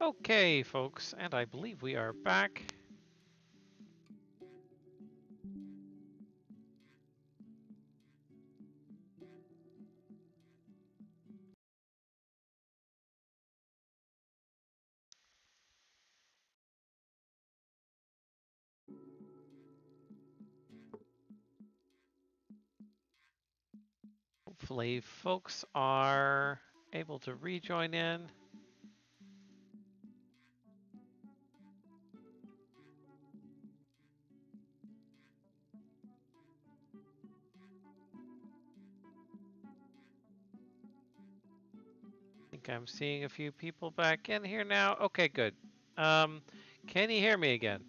Okay, folks, and I believe we are back. Hopefully, folks are able to rejoin in. I think I'm seeing a few people back in here now. Okay, good. Can you hear me again?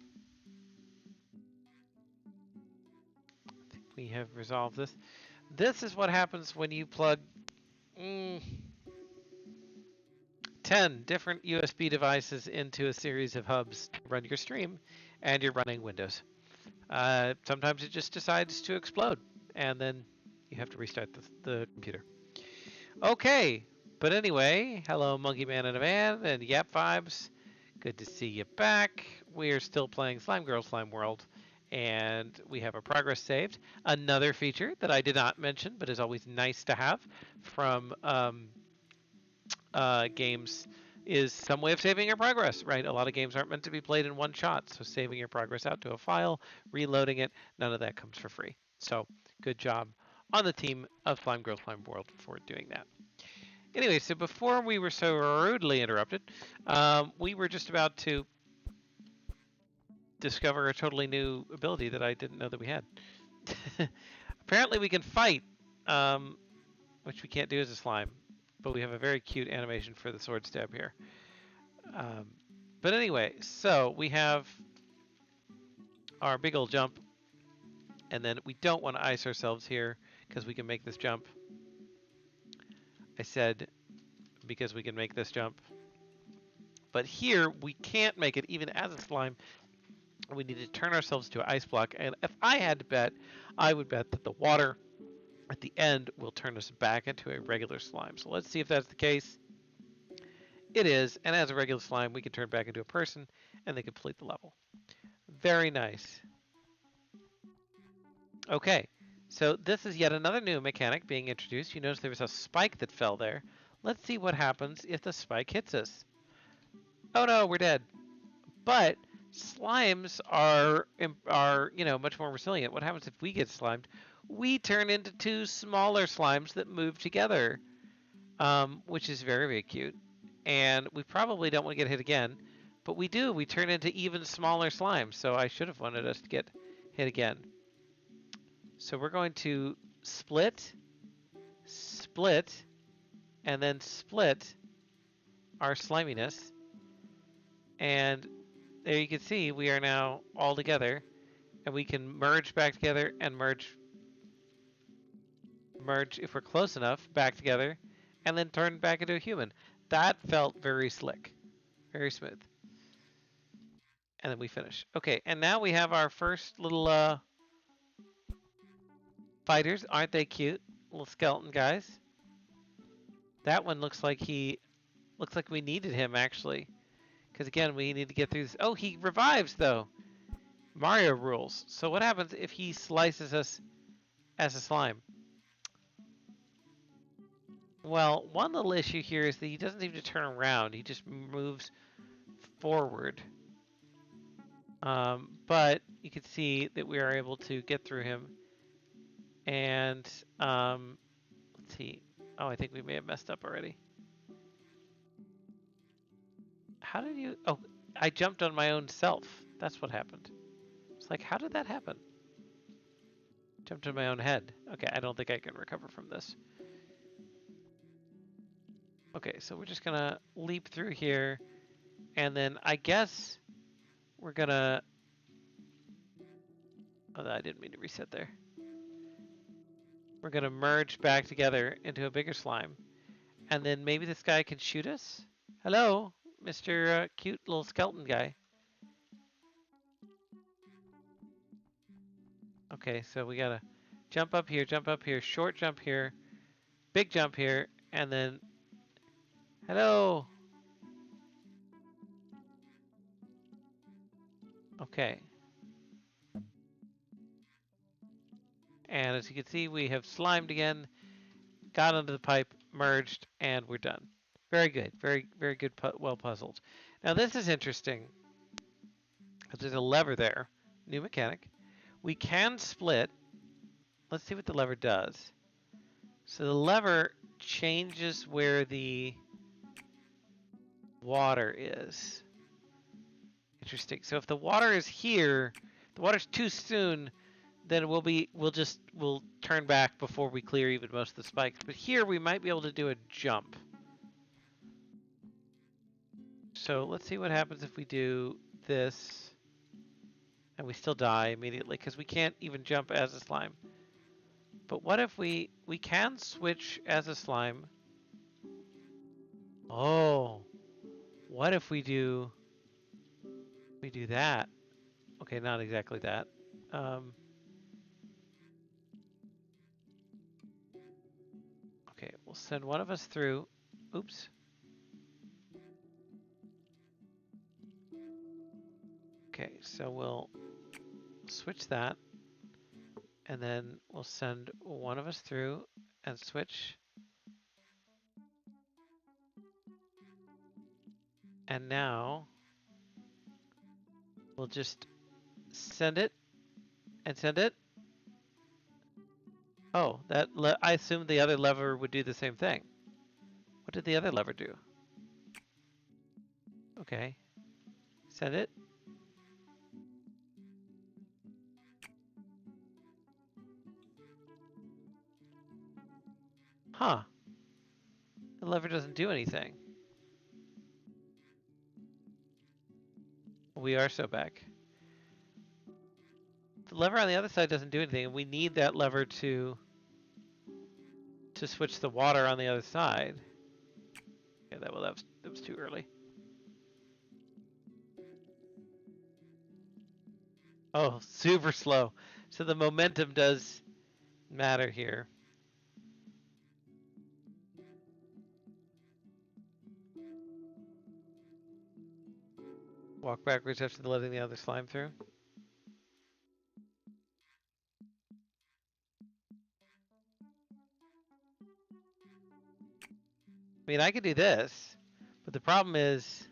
I think we have resolved this. This is what happens when you plug 10 different USB devices into a series of hubs to run your stream, and you're running Windows. Sometimes it just decides to explode, and then you have to restart the computer. Okay, but anyway, hello Monkey Man and a Man and Yap Vibes. Good to see you back. We're still playing Slime Girl Slime World, and we have our progress saved. Another feature that I did not mention, but is always nice to have from games is some way of saving your progress, right? A lot of games aren't meant to be played in one shot, so saving your progress out to a file, reloading it, none of that comes for free. So good job on the team of Slime Girl Slime World for doing that. Anyway, so before we were so rudely interrupted, we were just about to discover a totally new ability that I didn't know that we had. Apparently we can fight, which we can't do as a slime, but we have a very cute animation for the sword stab here. But anyway, so we have our big old jump, and then we don't want to ice ourselves here because we can make this jump. I said because we can make this jump. But here we can't make it even as a slime. We need to turn ourselves to an ice block, and if I had to bet, I would bet that the water at the end will turn us back into a regular slime. So let's see if that's the case. It is, and as a regular slime, we can turn back into a person and then complete the level. Very nice. Okay, so this is yet another new mechanic being introduced. You notice there was a spike that fell there. Let's see what happens if the spike hits us. Oh no, we're dead. But slimes are much more resilient. What happens if we get slimed? We turn into two smaller slimes that move together, which is very, very cute. And we probably don't want to get hit again, but we do. We turn into even smaller slimes, so I should have wanted us to get hit again. So we're going to split, split, and then split our sliminess. And there you can see we are now all together, and we can merge back together and merge if we're close enough back together, and then turn back into a human. That felt very slick, very smooth. And then we finish. Okay, and now we have our first little fighters. Aren't they cute? Little skeleton guys. That one looks like we needed him actually. Because again, we need to get through this. Oh, he revives though. Mario rules. So what happens if he slices us as a slime? Well, one little issue here is that he doesn't seem to turn around. He just moves forward. But you can see that we are able to get through him. And let's see. Oh, I think we may have messed up already. How did you? Oh, I jumped on my own self. That's what happened. It's like, how did that happen? Jumped on my own head. Okay, I don't think I can recover from this. Okay, so we're just gonna leap through here, and then I guess we're gonna... Oh, I didn't mean to reset there. We're gonna merge back together into a bigger slime, and then maybe this guy can shoot us? Hello, Mr. Cute little skeleton guy. Okay, so we gotta jump up here, short jump here, big jump here, and then... Hello! Okay. And as you can see, we have slimed again, got under the pipe, merged, and we're done. Very good. Very, very good. Well puzzled. Now this is interesting because there's a lever there. New mechanic. We can split. Let's see what the lever does. So the lever changes where the water is. Interesting. So if the water is here, the water's too soon, then we'll turn back before we clear even most of the spikes. But here we might be able to do a jump. So let's see what happens if we do this and we still die immediately because we can't even jump as a slime. But what if we can switch as a slime? Oh, what if we do that? Okay, not exactly that. Okay, we'll send one of us through. Oops. Okay, so we'll switch that, and then we'll send one of us through and switch. And now we'll just send it and send it. Oh, I assumed the other lever would do the same thing. What did the other lever do? Okay, send it. Huh, the lever doesn't do anything. We are so back. The lever on the other side doesn't do anything, and we need that lever to switch the water on the other side. Okay, that was too early. Oh, super slow. So the momentum does matter here. Walk backwards after letting the other slime through. I mean, I could do this, but the problem is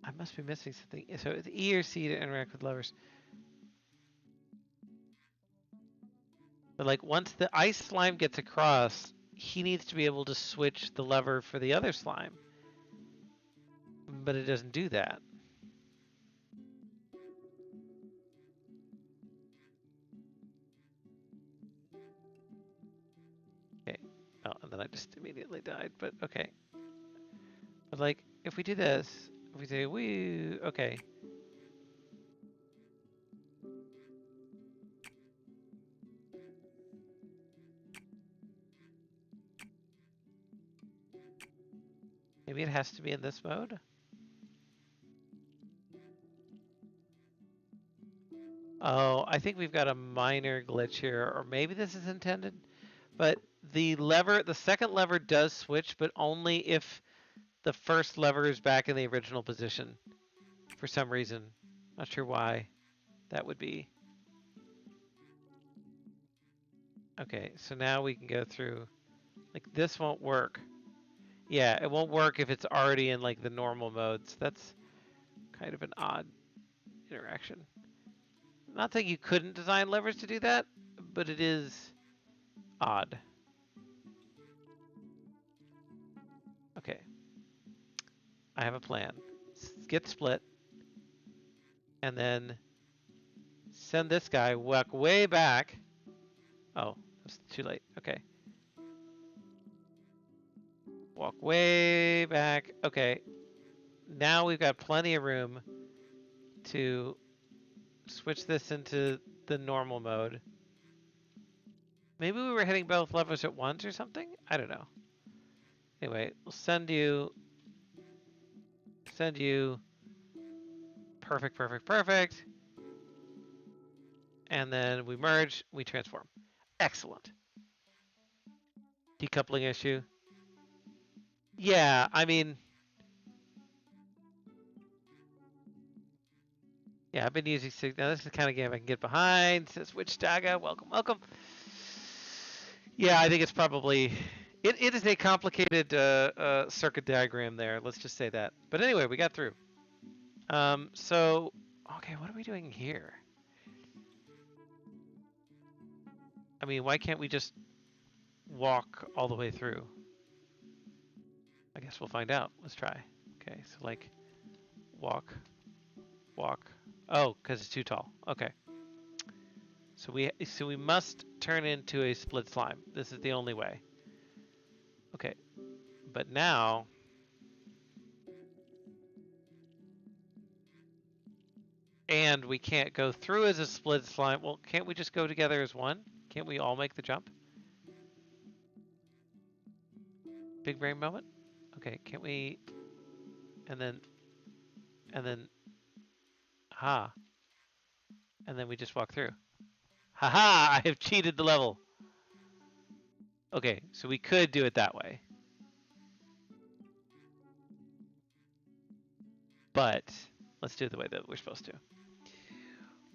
I must be missing something. So it's E or C to interact with levers. But like once the ice slime gets across, he needs to be able to switch the lever for the other slime. But it doesn't do that. Okay. Oh, and then I just immediately died, but okay. But like, if we do this, if we say, woo, okay. Maybe it has to be in this mode? Oh, I think we've got a minor glitch here, or maybe this is intended. But the second lever does switch, but only if the first lever is back in the original position for some reason. Not sure why that would be. Okay, so now we can go through, like this won't work. Yeah, it won't work if it's already in like the normal modes. That's kind of an odd interaction. Not saying you couldn't design levers to do that, but it is odd. Okay, I have a plan. Get split, and then send this guy walk way back. Oh, that's too late. Okay. Walk way back. Okay. Now we've got plenty of room to switch this into the normal mode. Maybe we were hitting both levers at once or something? I don't know. Anyway, we'll send you. Perfect, perfect, perfect. And then we merge, we transform. Excellent. Decoupling issue. Yeah, I mean, yeah, I've been using Sig. Now this is the kind of game I can get behind. Says Witch Daga, welcome, welcome. Yeah, I think it's probably it is a complicated circuit diagram there. Let's just say that. But anyway, we got through. So okay, what are we doing here? I mean, why can't we just walk all the way through? I guess we'll find out. Let's try. Okay, so like walk, walk. Oh, because it's too tall. Okay. So we must turn into a split slime. This is the only way. Okay. But now and we can't go through as a split slime. Well, can't we just go together as one? Can't we all make the jump? Big brain moment? Okay, can't we and then ha. And then we just walk through. Haha, I have cheated the level. Okay, so we could do it that way. But let's do it the way that we're supposed to.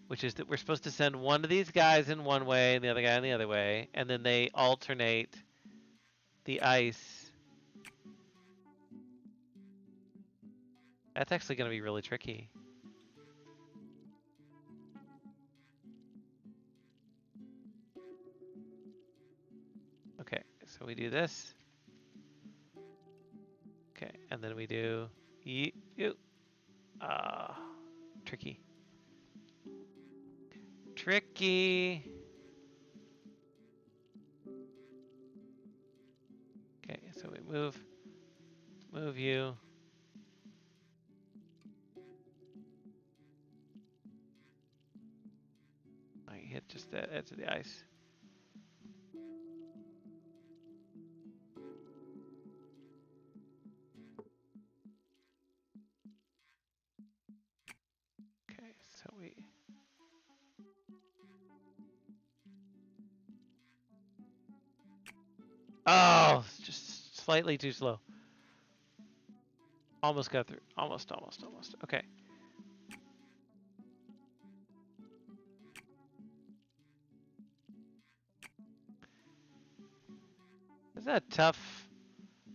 Which is that we're supposed to send one of these guys in one way and the other guy in the other way, and then they alternate the ice. That's actually going to be really tricky. Okay, so we do this. Okay, and then we do you. Tricky. Tricky. Okay, so we move you. I hit just the edge of the ice. Okay, so we. Oh, just slightly too slow. Almost got through. Almost. Okay. Isn't that tough?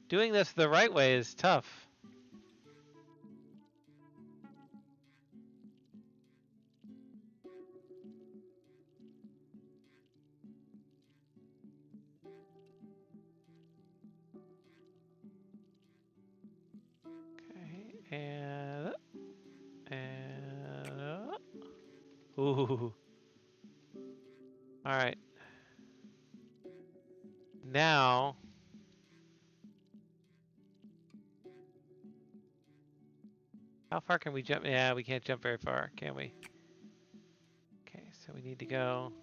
Doing this the right way is tough. Okay, and ooh. All right. Now, how far can we jump? Yeah, we can't jump very far, can we? Okay, so we need to go.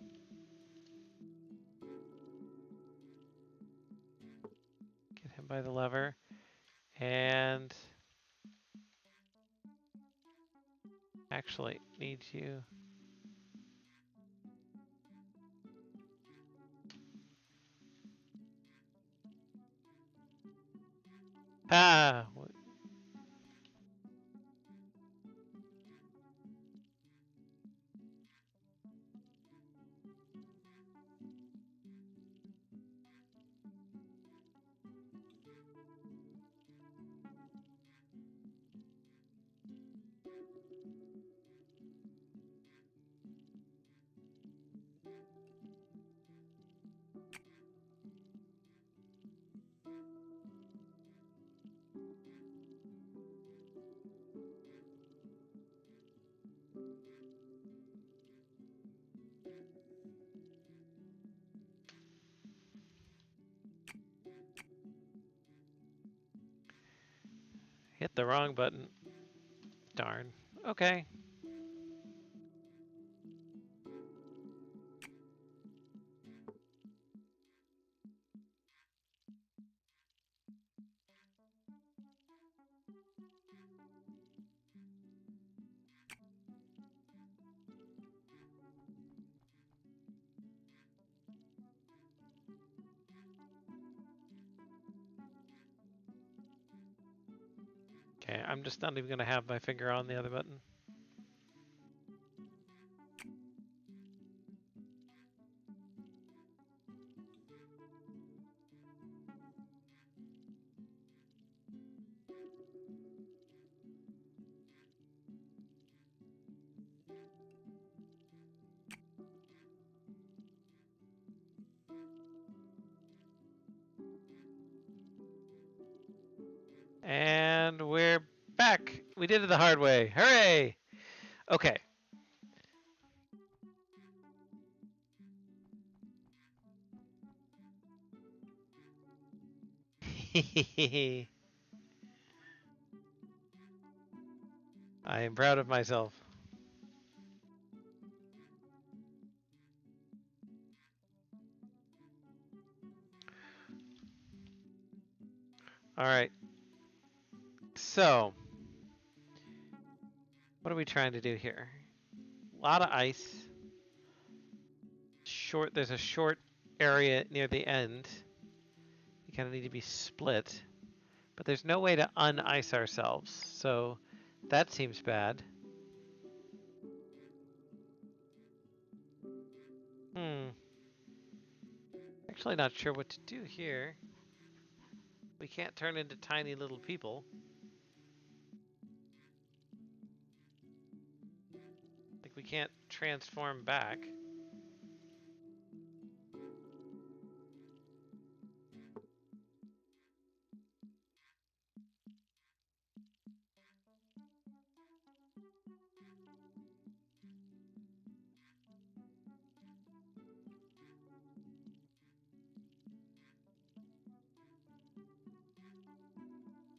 Get him by the lever. And actually need you. Ah! Hit the wrong button. Darn. Okay. I'm just not even going to have my finger on the other button. And we're back. We did it the hard way. Hooray! Okay. I am proud of myself. All right. So, what are we trying to do here? A lot of ice. There's a short area near the end. We kind of need to be split. But there's no way to un-ice ourselves. So, that seems bad. Actually not sure what to do here. We can't turn into tiny little people. Like we can't transform back.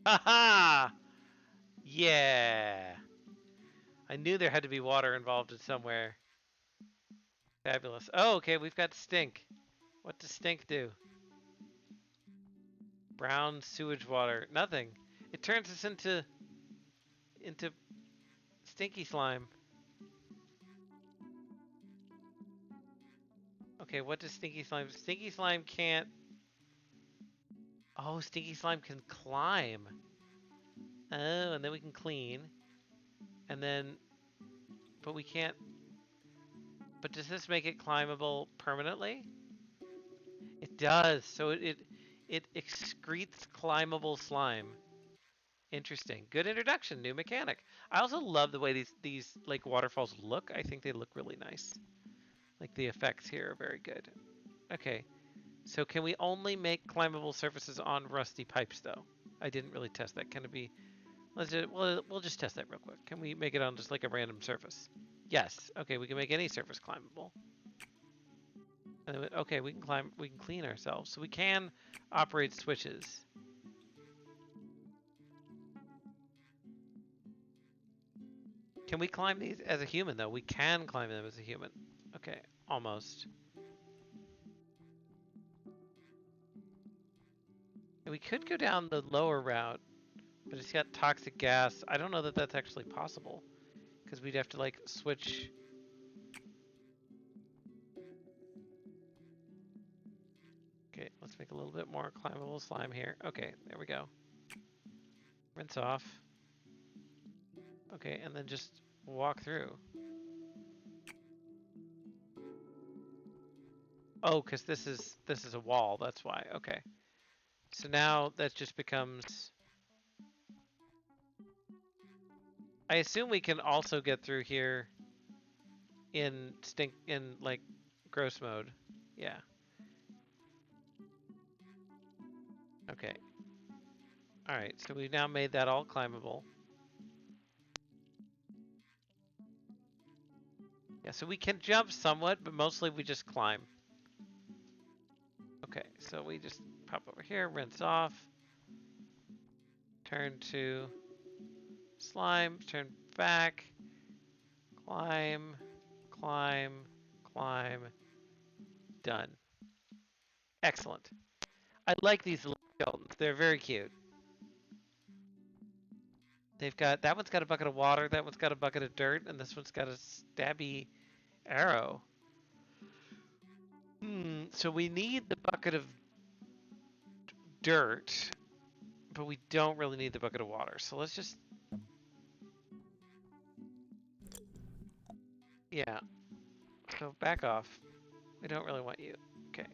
Haha! Yeah! I knew there had to be water involved in somewhere. Fabulous. Oh, okay, we've got stink. What does stink do? Brown sewage water. Nothing. It turns us into stinky slime. Okay, what does stinky slime? Stinky slime can't. Oh, stinky slime can climb. Oh, and then we can clean. And then, but we can't. But does this make it climbable permanently? It does. So it excretes climbable slime. Interesting. Good introduction. New mechanic. I also love the way these like waterfalls look. I think they look really nice. Like the effects here are very good. Okay. So can we only make climbable surfaces on rusty pipes though? I didn't really test that. Can it be? We'll just test that real quick. Can we make it on just like a random surface? Yes. Okay, we can make any surface climbable. And then, okay, we can clean ourselves. So we can operate switches. Can we climb these as a human though? We can climb them as a human. Okay, almost. And we could go down the lower route, but it's got toxic gas. I don't know that that's actually possible because we'd have to like switch. Okay, let's make a little bit more climbable slime here. Okay, there we go. Rinse off. Okay, and then just walk through. Oh, because this is a wall. That's why. Okay. So now that just becomes. I assume we can also get through here in like gross mode. Yeah. Okay. All right. So we've now made that all climbable. Yeah. So we can jump somewhat, but mostly we just climb. Okay. So we just pop over here, rinse off, turn to slime, turn back, climb, climb, climb. Done. Excellent. I like these little skeletons. They're very cute. They've got, that one's got a bucket of water, that one's got a bucket of dirt, and this one's got a stabby arrow. So we need the bucket of dirt, but we don't really need the bucket of water. So let's just Yeah. So back off. We don't really want you. Okay.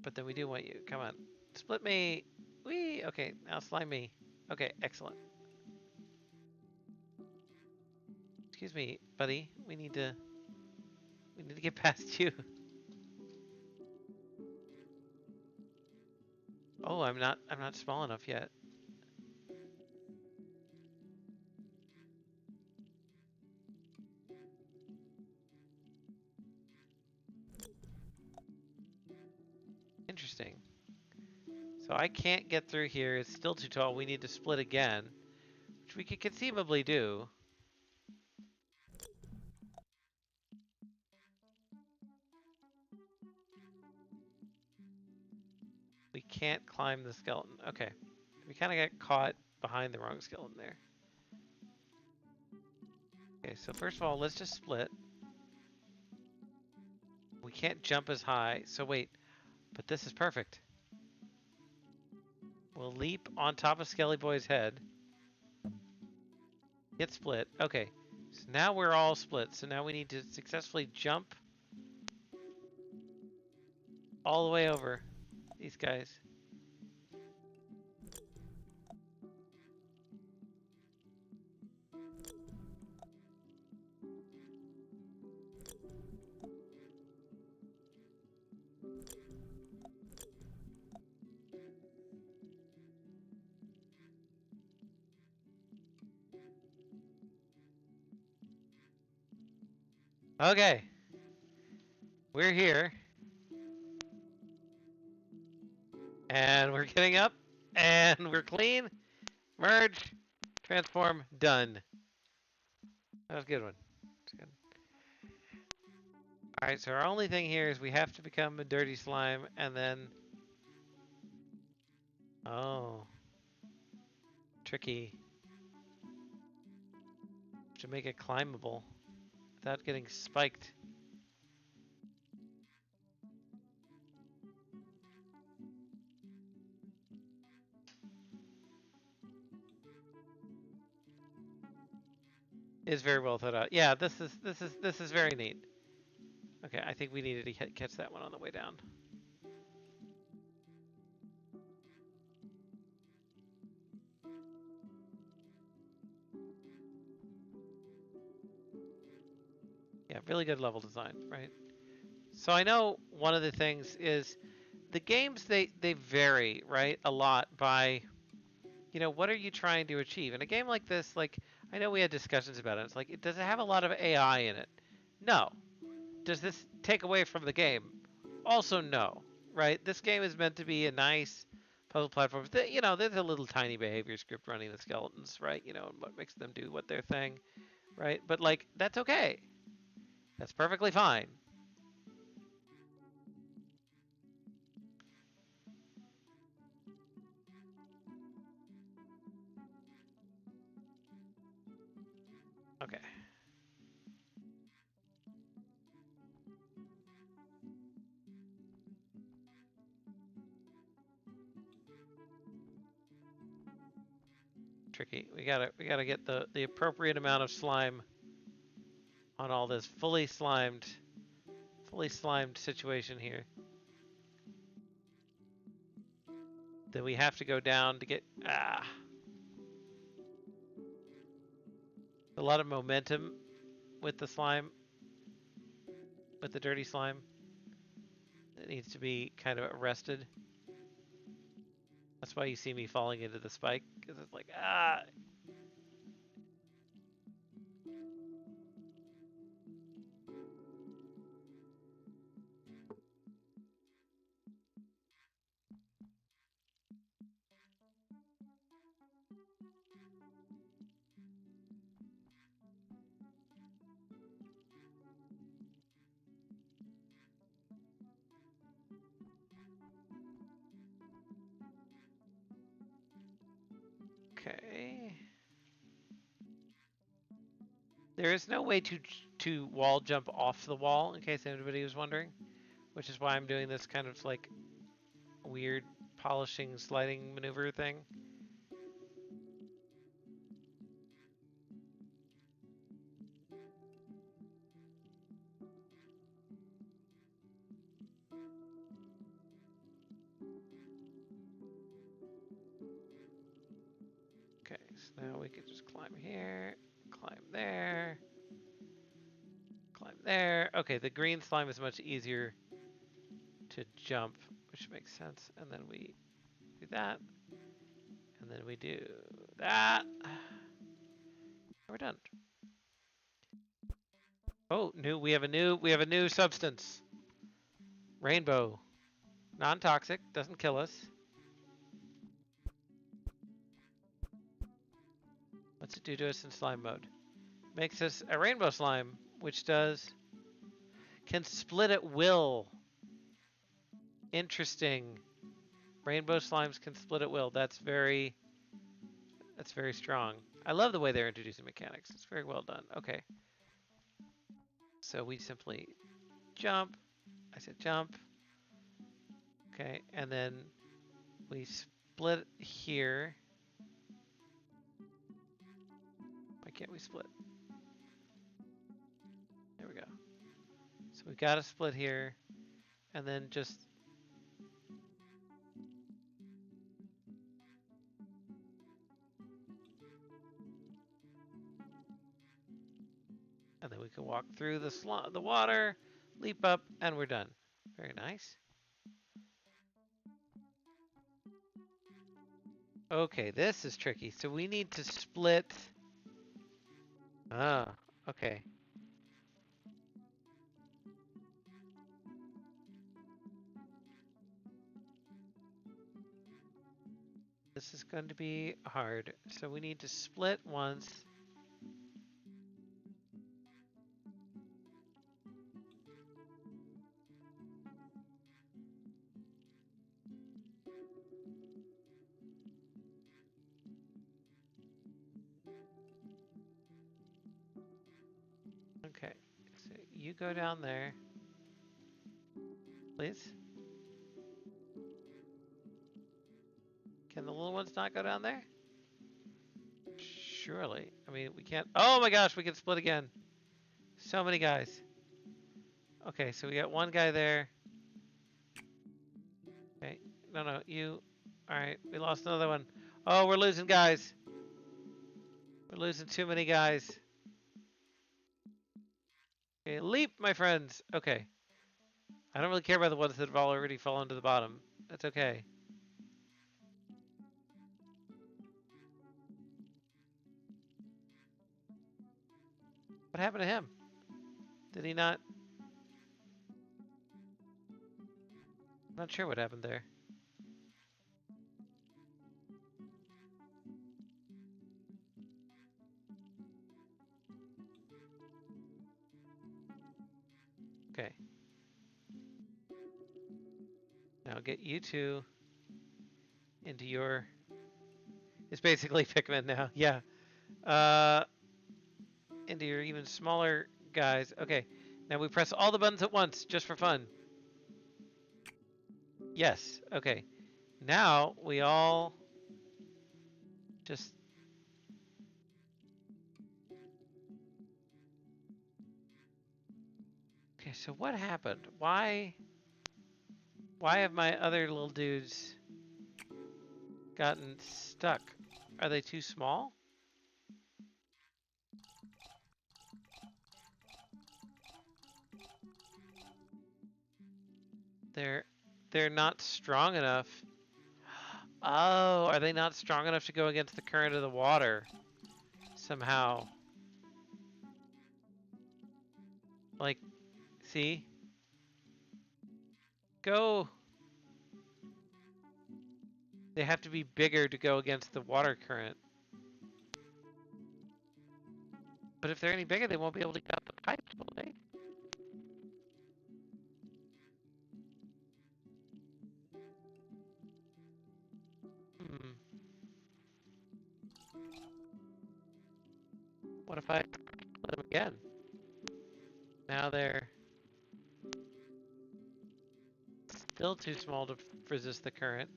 But then we do want you. Come on. Split me. Wee. Okay. Now slime me. Okay. Excellent. Excuse me, buddy. We need to get past you. Oh, I'm not small enough yet. Interesting. So I can't get through here. It's still too tall. We need to split again, which we could conceivably do. We can't climb the skeleton. Okay. We kind of got caught behind the wrong skeleton there. Okay, so first of all, let's just split. We can't jump as high. So wait, but this is perfect. We'll leap on top of Skelly Boy's head. Get split. Okay. So now we're all split. So now we need to successfully jump all the way over these guys. Okay. We're here. And we're getting up. And we're clean. Merge. Transform. Done. That was a good one. That's good. Alright, so our only thing here is we have to become a dirty slime and then... Oh. Tricky. To make it climbable without getting spiked. Is very well thought out. Yeah, this is very neat. Okay, I think we needed to catch that one on the way down. Yeah, really good level design, right? So I know one of the things is the games they vary, right, a lot by, what are you trying to achieve? In a game like this, like I know we had discussions about it. It's like, does it have a lot of AI in it? No. Does this take away from the game? Also, no. Right? This game is meant to be a nice puzzle platform. There's a little tiny behavior script running the skeletons, right? And what makes them do what their thing, right? But like, that's okay. That's perfectly fine. Okay. Tricky. We gotta get the appropriate amount of slime on all this fully slimed situation here. Then we have to go down to get a lot of momentum with the slime, with the dirty slime. It needs to be kind of arrested. That's why you see me falling into the spike, because it's like, Okay. There is no way to wall jump off the wall, in case anybody was wondering, which is why I'm doing this kind of like weird polishing sliding maneuver thing. we could just climb here, climb there, climb there. Okay, the green slime is much easier to jump, which makes sense. And then we do that, and then we do that. We're done. Oh, we have a new substance. Rainbow. Non-toxic, doesn't kill us. What's it do to us in slime mode? Makes us a rainbow slime, which can split at will. Interesting. Rainbow slimes can split at will. That's very strong. I love the way they're introducing mechanics. It's very well done. Okay. So we simply jump. I said jump. Okay, and then we split here. Why can't we split? There we go. So we got to split here, and then just and then we can walk through the water, leap up, and we're done. Very nice. Okay, this is tricky. So we need to split. Ah, okay. This is going to be hard. So we need to split once. Okay, so you go down there, please. Can the little ones not go down there? Surely. I mean, we can't. Oh my gosh, we can split again. So many guys. Okay, so we got one guy there. Okay, no, you. All right, we lost another one. Oh, we're losing guys. We're losing too many guys. Okay, leap, my friends. Okay. I don't really care about the ones that have already fallen to the bottom. That's okay. What happened to him? Did he not? I'm not sure what happened there. Okay. Now get you two into your... It's basically Pikmin now. Yeah. Into your even smaller guys. Okay. Now we press all the buttons at once, just for fun. Yes. Okay. Now we all just... Okay, so what happened? Why have my other little dudes gotten stuck? Are they too small? They're not strong enough. Oh, are they not strong enough to go against the current of the water? Somehow. Like, see? Go! They have to be bigger to go against the water current. But if they're any bigger, they won't be able to get out the pipes, will they? Hmm. What if I let them again? Now they're still too small to resist the current.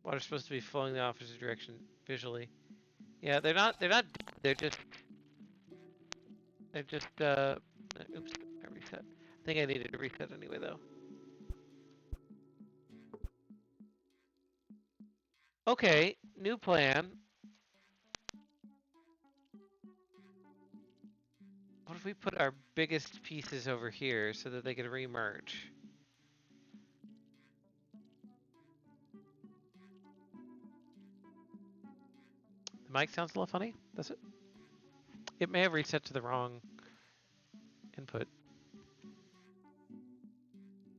Water's supposed to be flowing the opposite direction visually. Yeah, they're not, they're just, oops, I reset. I think I needed to reset anyway, though. Okay, new plan. if we put our biggest pieces over here so that they can remerge? The mic sounds a little funny, does it? It may have reset to the wrong input.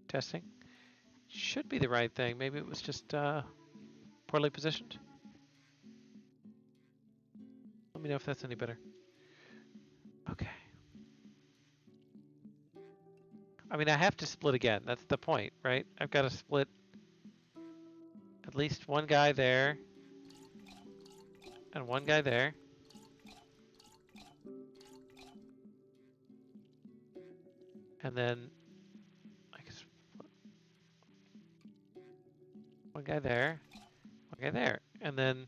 Testing. Should be the right thing. Maybe it was just poorly positioned. Let me know if that's any better. Okay. I mean, I have to split again. That's the point, right? I've got to split at least one guy there and one guy there. And then I guess one guy there, one guy there. And then,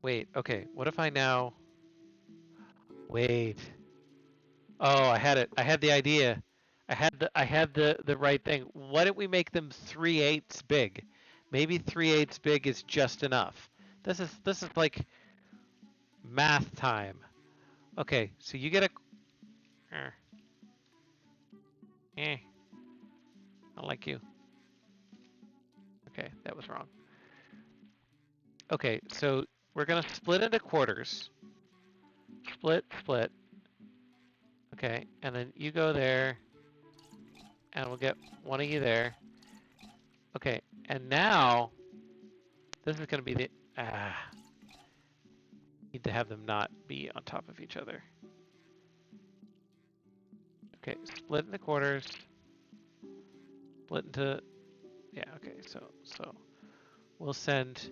wait, okay, what if I now, wait. Oh, I had it. I had the idea. I had the right thing. Why don't we make them 3/8 big? Maybe 3/8 big is just enough. This is like math time. Okay, so you get a I like you. Okay, that was wrong. Okay, so we're gonna split into quarters. Split, split. Okay, and then you go there, and we'll get one of you there. Okay, and now this is gonna be the need to have them not be on top of each other. Okay, split into quarters. Split into okay, so we'll send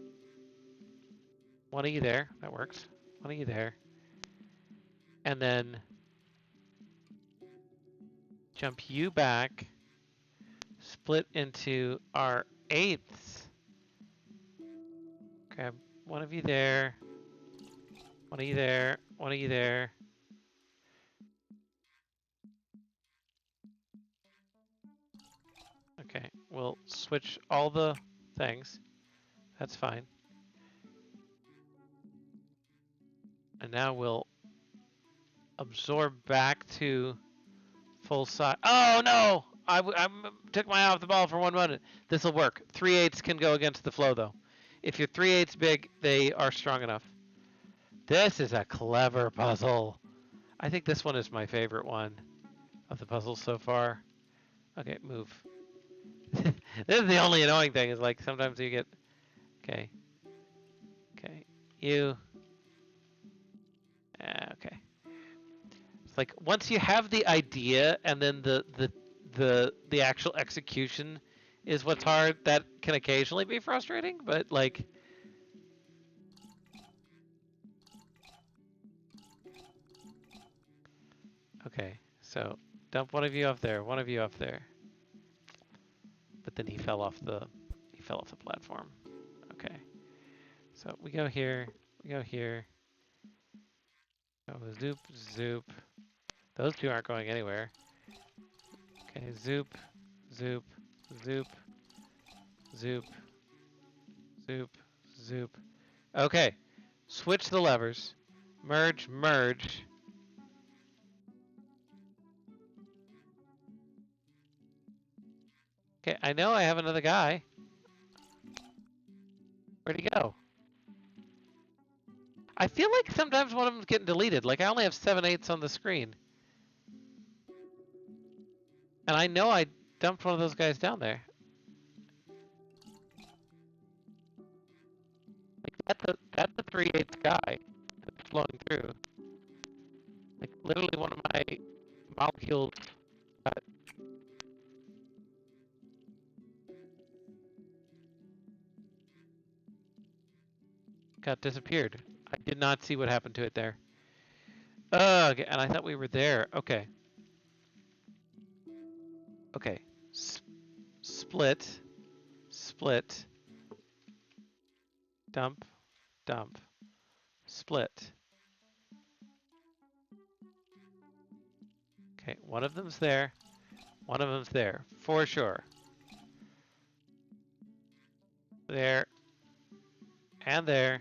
one of you there. That works. One of you there. And then jump you back. Split into our eighths. Grab one of you there. One of you there. One of you there. Okay, we'll switch all the things. That's fine. And now we'll absorb back to full size. Oh no! I took my eye off the ball for 1 minute. This will work. 3/8 can go against the flow though. If you're 3/8 big, they are strong enough. This is a clever puzzle. I think this one is my favorite one of the puzzles so far. Okay, move. This is the only annoying thing is like sometimes you get, okay, you, okay. It's like once you have the idea and then the actual execution is what's hard. That can occasionally be frustrating, but like, okay, so dump one of you off there, one of you off there. But then he fell off the platform. Okay. So we go here, we go here. Oh, zoop, zoop. Those two aren't going anywhere. Okay, zoop, zoop, zoop, zoop, zoop, zoop. Okay, switch the levers. Merge, merge. Okay, I know I have another guy. Where'd he go? I feel like sometimes one of them's getting deleted. Like I only have 7/8 on the screen. And I know I dumped one of those guys down there. Like that's a 3/8 guy that's flowing through. Like literally one of my molecules got disappeared. I did not see what happened to it there. Ugh, and I thought we were there. Okay. Okay. Split. Split. Dump. Dump. Split. Okay, one of them's there. One of them's there, for sure. There. And there.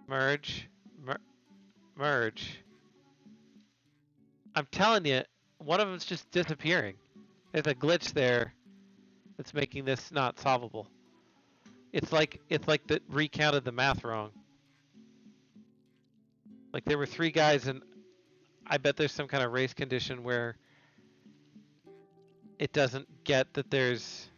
Merge. merge. I'm telling you, one of them's just disappearing. There's a glitch there that's making this not solvable. It's like that recounted the math wrong. Like there were 3 guys, and I bet there's some kind of race condition where it doesn't get that there's.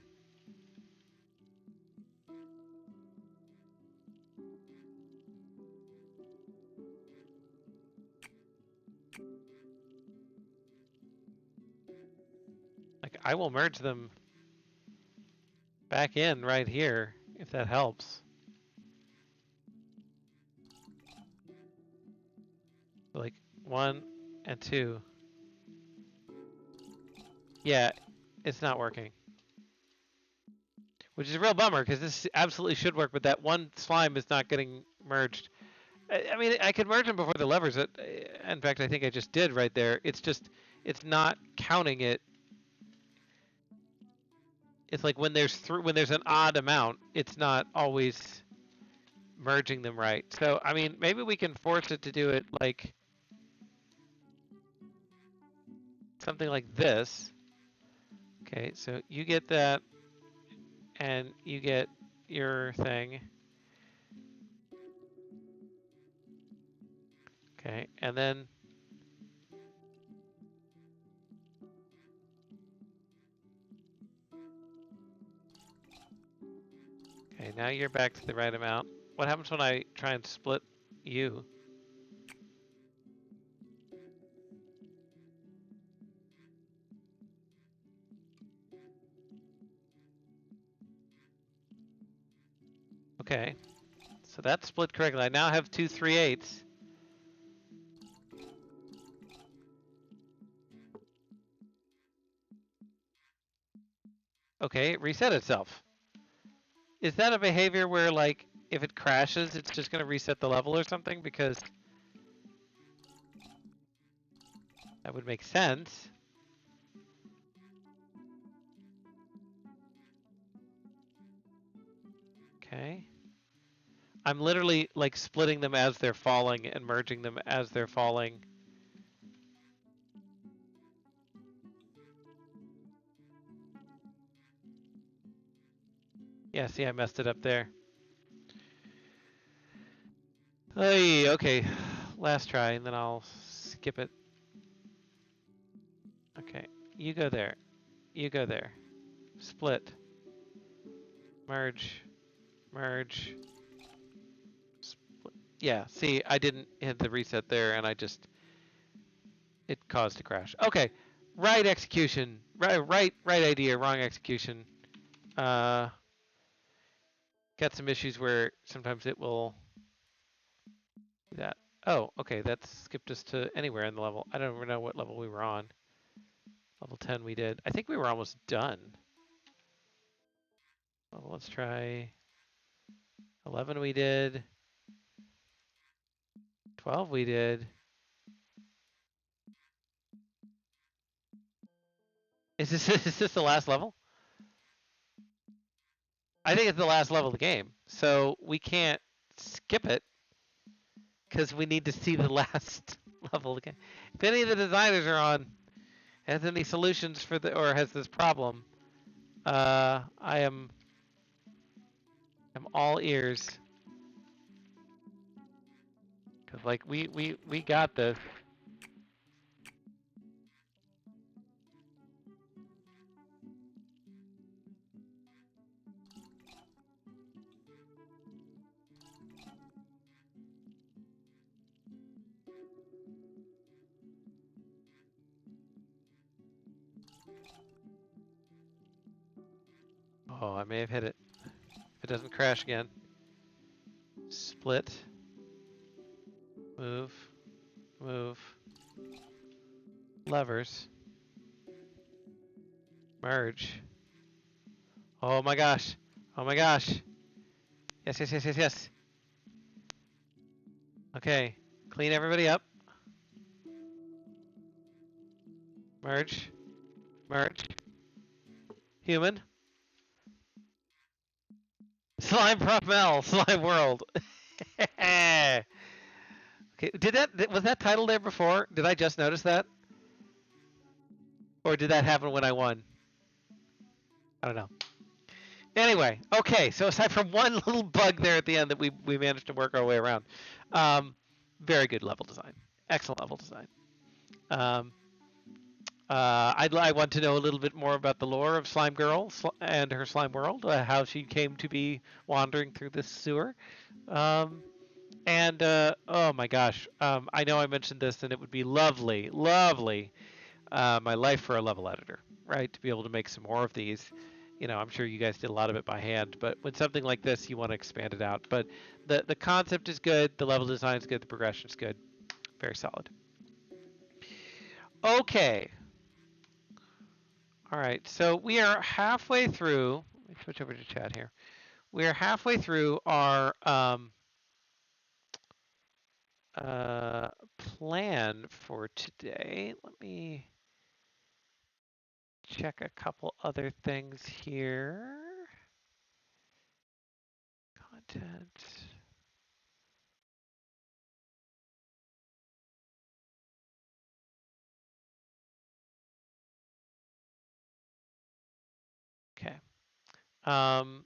Like I will merge them back in right here if that helps. Like 1 and 2. Yeah, it's not working. Which is a real bummer because this absolutely should work, but that one slime is not getting merged. I mean, I could merge them before the levers. In fact, I think I just did right there. It's just, it's not counting it. It's like when there's an odd amount, it's not always merging them right. So, I mean, maybe we can force it to do it like something like this. Okay, so you get that, and you get your thing. Okay, and then okay, now you're back to the right amount. What happens when I try and split you? Okay, so that's split correctly. I now have 2 3/8. Okay, it reset itself. Is that a behavior where, like, if it crashes, it's just going to reset the level or something? Because that would make sense. Okay. I'm literally, like, splitting them as they're falling and merging them as they're falling. Yeah, see, I messed it up there. Hey, okay. Last try, and then I'll skip it. Okay, you go there. You go there. Split. Merge. Merge. Split. Yeah, see, I didn't hit the reset there, and it caused a crash. Okay, right execution. Right idea, wrong execution. Got some issues where sometimes it will do that. Oh, okay, that skipped us to anywhere in the level. I don't even know what level we were on. Level 10 we did. I think we were almost done. Well, let's try 11 we did. 12 we did. Is this the last level? I think it's the last level of the game. So we can't skip it because we need to see the last level again. If any of the designers are on, has any solutions for or has this problem, I am all ears. Cause like we got this. Oh, I may have hit it. If it doesn't crash again. Split. Move. Move. Levers. Merge. Oh my gosh. Oh my gosh. Yes, yes, yes, yes, yes. Okay. Clean everybody up. Merge. Merge. Human. Slime Prop Mel. Slime World. Okay, Okay, was that title there before? Did I just notice that? Or did that happen when I won? I don't know. Anyway, okay, so aside from one little bug there at the end that we managed to work our way around, um, very good level design. Excellent level design. Um, I want to know a little bit more about the lore of Slime Girl and her slime world, how she came to be wandering through this sewer. Um, and oh my gosh, I know I mentioned this, and it would be lovely, lovely, my life for a level editor, right? To be able to make some more of these. You know, I'm sure you guys did a lot of it by hand, but when something like this, you want to expand it out. But the concept is good, the level design is good, the progression is good, very solid. Okay, all right, so we are halfway through. Let me switch over to chat here. We are halfway through our plan for today. Let me check a couple other things here. Content. Okay. Um,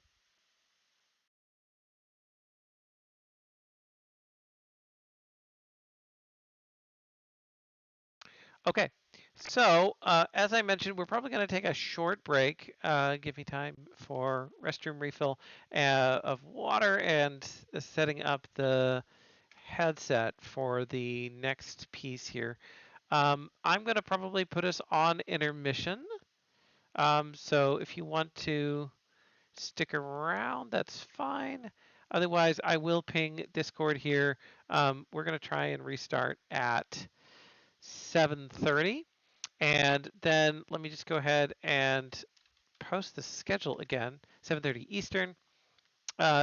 okay. So, as I mentioned, we're probably going to take a short break, give me time for restroom refill of water and setting up the headset for the next piece here. I'm going to probably put us on intermission. So if you want to stick around, that's fine. Otherwise, I will ping Discord here. We're going to try and restart at 7:30. And then let me just go ahead and post the schedule again, 7:30 Eastern.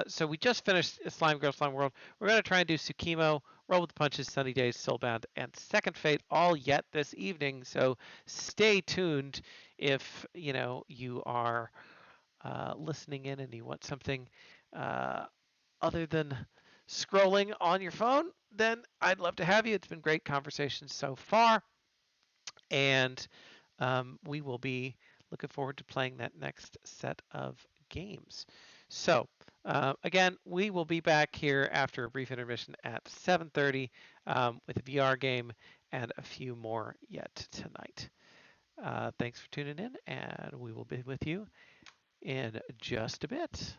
So we just finished Slime Girl, Slime World. We're going to try and do Tsukimo, Roll with the Punches, Sunny Days, Soulbound, and Second Fate all yet this evening. So stay tuned if you are listening in and you want something uh, other than scrolling on your phone. Then I'd love to have you. It's been great conversation so far, and we will be looking forward to playing that next set of games. So, again, we will be back here after a brief intermission at 7:30 with a VR game and a few more yet tonight. Thanks for tuning in, and we will be with you in just a bit.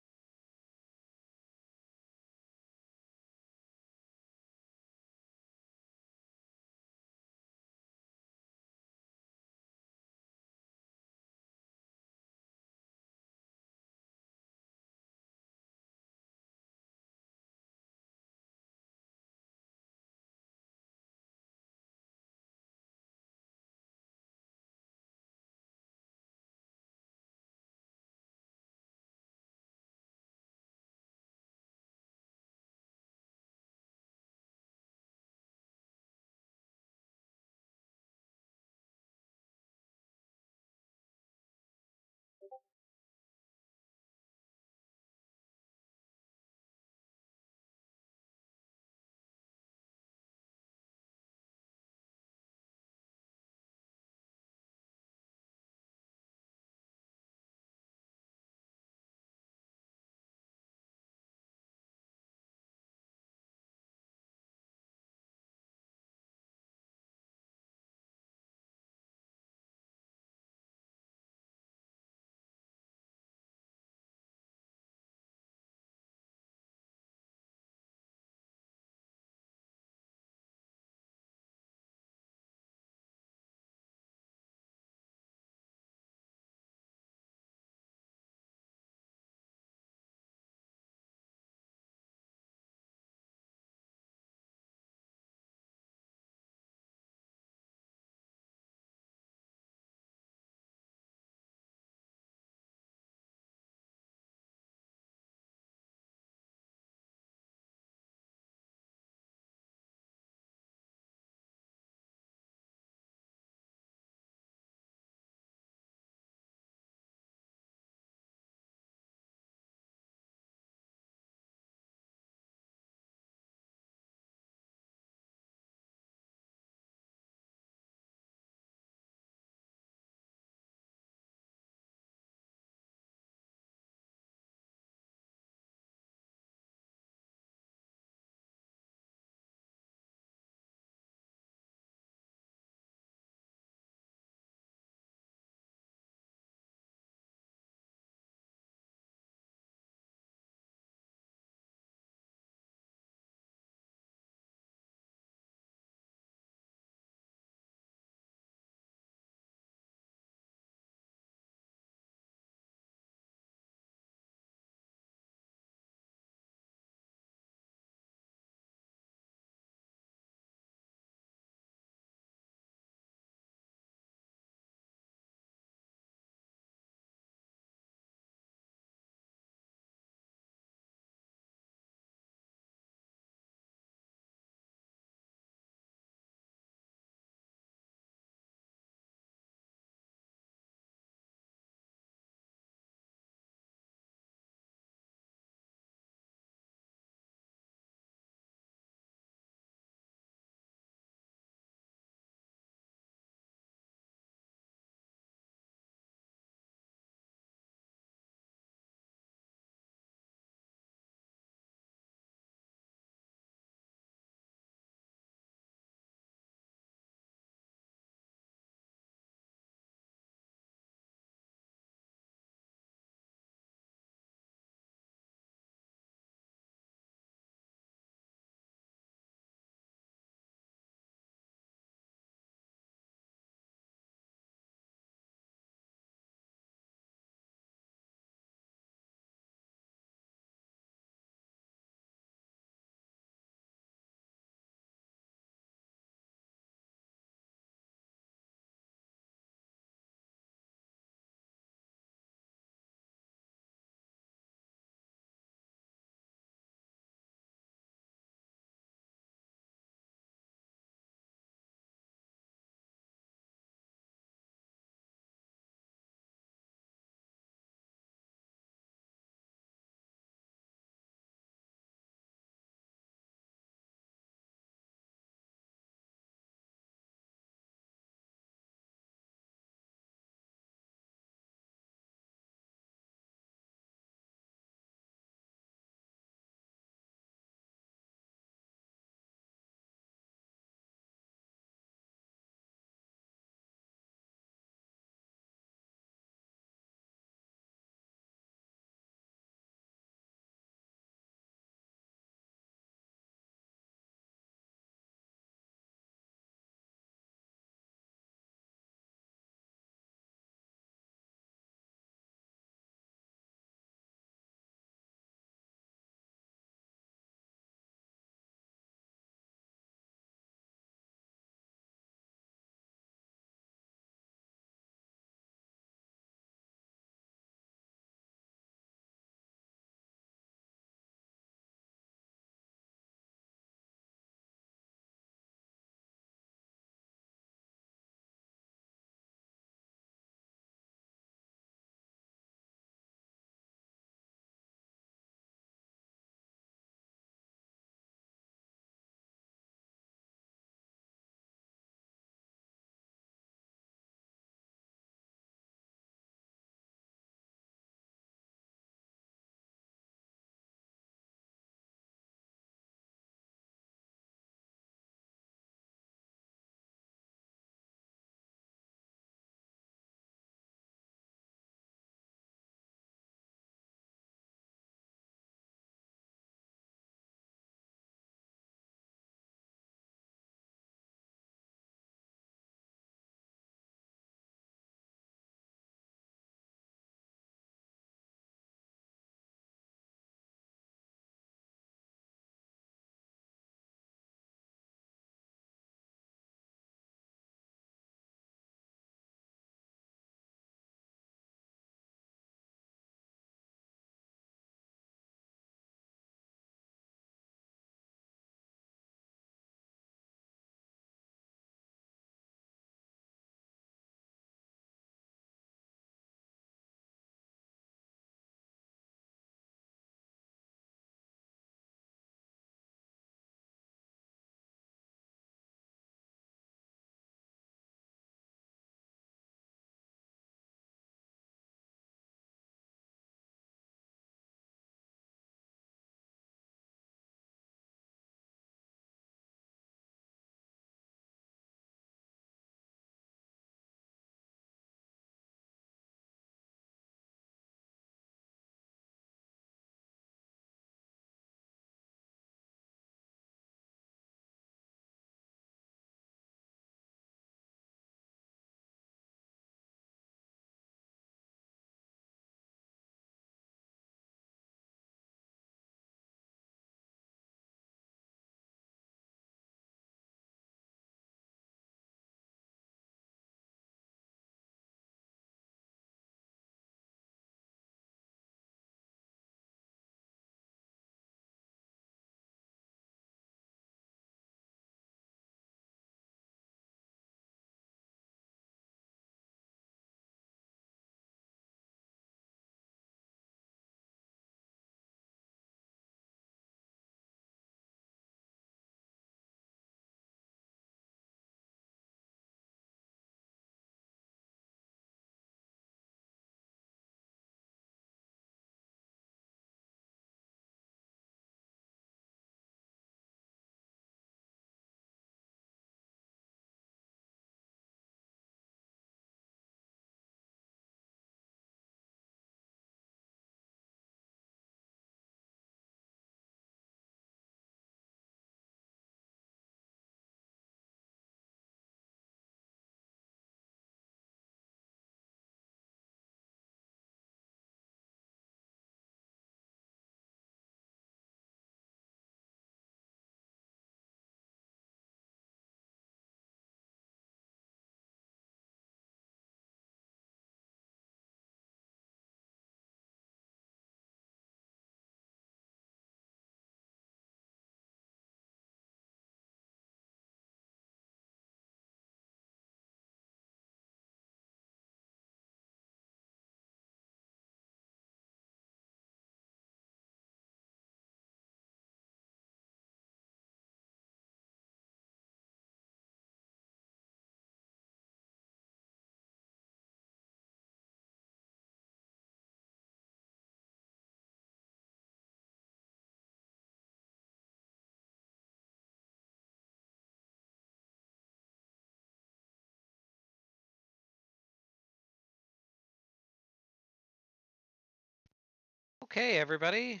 Okay, everybody,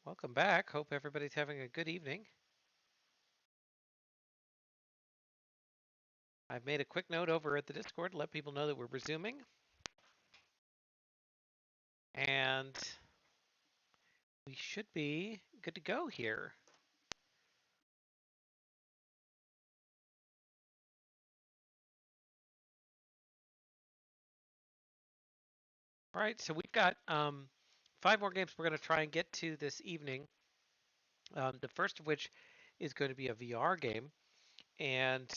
welcome back. Hope everybody's having a good evening. I've made a quick note over at the Discord to let people know that we're resuming. And we should be good to go here. All right, so we've got 5 more games we're going to try and get to this evening. The first of which is going to be a VR game. And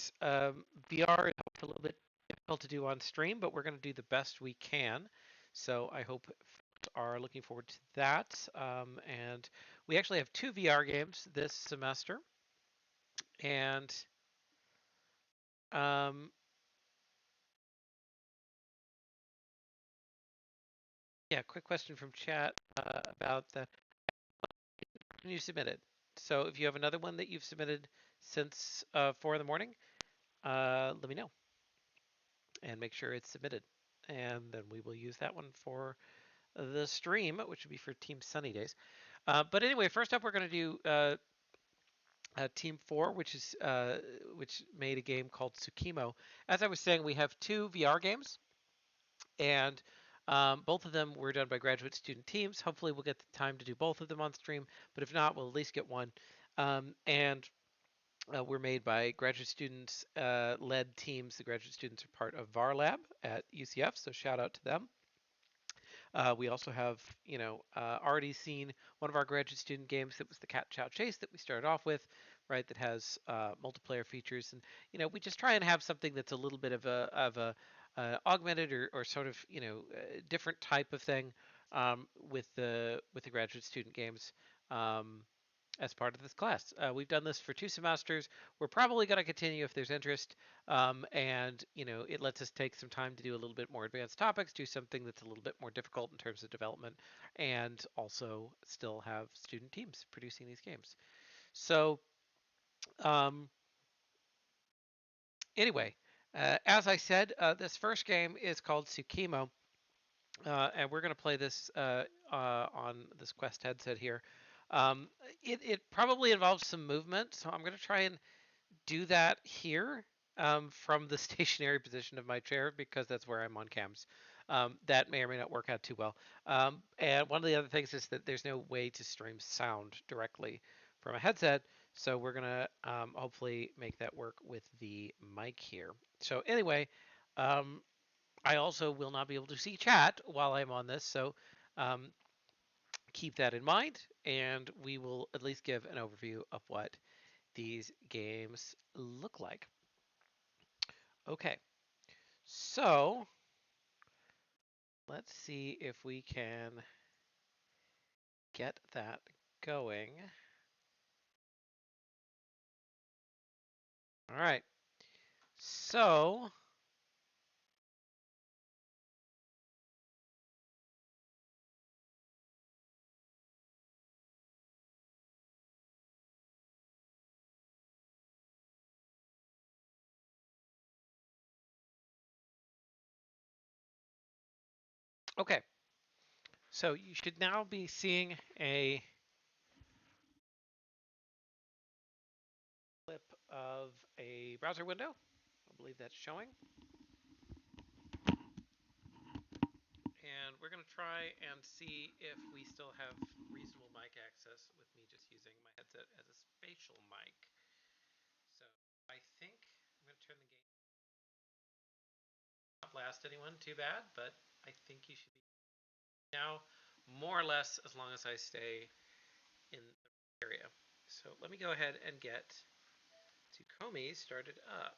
VR is a little bit difficult to do on stream, but we're going to do the best we can. So I hope folks are looking forward to that. And we actually have 2 VR games this semester. And um, yeah, quick question from chat about the when you submitted. So if you have another one that you've submitted since 4 in the morning, let me know and make sure it's submitted. And then we will use that one for the stream, which would be for Team Sunny Days. But anyway, first up, we're going to do Team 4, which made a game called Tsukimo. As I was saying, we have 2 VR games, and both of them were done by graduate student teams. Hopefully, we'll get the time to do both of them on stream, but if not, we'll at least get one. And were made by graduate students led teams. The graduate students are part of VAR Lab at UCF, so shout out to them. We also have, already seen one of our graduate student games that was the Cat Chow Chase that we started off with, right? That has multiplayer features, and we just try and have something that's a little bit of a augmented or sort of different type of thing with the graduate student games. As part of this class. We've done this for 2 semesters. We're probably going to continue if there's interest, and it lets us take some time to do a little bit more advanced topics, do something that's a little bit more difficult in terms of development, and also still have student teams producing these games. So anyway, as I said, this first game is called Tsukimo, and we're going to play this on this Quest headset here. Um, it probably involves some movement, so I'm going to try and do that here from the stationary position of my chair because that's where I'm on cams. That may or may not work out too well. And one of the other things is that there's no way to stream sound directly from a headset, so we're going to hopefully make that work with the mic here. So anyway, I also will not be able to see chat while I'm on this, so um, keep that in mind, and we will at least give an overview of what these games look like. Okay, so let's see if we can get that going. All right, so okay, so you should now be seeing a clip of a browser window. I believe that's showing. And we're going to try and see if we still have reasonable mic access with me just using my headset as a spatial mic. So I think I'm going to turn the game. Not blast anyone too bad, but I think you should be now more or less as long as I stay in the area. So let me go ahead and get Tsukomi started up.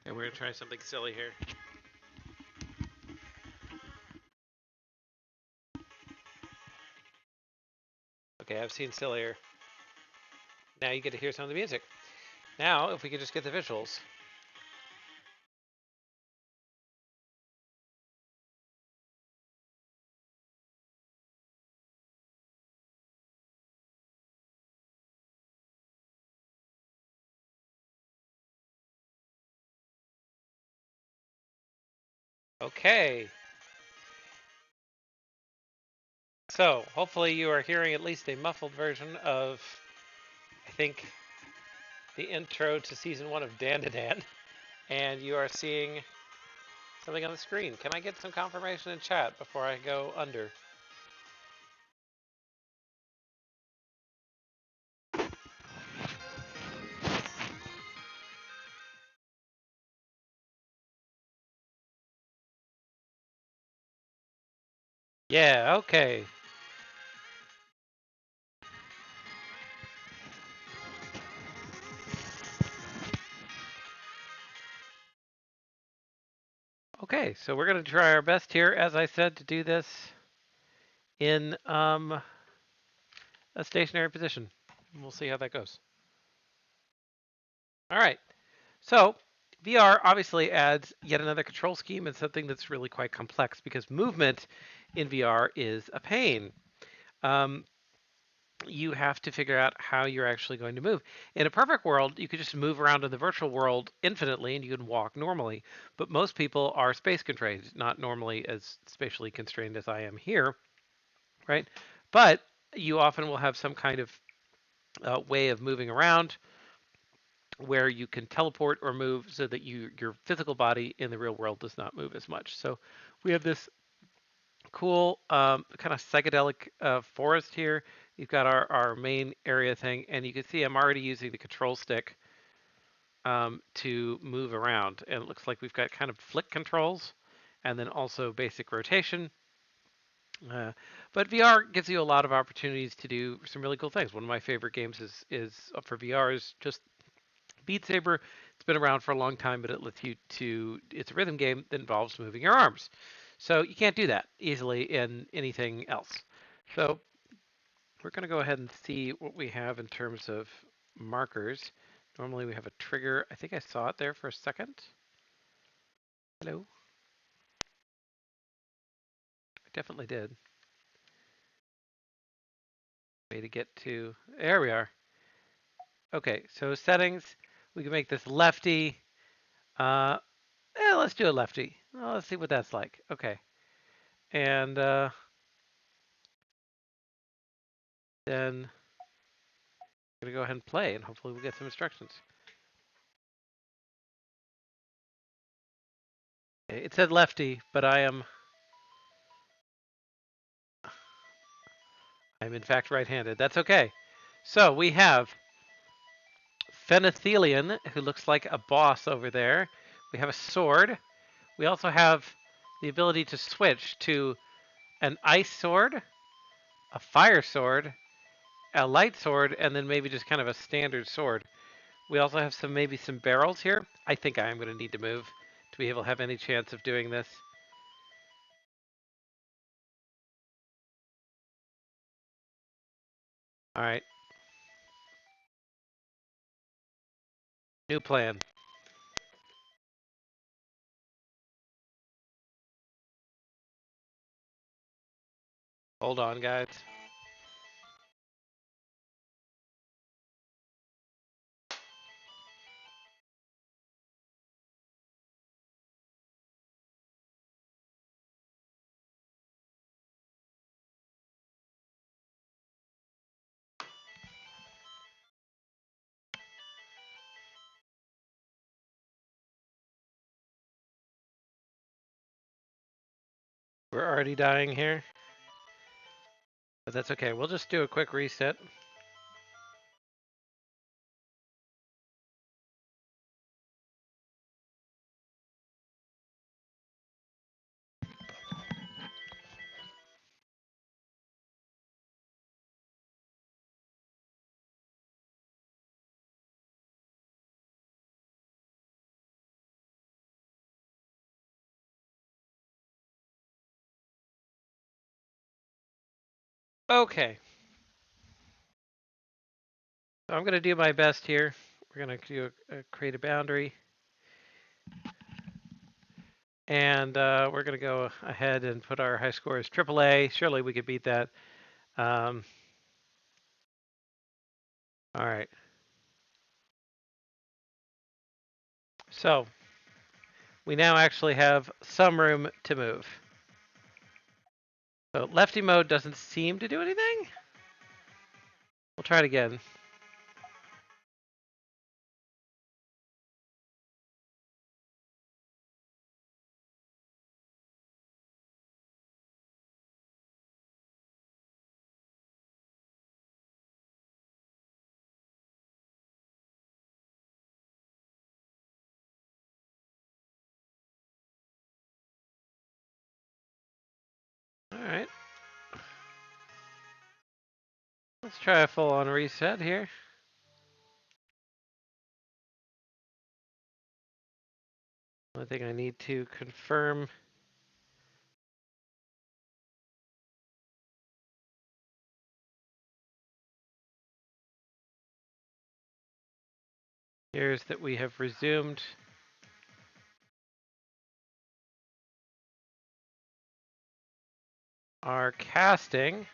And we're going to try something silly here. Okay, I've seen sillier. Now you get to hear some of the music. Now, if we could just get the visuals. Okay. So, hopefully you are hearing at least a muffled version of, I think, the intro to season 1 of Dan to Dan. And you are seeing something on the screen. Can I get some confirmation in chat before I go under? Yeah, okay. Okay, so we're going to try our best here, as I said, to do this in a stationary position. We'll see how that goes. All right. So VR obviously adds yet another control scheme and something that's really quite complex because movement in VR is a pain. Um, you have to figure out how you're actually going to move. In a perfect world, you could just move around in the virtual world infinitely and you can walk normally. But most people are space constrained, not normally as spatially constrained as I am here, right? But you often will have some kind of way of moving around where you can teleport or move so that your physical body in the real world does not move as much. So we have this cool kind of psychedelic forest here. You've got our main area thing, and you can see I'm already using the control stick to move around. And it looks like we've got kind of flick controls and then also basic rotation. Uh, but VR gives you a lot of opportunities to do some really cool things. One of my favorite games is for VR is just Beat Saber. It's been around for a long time, but it lets you to. It's a rhythm game that involves moving your arms, so you can't do that easily in anything else. So we're going to go ahead and see what we have in terms of markers. Normally we have a trigger. I think I saw it there for a second. Hello. I definitely did. Way to get to. There we are. Okay, so settings. We can make this lefty. Uh, let's do a lefty. Well, let's see what that's like. Okay, and then I'm gonna go ahead and play, and hopefully we'll get some instructions. Okay, it said lefty, but I'm in fact right-handed. That's okay. So we have Phenethelion, who looks like a boss over there. We have a sword. We also have the ability to switch to an ice sword, a fire sword, a light sword, and then maybe just kind of a standard sword. We also have maybe some barrels here. I think I am going to need to move to be able to have any chance of doing this. All right, new plan. Hold on, guys. We're already dying here, but that's okay. We'll just do a quick reset. Okay. So I'm going to do my best here. We're going to do create a boundary. And we're going to go ahead and put our high score as AAA. Surely we could beat that. All right. So we now actually have some room to move. So lefty mode doesn't seem to do anything. We'll try it again. All right. Let's try a full on reset here. I think I need to confirm. Here's that we have resumed our casting.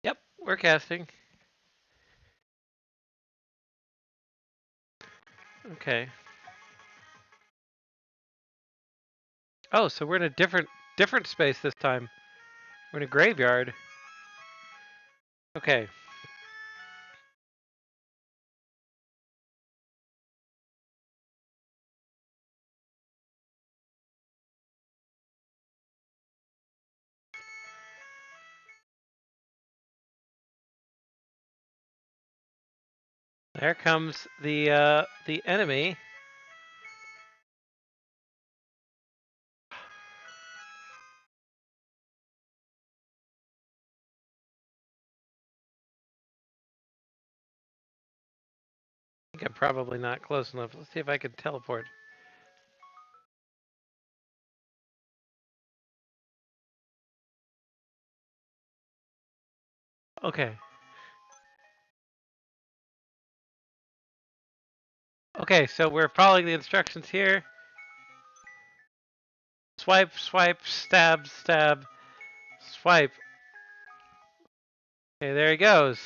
Yep, we're casting. Okay. Oh, so we're in a different space this time. We're in a graveyard. Okay. There comes the enemy. I think I'm probably not close enough. Let's see if I can teleport. Okay. Okay, so we're following the instructions here. Swipe, swipe, stab, stab, swipe. Okay, there he goes.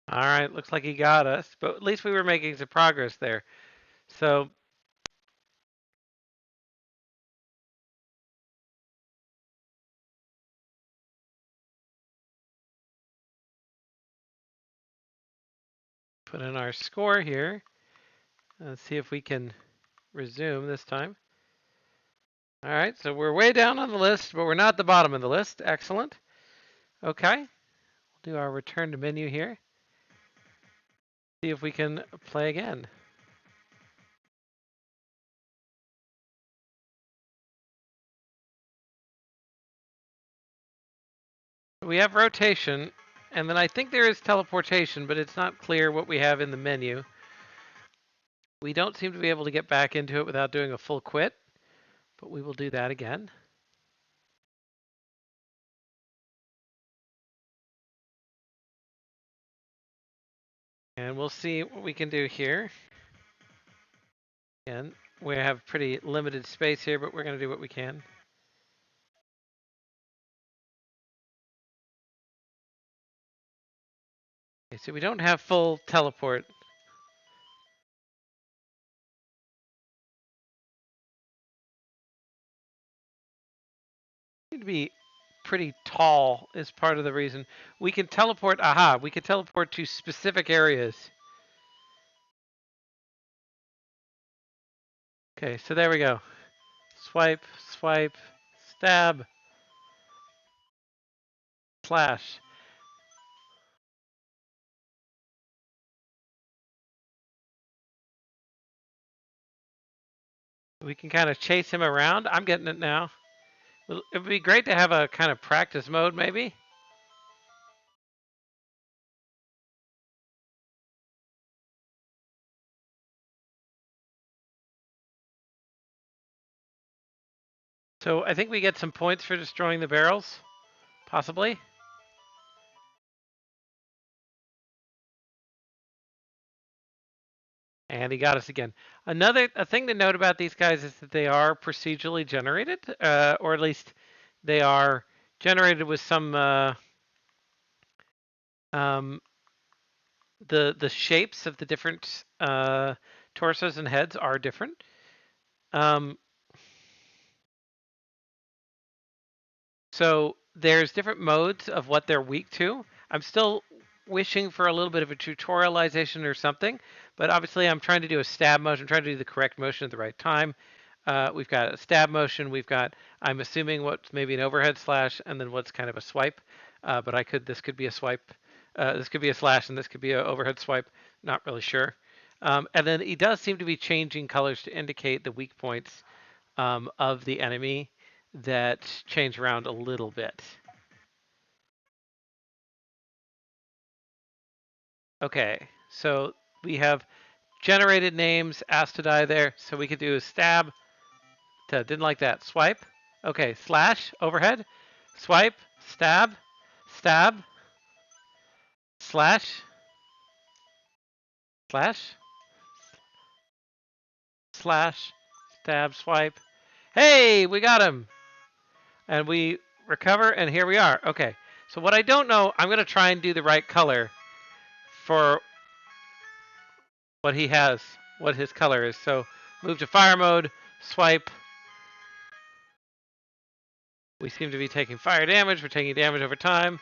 All right, looks like he got us, but at least we were making some progress there. So put in our score here. Let's see if we can resume this time. All right, so we're way down on the list, but we're not at the bottom of the list. Excellent. Okay, we'll do our return to menu here. See if we can play again. We have rotation, and then I think there is teleportation, but it's not clear what we have in the menu. We don't seem to be able to get back into it without doing a full quit, but we will do that again. And we'll see what we can do here. Again, we have pretty limited space here, but we're going to do what we can. Okay, so we don't have full teleport. Need to be pretty tall is part of the reason. We can teleport, we can teleport to specific areas. Okay, so there we go. Swipe, swipe, stab, slash. We can kind of chase him around. I'm getting it now. It would be great to have a kind of practice mode, maybe. So I think we get some points for destroying the barrels, possibly. And he got us again. A thing to note about these guys is that they are procedurally generated, or at least they are generated with some um, the shapes of the different torsos and heads are different. Um, so there's different modes of what they're weak to. I'm still wishing for a little bit of a tutorialization or something, but obviously I'm trying to do a stab motion. I'm trying to do the correct motion at the right time. We've got a stab motion. We've got, I'm assuming what's maybe an overhead slash, and then what's kind of a swipe. But this could be a swipe. This could be a slash, and this could be an overhead swipe. Not really sure. And then he does seem to be changing colors to indicate the weak points of the enemy that change around a little bit. Okay, so we have generated names, asked to die there, so we could do a stab. Didn't like that. Swipe. Okay, slash, overhead. Swipe, stab, stab, slash, slash, slash, stab, swipe. Hey, we got him! And we recover, and here we are. Okay, so what I don't know, I'm going to try and do the right color for what he has, what his color is. So move to fire mode, swipe. We seem to be taking fire damage. We're taking damage over time.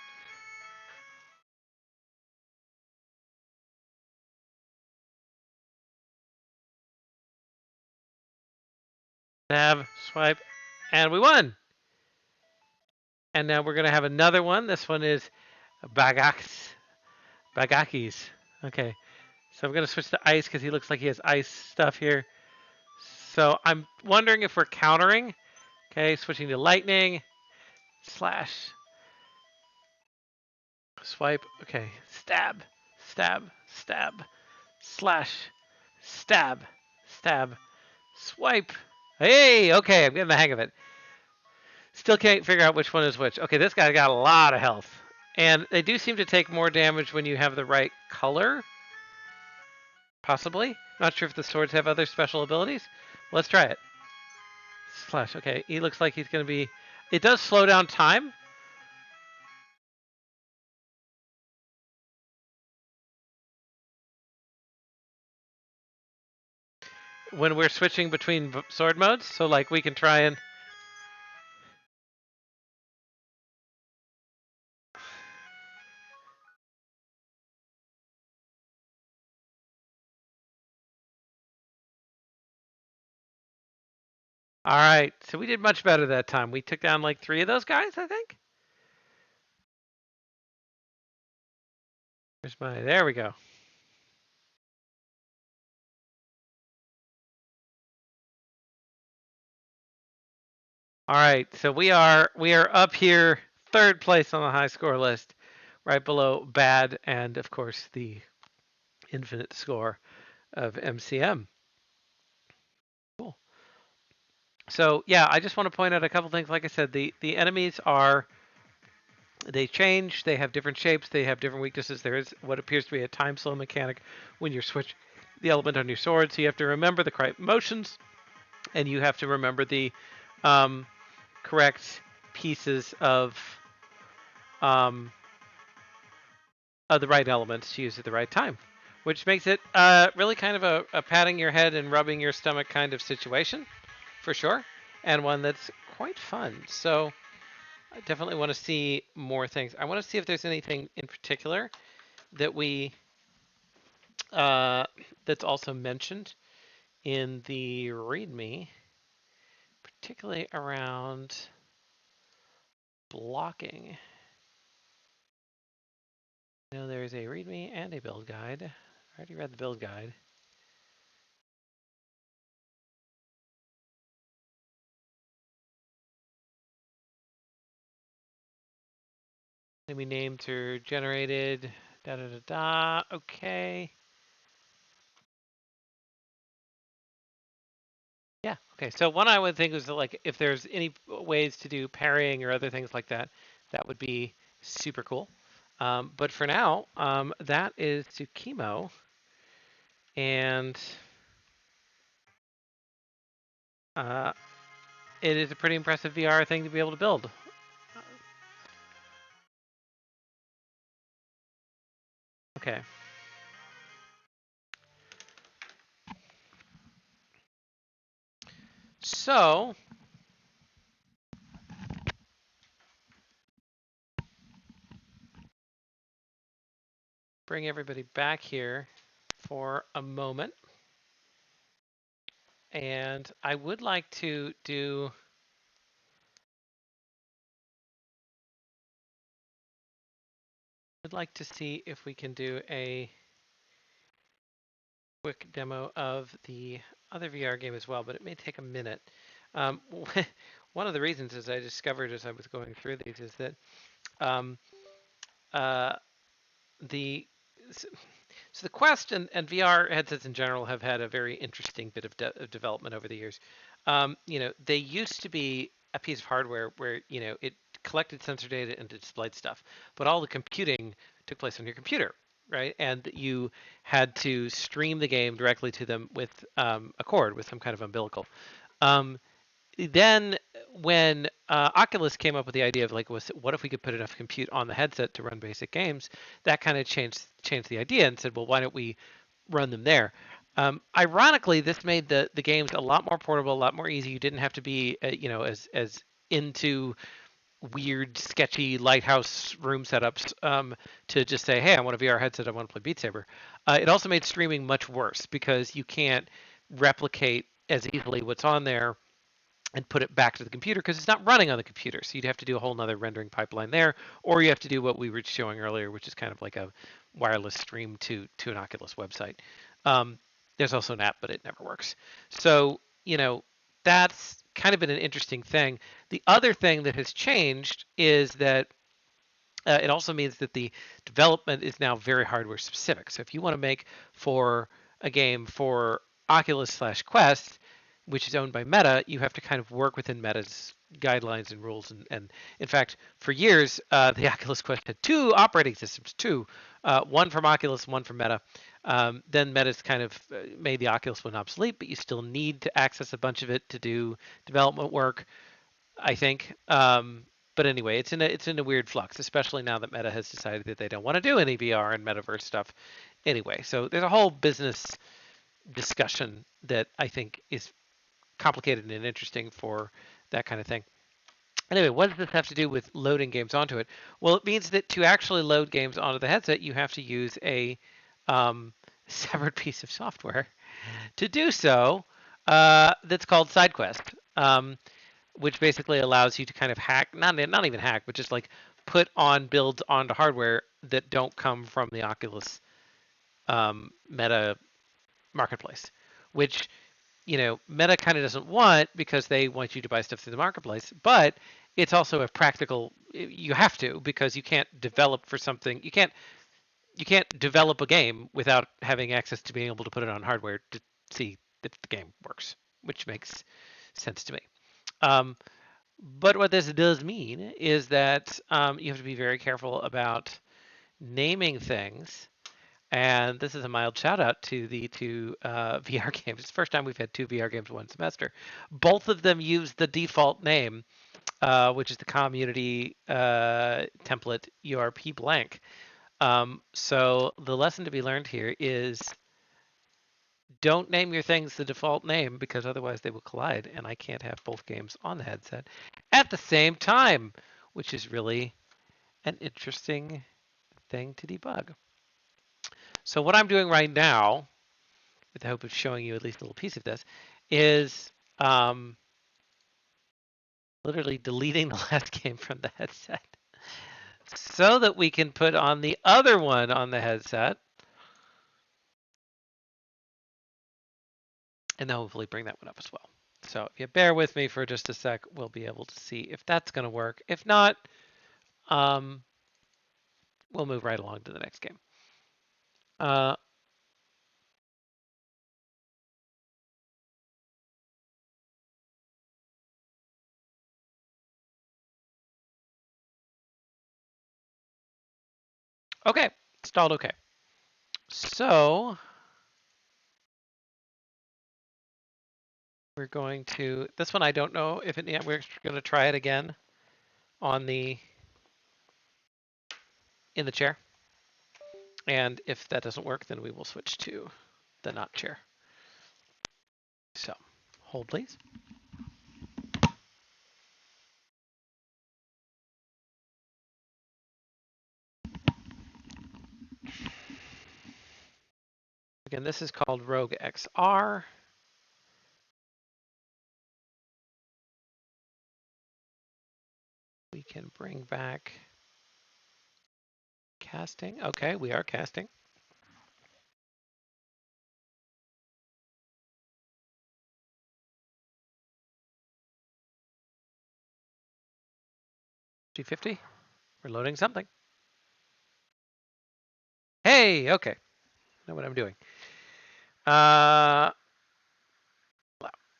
Stab, swipe, and we won. And now we're going to have another one. This one is Bagakis. Okay. So I'm going to switch to ice because he looks like he has ice stuff here. So I'm wondering if we're countering. Okay, switching to lightning. Slash. Swipe. Okay. Stab. Stab. Stab. Slash. Stab. Stab. Swipe. Hey, okay, I'm getting the hang of it. Still can't figure out which one is which. Okay, this guy got a lot of health. And they do seem to take more damage when you have the right color. Possibly. Not sure if the swords have other special abilities. Let's try it. Slash. Okay, he looks like he's going to be... It does slow down time. When we're switching between sword modes. So, like, we can try and... All right, so we did much better that time. We took down like 3 of those guys, I think. Where's my... There we go. All right, so we are up here, 3rd place on the high score list, right below Bad and of course the infinite score of MCM. Cool. So yeah, I just want to point out a couple things. Like I said, the enemies are, they change, they have different shapes, they have different weaknesses. There is what appears to be a time slow mechanic when you switch the element on your sword, so you have to remember the correct motions, and you have to remember the correct pieces of the right elements to use at the right time, which makes it really kind of a patting your head and rubbing your stomach kind of situation, for sure, and one that's quite fun. So I definitely want to see more things. I want to see if there's anything in particular that we that's also mentioned in the README, particularly around blocking. I know there's a README and a build guide. I already read the build guide. Enemy names are generated. Da da da da. Okay. Yeah. Okay. So one I would think was that, like, if there's any ways to do pairing or other things like that, that would be super cool. But for now, that is Tsukimo, and uh, it is a pretty impressive VR thing to be able to build. Okay. So bring everybody back here for a moment, and I would like to do. I'd like to see if we can do a quick demo of the other VR game as well, but it may take a minute. Um, one of the reasons, as I discovered as I was going through these, is that um, uh, the so the Quest and VR headsets in general have had a very interesting bit of development over the years. They used to be a piece of hardware where it collected sensor data and displayed stuff, but all the computing took place on your computer, right? And you had to stream the game directly to them with a cord with some kind of umbilical. Um, then when Oculus came up with the idea of, like, what if we could put enough compute on the headset to run basic games, that kind of changed the idea and said, well, why don't we run them there? Ironically, this made the games a lot more portable, a lot more easy. You didn't have to be as into weird, sketchy lighthouse room setups to just say, hey, I want a VR headset, I want to play Beat Saber. It also made streaming much worse because you can't replicate as easily what's on there and put it back to the computer because it's not running on the computer. So you'd have to do a whole nother rendering pipeline there, or you have to do what we were showing earlier, which is kind of like a wireless stream to an Oculus website. There's also an app, but it never works. So, that's kind of been an interesting thing. The other thing that has changed is that it also means that the development is now very hardware specific. So if you want to make for a game for Oculus slash Quest, which is owned by Meta, you have to kind of work within Meta's guidelines and rules. And in fact, for years, the Oculus Quest had two operating systems, one from Oculus, one from Meta. Then Meta's kind of made the Oculus one obsolete, but you still need to access a bunch of it to do development work, I think. But anyway, it's in a weird flux, especially now that Meta has decided that they don't want to do any VR and metaverse stuff. Anyway, so there's a whole business discussion that I think is complicated and interesting for that kind of thing. Anyway, what does this have to do with loading games onto it? Well, it means that to actually load games onto the headset, you have to use a separate piece of software to do so. That's called SideQuest. Which basically allows you to kind of hack, not even hack, but just like put on builds onto hardware that don't come from the Oculus Meta marketplace, which Meta kind of doesn't want because they want you to buy stuff through the marketplace, but it's also a practical. You have to because you can't develop for something. You can't develop a game without having access to being able to put it on hardware to see if the game works, which makes sense to me. Um, But what this does mean is that you have to be very careful about naming things. And this is a mild shout out to the two VR games. It's the first time we've had two VR games one semester. Both of them use the default name, which is the community template URP blank. So the lesson to be learned here is don't name your things the default name because otherwise they will collide and I can't have both games on the headset at the same time, which is really an interesting thing to debug. So what I'm doing right now, with the hope of showing you at least a little piece of this, is literally deleting the last game from the headset so that we can put on the other one on the headset and then hopefully bring that one up as well. So if you bear with me for just a sec, we'll be able to see if that's going to work. If not, we'll move right along to the next game. Uh, okay, stalled okay. So we're going to, this one I don't know if it, yeah, we're going to try it again on the, in the chair. And if that doesn't work, then we will switch to the not chair. So hold please. Again, this is called Rogue XR. We can bring back casting. Okay, we are casting. G50. We're loading something. Hey, okay. I know what I'm doing.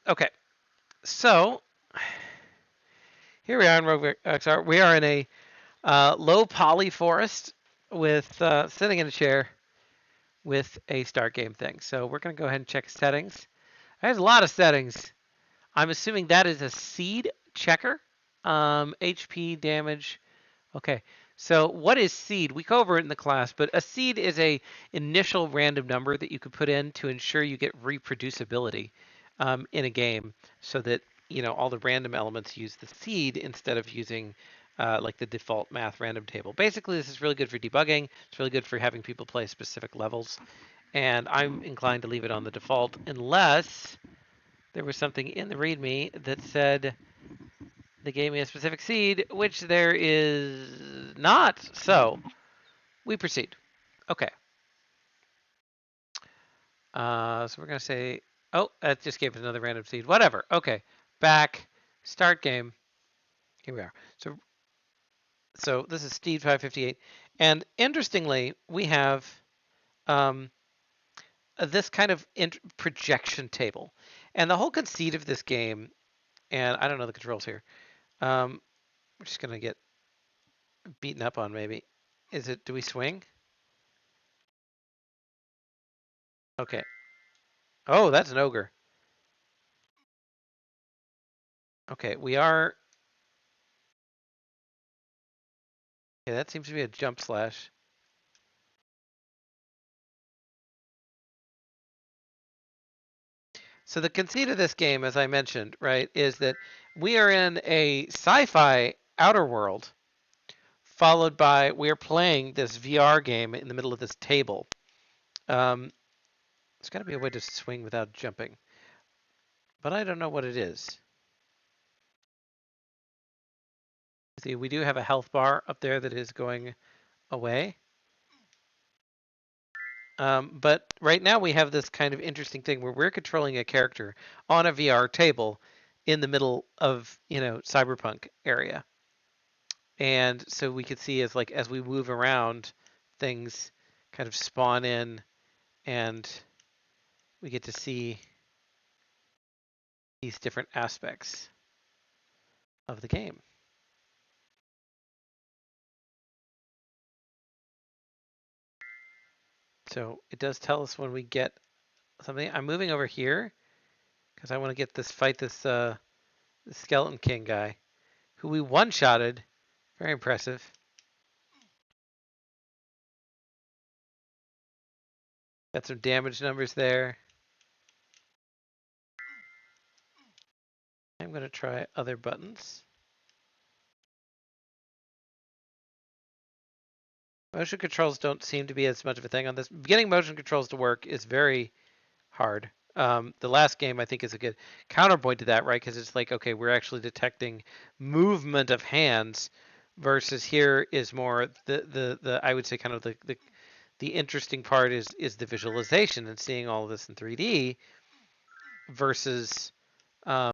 Okay. So here we are in Rogue XR. We are in a low poly forest with sitting in a chair with a start game thing. So we're going to go ahead and check settings. There's a lot of settings. I'm assuming that is a seed checker. HP damage. Okay. So what is seed? We go over it in the class, but a seed is a initial random number that you could put in to ensure you get reproducibility in a game, so that all the random elements use the seed instead of using like the default math random table. Basically, this is really good for debugging. It's really good for having people play specific levels, and I'm inclined to leave it on the default unless there was something in the README that said they gave me a specific seed, which there is not. So we proceed. Okay. So we're going to say, oh, that just gave us another random seed. Whatever. Okay. Back. Start game. Here we are. So this is Steed 558. And interestingly, we have this kind of projection table. And the whole conceit of this game, and I don't know the controls here. We're just going to get beaten up on maybe. Is it, do we swing? Okay. Oh, that's an ogre. Okay, we are. Okay, that seems to be a jump slash. So the conceit of this game, as I mentioned, right, is that we are in a sci-fi outer world, followed by we're playing this VR game in the middle of this table. There's got to be a way to swing without jumping, but I don't know what it is. See, we do have a health bar up there that is going away. But right now we have this kind of interesting thing where we're controlling a character on a VR table in the middle of, cyberpunk area. And so we could see as we move around, things kind of spawn in, and we get to see these different aspects of the game. So it does tell us when we get something. I'm moving over here because I want to get this this Skeleton King guy, who we one-shotted. Very impressive. Got some damage numbers there. I'm going to try other buttons. Motion controls don't seem to be as much of a thing on this. Getting motion controls to work is very hard. The last game I think is a good counterpoint to that, right? Because it's like, okay, we're actually detecting movement of hands, versus here is more the I would say kind of the interesting part is the visualization and seeing all of this in 3D versus um,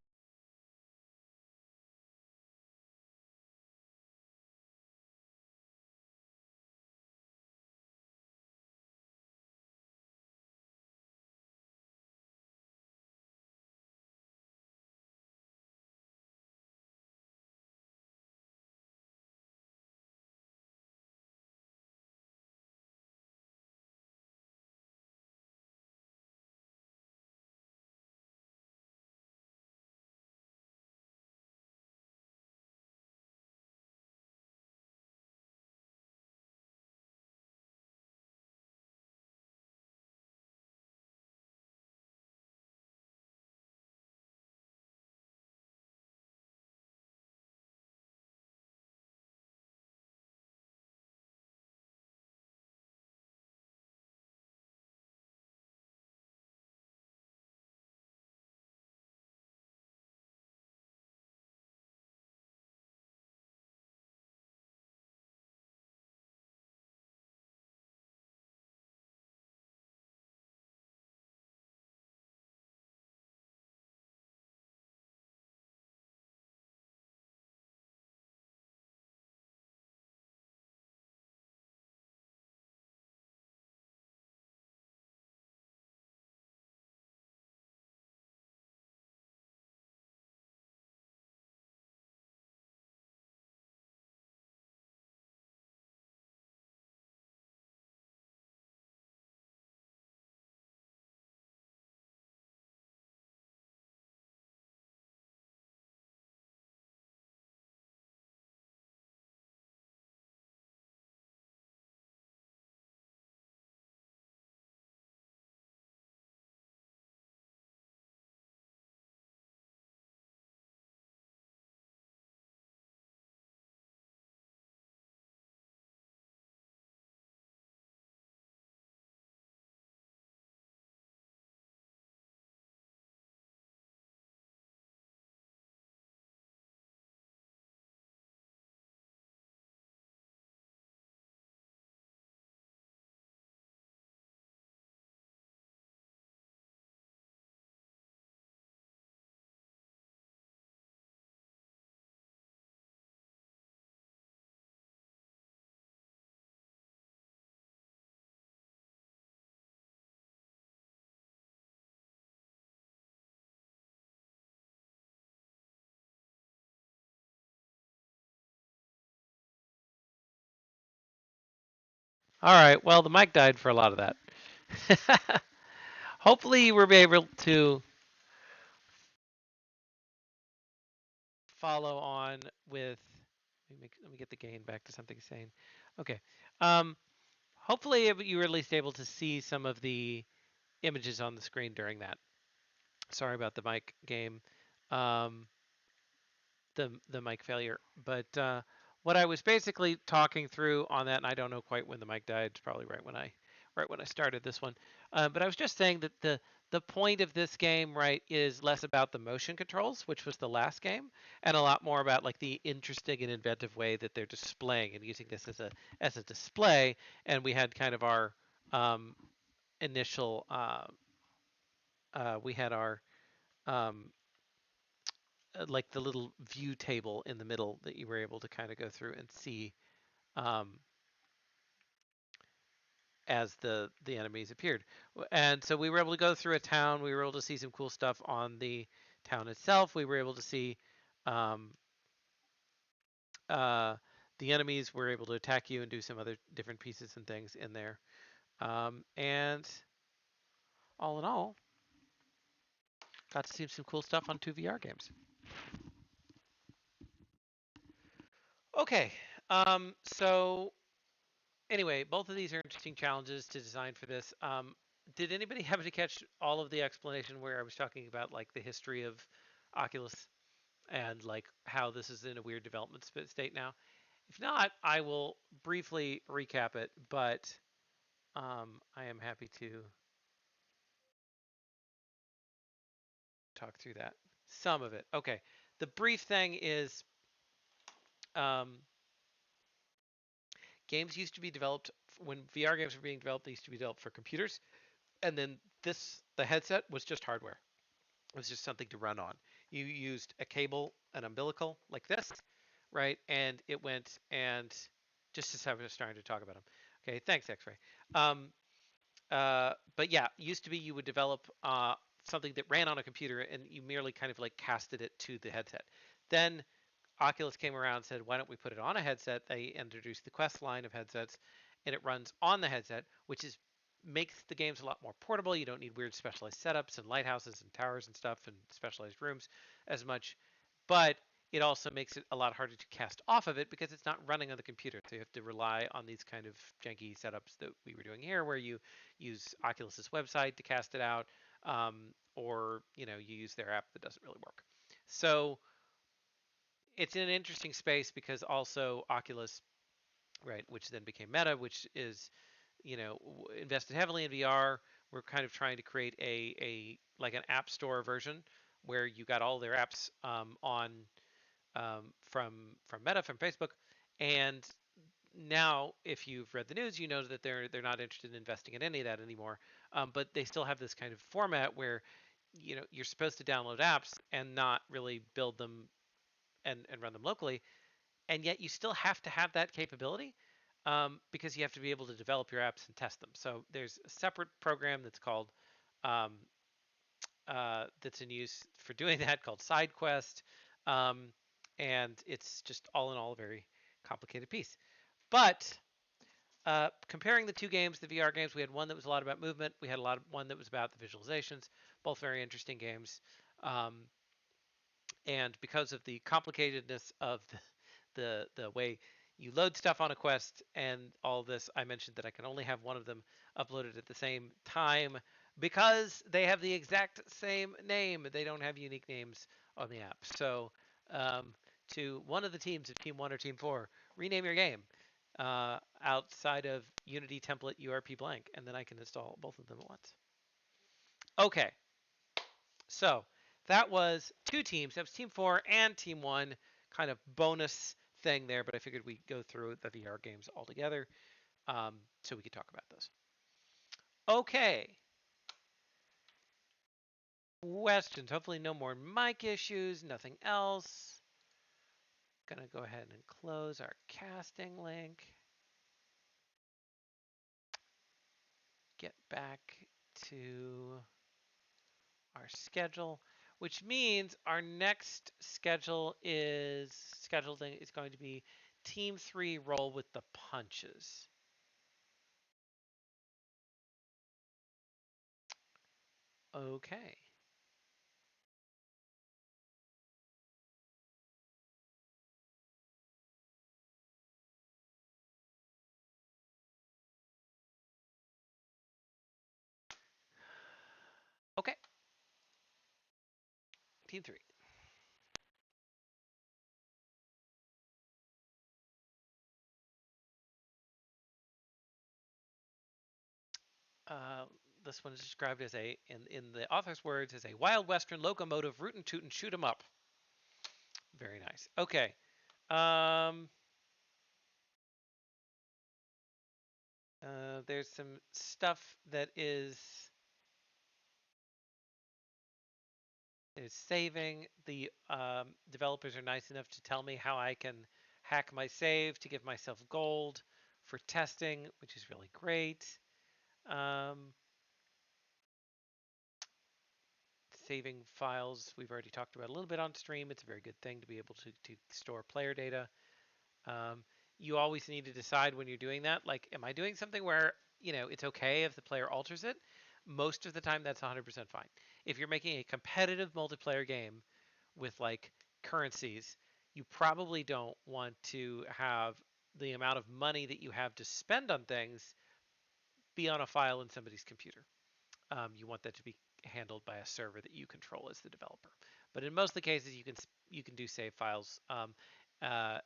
All right. Well, the mic died for a lot of that. Hopefully, you were able to follow on with. Let me get the gain back to something sane. Okay. Um, hopefully, you were at least able to see some of the images on the screen during that. Sorry about the mic game. Um, the mic failure. But what I was basically talking through on that, and I don't know quite when the mic died. It's probably right when I started this one. But I was just saying that the point of this game, right, is less about the motion controls, which was the last game, and a lot more about like the interesting and inventive way that they're displaying and using this as a display. And we had kind of our um, initial we had our um, like the little view table in the middle that you were able to kind of go through and see um, as the enemies appeared. And so we were able to go through a town. We were able to see some cool stuff on the town itself. We were able to see um, uh, the enemies were able to attack you and do some other different pieces and things in there. And all in all, got to see some cool stuff on 2 VR games. Okay, so anyway, both of these are interesting challenges to design for this. Did anybody happen to catch all of the explanation where I was talking about like the history of Oculus and like how this is in a weird development state now? If not, I will briefly recap it, but I am happy to talk through that. Some of it. Okay. The brief thing is um, games used to be developed when VR games were being developed, they used to be developed for computers. And then the headset was just hardware. It was just something to run on. You used a cable, an umbilical like this, right? And it went and just as I was starting to talk about them. Okay, thanks, X-ray. Um, but yeah, used to be you would develop something that ran on a computer and you merely kind of like casted it to the headset. Then Oculus came around and said, why don't we put it on a headset? They introduced the Quest line of headsets, and it runs on the headset, which is makes the games a lot more portable. You don't need weird specialized setups and lighthouses and towers and stuff and specialized rooms as much. But it also makes it a lot harder to cast off of it because it's not running on the computer. So you have to rely on these kind of janky setups that we were doing here, where you use Oculus's website to cast it out, or you use their app that doesn't really work. So it's in an interesting space because also Oculus, right, which then became Meta, which is invested heavily in VR. We're kind of trying to create a like an app store version where you got all their apps on from Meta from Facebook, and now if you've read the news, you know that they're not interested in investing in any of that anymore. But they still have this kind of format where you're supposed to download apps and not really build them and run them locally, and yet you still have to have that capability because you have to be able to develop your apps and test them. So there's a separate program that's called um, that's in use for doing that called SideQuest, um, and it's just all in all a very complicated piece. But comparing the two games, the VR games, we had one that was a lot about movement. We had one that was about the visualizations. Both very interesting games. Um, and because of the complicatedness of the way you load stuff on a Quest and all this, I mentioned that I can only have one of them uploaded at the same time because they have the exact same name. They don't have unique names on the app. So to one of the teams of Team 1 or Team 4, rename your game outside of Unity template URP blank, and then I can install both of them at once. Okay, so that was two teams. That was Team 4 and Team 1, kind of bonus thing there, but I figured we'd go through the VR games all together so we could talk about those. Okay. Questions. Hopefully no more mic issues, nothing else. Gonna go ahead and close our casting link. Get back to our schedule, which means our next scheduled thing is going to be Team 3 roll with the punches. Okay. Okay. Team 3. Uh, this one is described as in the author's words, as a wild western locomotive rootin' tootin' shoot 'em up. Very nice. Okay. Um, there's some stuff that is saving. The developers are nice enough to tell me how I can hack my save to give myself gold for testing, which is really great. Um, saving files, we've already talked about a little bit on stream. It's a very good thing to be able to store player data. Um, you always need to decide when you're doing that. Like, am I doing something where, it's okay if the player alters it? Most of the time, that's 100% fine. If you're making a competitive multiplayer game with like currencies, you probably don't want to have the amount of money that you have to spend on things be on a file in somebody's computer. You want that to be handled by a server that you control as the developer. But in most of the cases, you can do save files uh,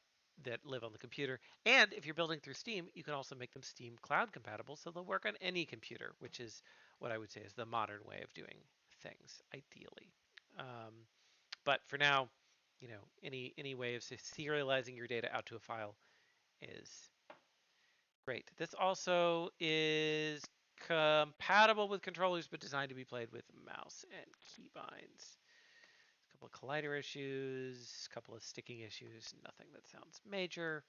that live on the computer. And if you're building through Steam, you can also make them Steam Cloud compatible, so they'll work on any computer, which is what I would say is the modern way of doing things, ideally. Um, but for now, any way of serializing your data out to a file is great. This also is compatible with controllers, but designed to be played with mouse and keybinds. A couple of collider issues, a couple of sticking issues, nothing that sounds major.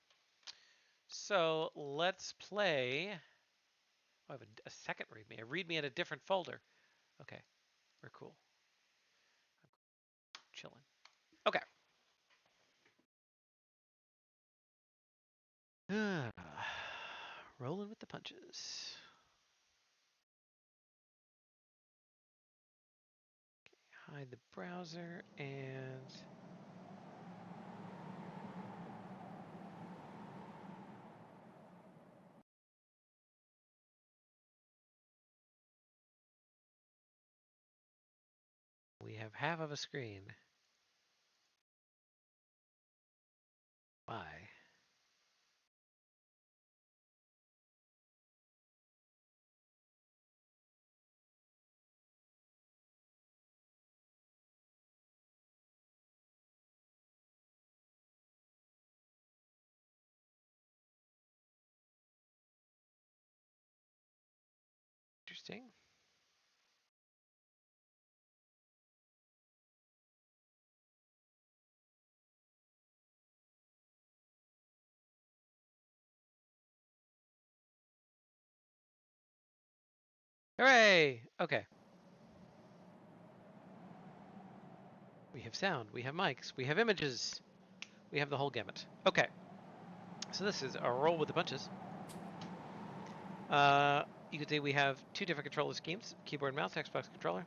So let's play. Oh, I have a second README. A README in a different folder. Okay, we're cool. I'm chilling. Okay. Rolling with the punches. Hide the browser and we have half of a screen. Why? Interesting. Hooray! Okay. We have sound, we have mics, we have images, we have the whole gamut. Okay. So this is a roll with the punches. You can see we have two different controller schemes, keyboard and mouse, Xbox controller.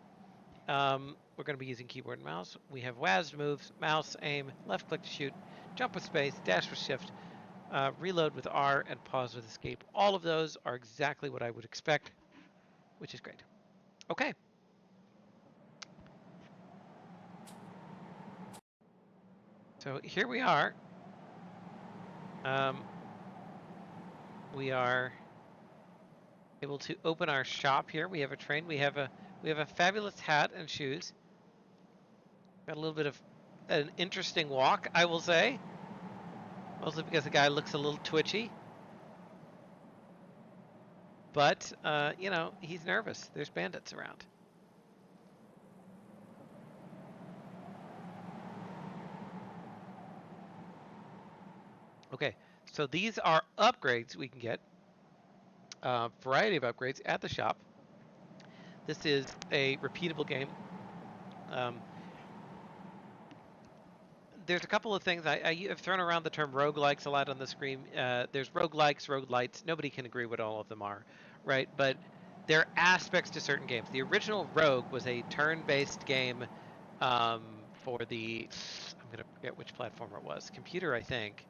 We're going to be using keyboard and mouse. We have WASD moves, mouse, aim, left click to shoot, jump with space, dash with shift, reload with R, and pause with escape. All of those are exactly what I would expect, which is great. Okay. So here we are. We are able to open our shop here. We have a train. We have a fabulous hat and shoes. Got a little bit of an interesting walk, I will say. Mostly because the guy looks a little twitchy. But, he's nervous. There's bandits around. Okay, so these are upgrades we can get. Variety of upgrades at the shop. This is a repeatable game. There's a couple of things. I've thrown around the term roguelikes a lot on the screen. There's roguelikes, roguelites. Nobody can agree what all of them are, right? But there are aspects to certain games. The original Rogue was a turn-based game for the, I'm gonna forget which platform it was, computer, I think.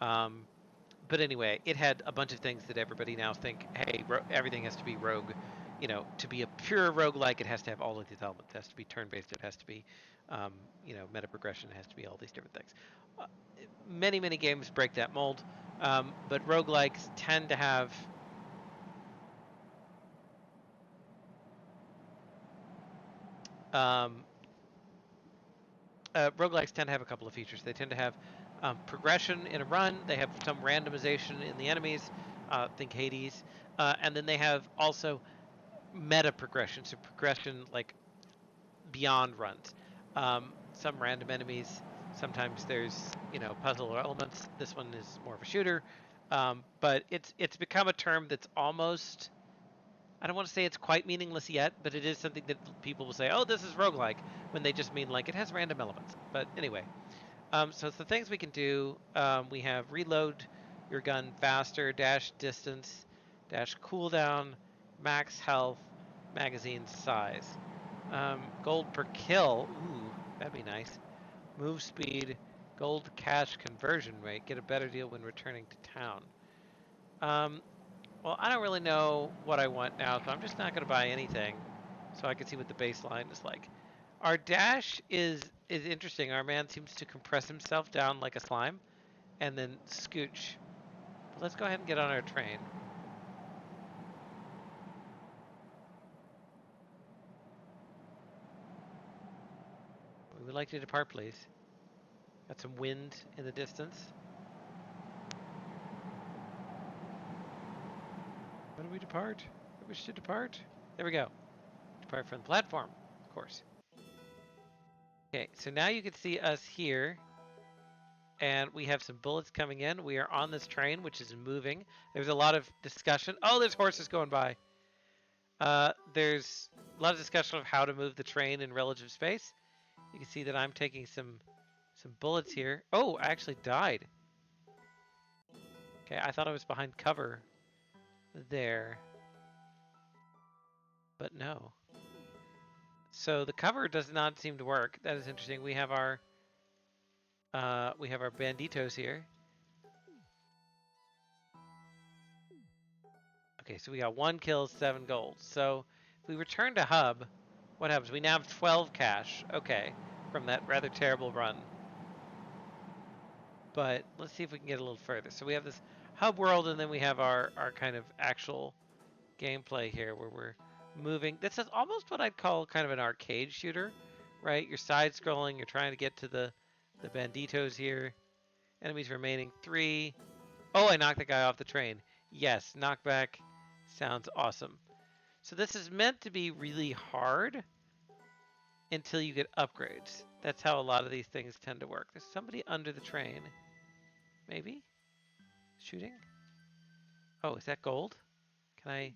But anyway, it had a bunch of things that everybody now think, hey, everything has to be rogue. You know, to be a pure roguelike, it has to have all of these elements. It has to be turn-based. It has to be, meta progression. It has to be all these different things. Uh, many games break that mold, but roguelikes tend to have roguelikes tend to have a couple of features. They tend to have progression in a run. They have some randomization in the enemies. Think Hades, and then they have also meta progression, so progression like beyond runs. Some random enemies. Sometimes there's puzzle elements. This one is more of a shooter, but it's become a term that's almost. I don't want to say it's quite meaningless yet, but it is something that people will say, "Oh, this is roguelike," when they just mean like it has random elements. But anyway, so it's the things we can do. We have reload your gun faster, dash distance, dash cooldown, max health, magazine size. Gold per kill. Ooh, that'd be nice. Move speed, gold cash conversion rate. Get a better deal when returning to town. Well, I don't really know what I want now, so I'm just not going to buy anything so I can see what the baseline is like. Our dash is interesting. Our man seems to compress himself down like a slime and then scooch. But let's go ahead and get on our train. We would like to depart, please. Got some wind in the distance. When do we depart? I wish to depart. There we go. Depart from the platform, of course. Okay, so now you can see us here. And we have some bullets coming in. We are on this train, which is moving. There's a lot of discussion. Oh, there's horses going by. There's a lot of discussion of how to move the train in relative space. You can see that I'm taking some bullets here. Oh, I actually died. Okay, I thought I was behind cover there, but no. So the cover does not seem to work. That is interesting. We have our banditos here. Okay, so we got 1 kill, 7 gold. So if we return to hub, what happens? We now have 12 cash. Okay, from that rather terrible run. But let's see if we can get a little further. So we have this hub world, and then we have our kind of actual gameplay here where we're moving. This is almost what I'd call kind of an arcade shooter, right? You're side scrolling, you're trying to get to the banditos here. Enemies remaining 3. Oh, I knocked the guy off the train. Yes, knockback sounds awesome. So this is meant to be really hard until you get upgrades. That's how a lot of these things tend to work. There's somebody under the train. Maybe? Shooting? Oh, is that gold? Can I...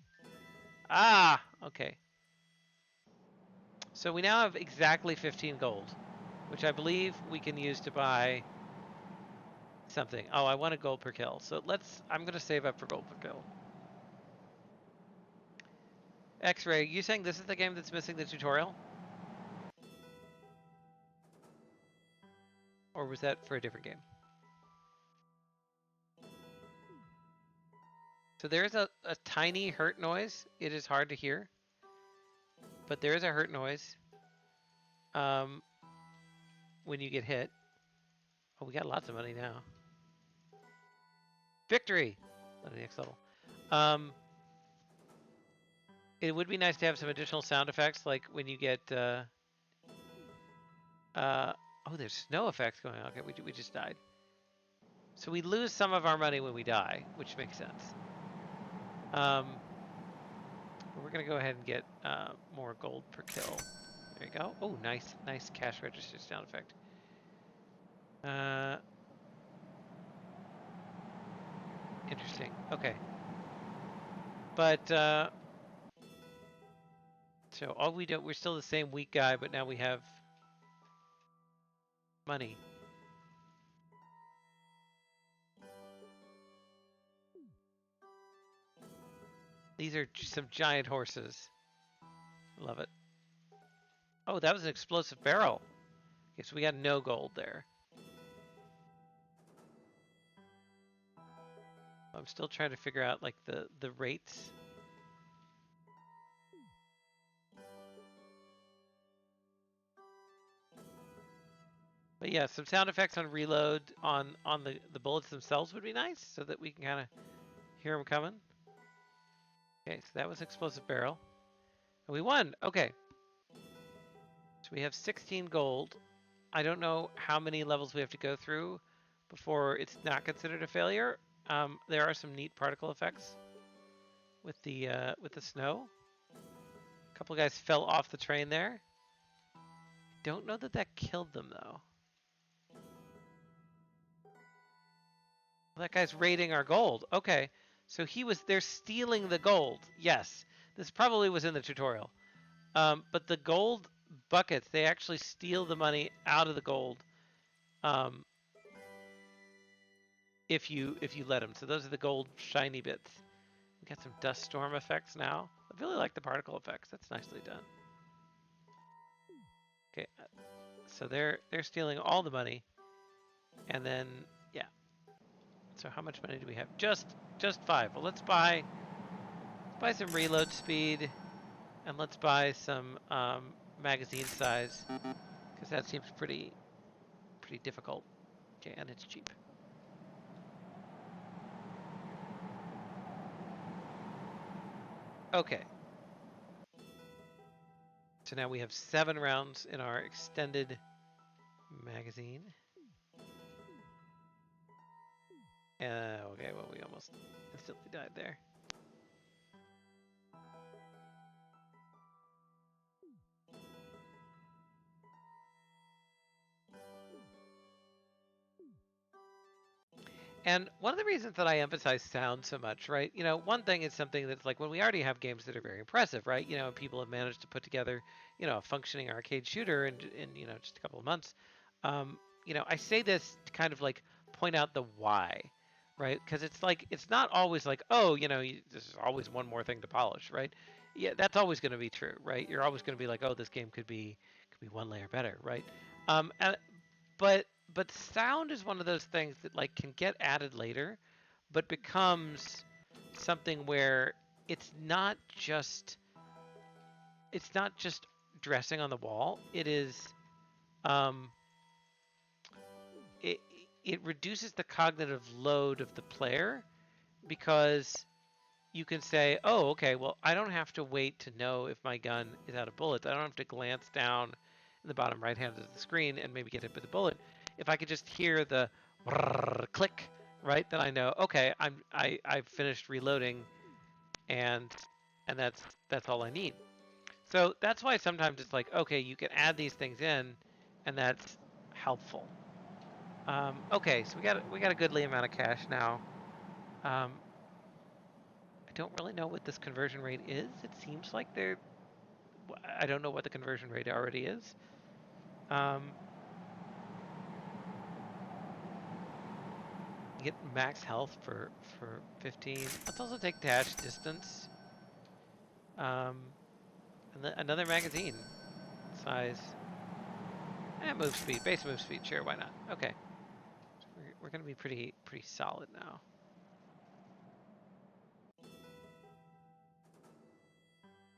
Ah! Okay. So we now have exactly 15 gold, which I believe we can use to buy something. Oh, I want a gold per kill. So I'm going to save up for gold per kill. X-Ray, you saying this is the game that's missing the tutorial? Or was that for a different game? So there is a tiny hurt noise. It is hard to hear, but there is a hurt noise when you get hit. Oh, we got lots of money now. Victory on the next level. It would be nice to have some additional sound effects, like when you get. Oh, there's snow effects going on. Okay, we just died. So we lose some of our money when we die, which makes sense. We're gonna go ahead and get more gold per kill. There you go. Oh, nice cash register sound effect. Interesting. Okay. But so all we're still the same weak guy, but now we have money. These are some giant horses. Love it. Oh, that was an explosive barrel. Okay, so we got no gold there. I'm still trying to figure out like the rates. But yeah, some sound effects on reload on the bullets themselves would be nice so that we can kind of hear them coming. Okay, so that was explosive barrel. And we won. Okay. So we have 16 gold. I don't know how many levels we have to go through before it's not considered a failure. There are some neat particle effects with the snow. A couple guys fell off the train there. Don't know that that killed them though. That guy's raiding our gold. Okay, so they're stealing the gold. Yes, this probably was in the tutorial. But the gold buckets, they actually steal the money out of the gold. If you let them. So those are the gold shiny bits. We got some dust storm effects now. I really like the particle effects. That's nicely done. Okay, so they're stealing all the money, and then yeah. So how much money do we have? Just 5. Well, let's buy some reload speed, and let's buy some magazine size, because that seems pretty difficult. Okay, and it's cheap. Okay. So now we have 7 rounds in our extended magazine. Okay, well, we almost instantly died there. And one of the reasons that I emphasize sound so much, right? You know, one thing is something that's like when we already have games that are very impressive, right? You know, people have managed to put together, you know, a functioning arcade shooter in you know, just a couple of months. You know, I say this to kind of like point out the why, right? Because it's like it's not always like, oh, you know, there's always one more thing to polish, right? Yeah, that's always going to be true, right? You're always going to be like, oh, this game could be one layer better, right? And but sound is one of those things that like can get added later, but becomes something where it's not just dressing on the wall. It is um, it it reduces the cognitive load of the player because you can say, oh, okay, well, I don't have to wait to know if my gun is out of bullets. I don't have to glance down in the bottom right hand of the screen and maybe get hit with a bullet. If I could just hear the click, right, then I know, okay, I've finished reloading, and that's all I need. So that's why sometimes it's like, okay, you can add these things in, and that's helpful. Okay, so we got a goodly amount of cash now. Um, I don't really know what this conversion rate is. It seems like I don't know what the conversion rate already is. Get max health for 15. Let's also take dash distance. And another magazine size. And move speed, base move speed. Sure, why not? Okay, we're gonna be pretty solid now.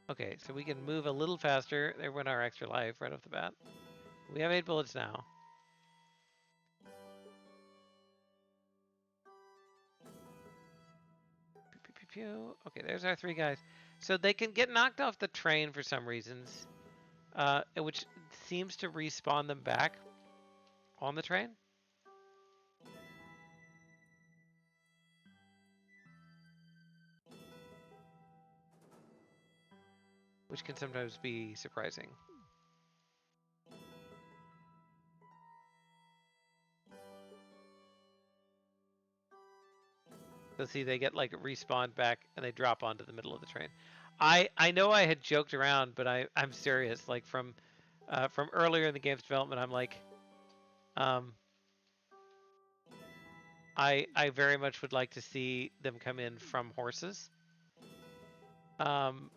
Okay, so we can move a little faster. There went our extra life right off the bat. We have 8 bullets now. Pew, pew, pew, pew. Okay, there's our 3 guys. So they can get knocked off the train for some reasons, which seems to respawn them back on the train. Which can sometimes be surprising. So see, they get like respawned back and they drop onto the middle of the train. I know I had joked around, but I'm serious. Like from earlier in the game's development, I'm like, I very much would like to see them come in from horses. Um,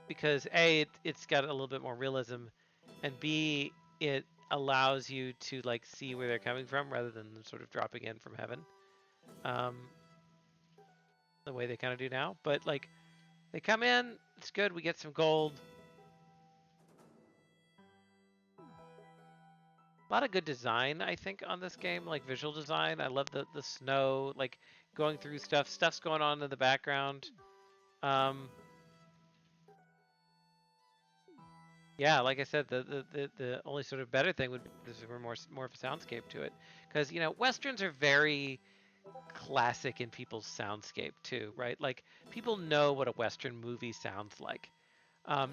because A, it's got a little bit more realism, and B, it allows you to like see where they're coming from rather than them sort of dropping in from heaven, um, the way they kind of do now. But like they come in, it's good. We get some gold. A lot of good design, I think, on this game, like visual design. I love the snow, like going through stuff. Stuff's going on in the background. Um, Yeah, like I said, the only sort of better thing would be if there were more of a soundscape to it, because westerns are very classic in people's soundscape too, right? Like people know what a western movie sounds like,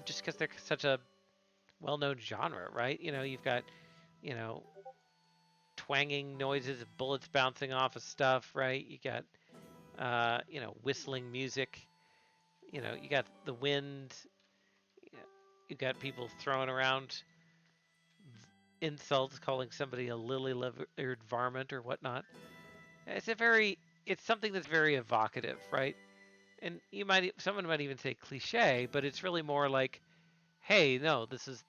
just because they're such a well-known genre, right? You've got you know twanging noises of bullets bouncing off of stuff, right? You got whistling music, you got the wind, you got people throwing around insults, calling somebody a lily-livered varmint or whatnot. It's something that's very evocative, right? And someone might even say cliche, but it's really more like, hey, no, this is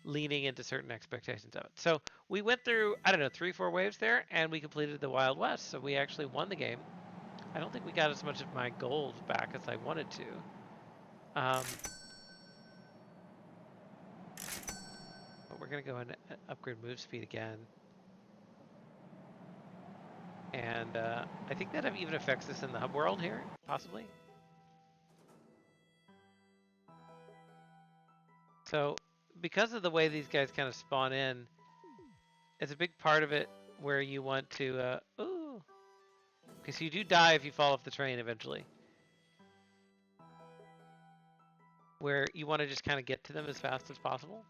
leaning into certain expectations of it. So we went through, I don't know, 3, 4 waves there, and we completed the Wild West. So we actually won the game. I don't think we got as much of my gold back as I wanted to. But we're gonna go and upgrade move speed again. And I think that even affects us in the hub world here, possibly. So because of the way these guys kind of spawn in, it's a big part of it where you want to, ooh, because you do die if you fall off the train eventually. Where you want to just kind of get to them as fast as possible.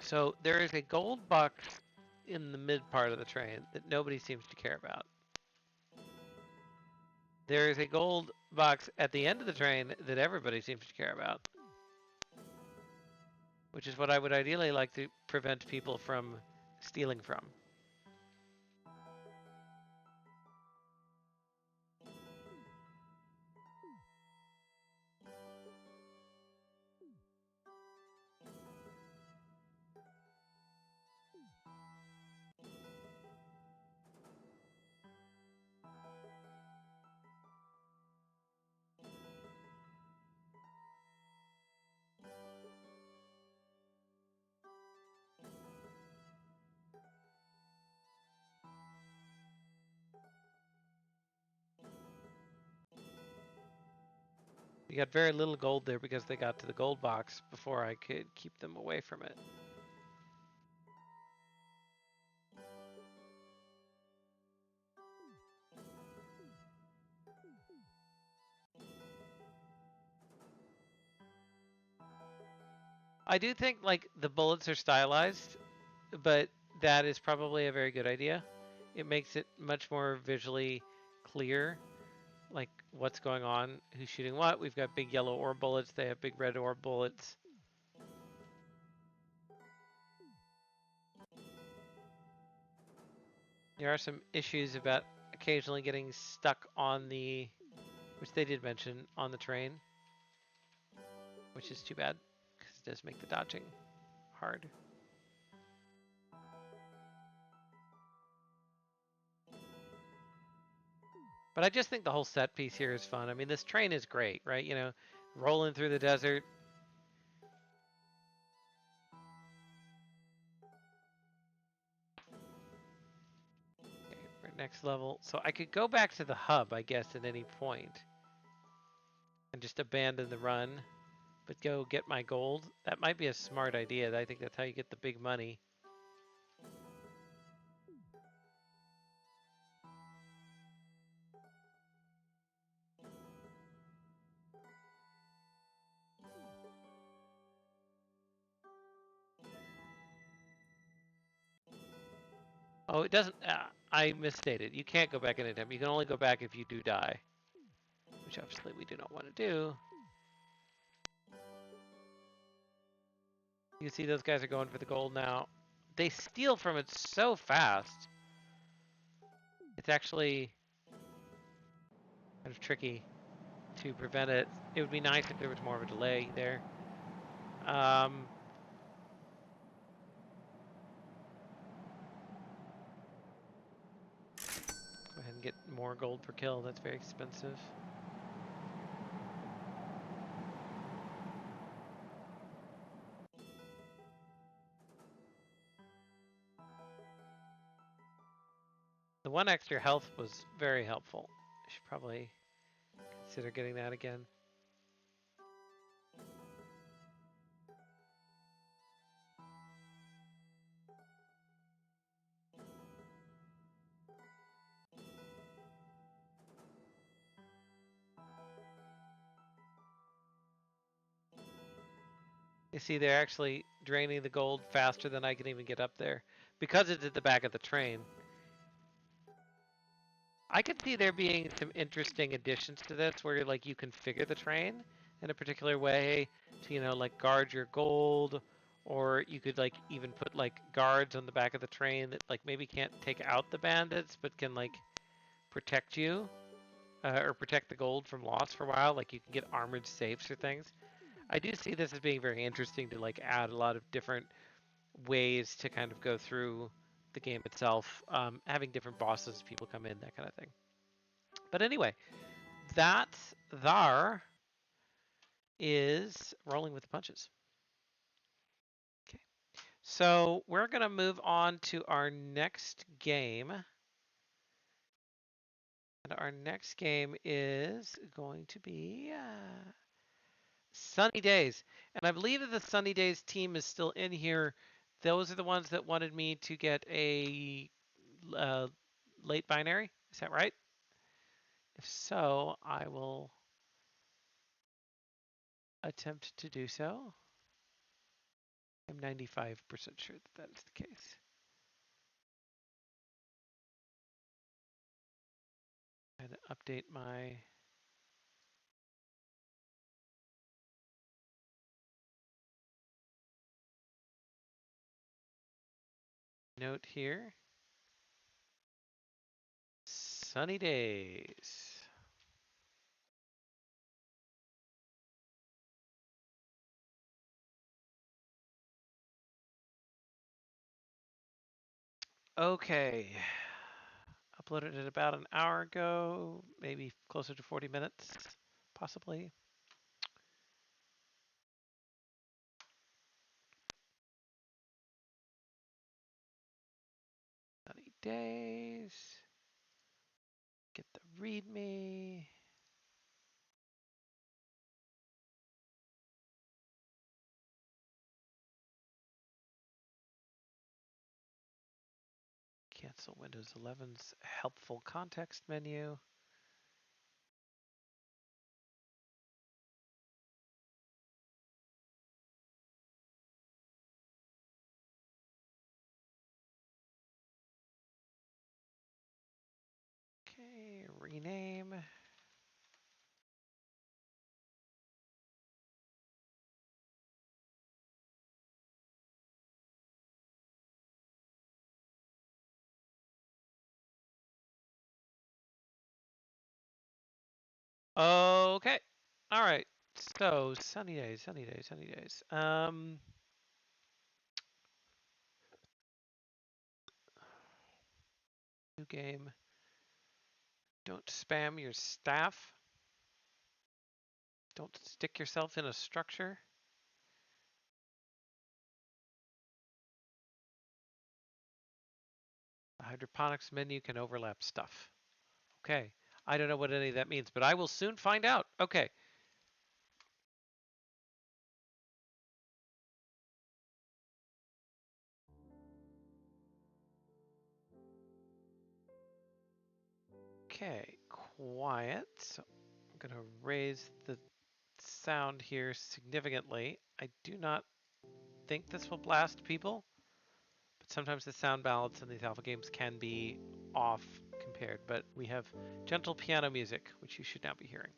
So there is a gold box in the mid part of the train that nobody seems to care about. There is a gold box at the end of the train that everybody seems to care about, which is what I would ideally like to prevent people from stealing from. You got very little gold there because they got to the gold box before I could keep them away from it. I do think like the bullets are stylized, but that is probably a very good idea. It makes it much more visually clear, like what's going on, who's shooting what. We've got big yellow orb bullets, they have big red orb bullets. There are some issues about occasionally getting stuck on which they did mention, on the train, which is too bad, because it does make the dodging hard. But I just think the whole set piece here is fun. I mean, this train is great, right? Rolling through the desert. Okay, we're at next level. So I could go back to the hub, I guess, at any point and just abandon the run, but go get my gold. That might be a smart idea. I think that's how you get the big money. Oh, it doesn't. I misstated. You can't go back anytime. You can only go back if you do die, which obviously we do not want to do. You see those guys are going for the gold now. They steal from it so fast. It's actually kind of tricky to prevent it. It would be nice if there was more of a delay there. Go ahead and get more gold per kill. That's very expensive. The one extra health was very helpful. I should probably consider getting that again. You see, they're actually draining the gold faster than I can even get up there because it's at the back of the train. I could see there being some interesting additions to this where like you configure the train in a particular way to, you know, like guard your gold, or you could like even put like guards on the back of the train that like maybe can't take out the bandits but can like protect you or protect the gold from loss for a while. Like you can get armored safes or things. I do see this as being very interesting to like add a lot of different ways to kind of go through the game itself, having different bosses, people come in, that kind of thing. But anyway, that thar is rolling with the punches. Okay, so we're gonna move on to our next game. And our next game is going to be Sunny Days. And I believe that the Sunny Days team is still in here. Those are the ones that wanted me to get a late binary. Is that right? If so, I will attempt to do so. I'm 95% sure that that is the case. And update my note here. Sunny Days. Okay. Uploaded it about an hour ago, maybe closer to 40 minutes, possibly. Sunny Days. Get the README. Cancel Windows 11's helpful context menu. Okay, rename. Okay. All right. So, Sunny Days, Sunny Days, Sunny Days. New game. Don't spam your staff. Don't stick yourself in a structure. The hydroponics menu can overlap stuff. Okay. I don't know what any of that means, but I will soon find out. Okay. Okay, quiet. So I'm going to raise the sound here significantly. I do not think this will blast people, but sometimes the sound balance in these alpha games can be off compared. But we have gentle piano music, which you should now be hearing.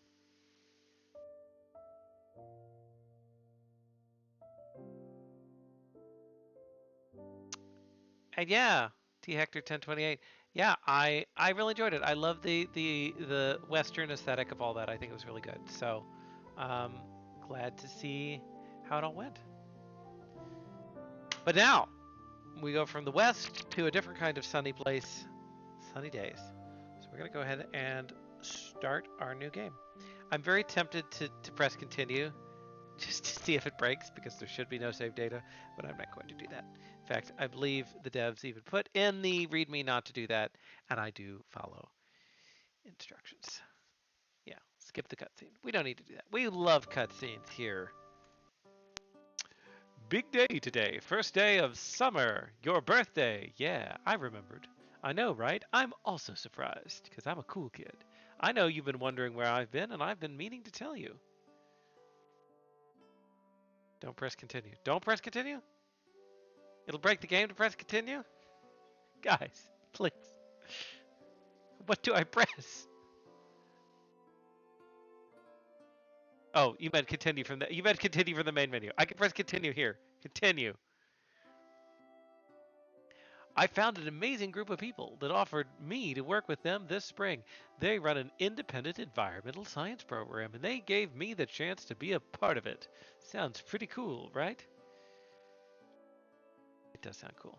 And yeah, T Hector 1028. Yeah, I really enjoyed it. I love the Western aesthetic of all that. I think it was really good. So, um, glad to see how it all went. But now we go from the west to a different kind of sunny place, sunny days. So we're gonna go ahead and start our new game. I'm very tempted to press continue just to see if it breaks because there should be no save data, but I'm not going to do that. In fact, I believe the devs even put in the README not to do that, and I do follow instructions. Yeah, skip the cutscene. We don't need to do that. We love cutscenes here. Big day today. First day of summer. Your birthday. Yeah, I remembered. I know, right? I'm also surprised because I'm a cool kid. I know you've been wondering where I've been, and I've been meaning to tell you. Don't press continue. Don't press continue? It'll break the game to press continue? Guys, please. What do I press? Oh, you meant continue from the main menu. I can press continue here. Continue. I found an amazing group of people that offered me to work with them this spring. They run an independent environmental science program, and they gave me the chance to be a part of it. Sounds pretty cool, right? It does sound cool.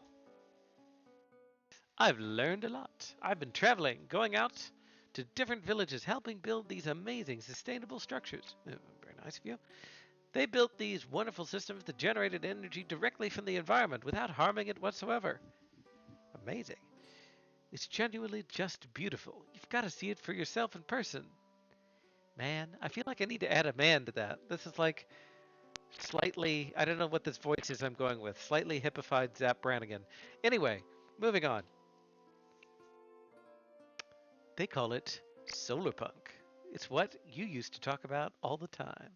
I've learned a lot. I've been traveling, going out to different villages, helping build these amazing sustainable structures. Very nice of you. They built these wonderful systems that generated energy directly from the environment without harming it whatsoever. Amazing. It's genuinely just beautiful. You've got to see it for yourself in person. Man, I feel like I need to add a man to that. This is like slightly, I don't know what this voice is I'm going with. Slightly hippified Zap Brannigan. Anyway, moving on. They call it solar punk. It's what you used to talk about all the time.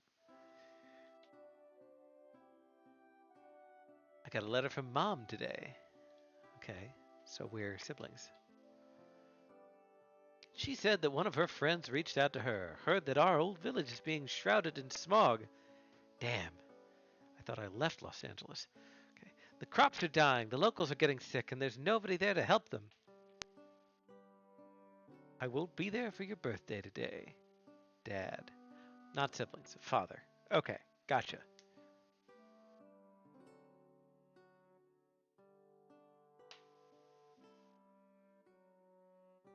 I got a letter from Mom today. Okay, so we're siblings. She said that one of her friends reached out to her, heard that our old village is being shrouded in smog. Damn, I thought I left Los Angeles. Okay, the crops are dying, the locals are getting sick, and there's nobody there to help them. I won't be there for your birthday today. Dad. Not siblings, father. Okay, gotcha.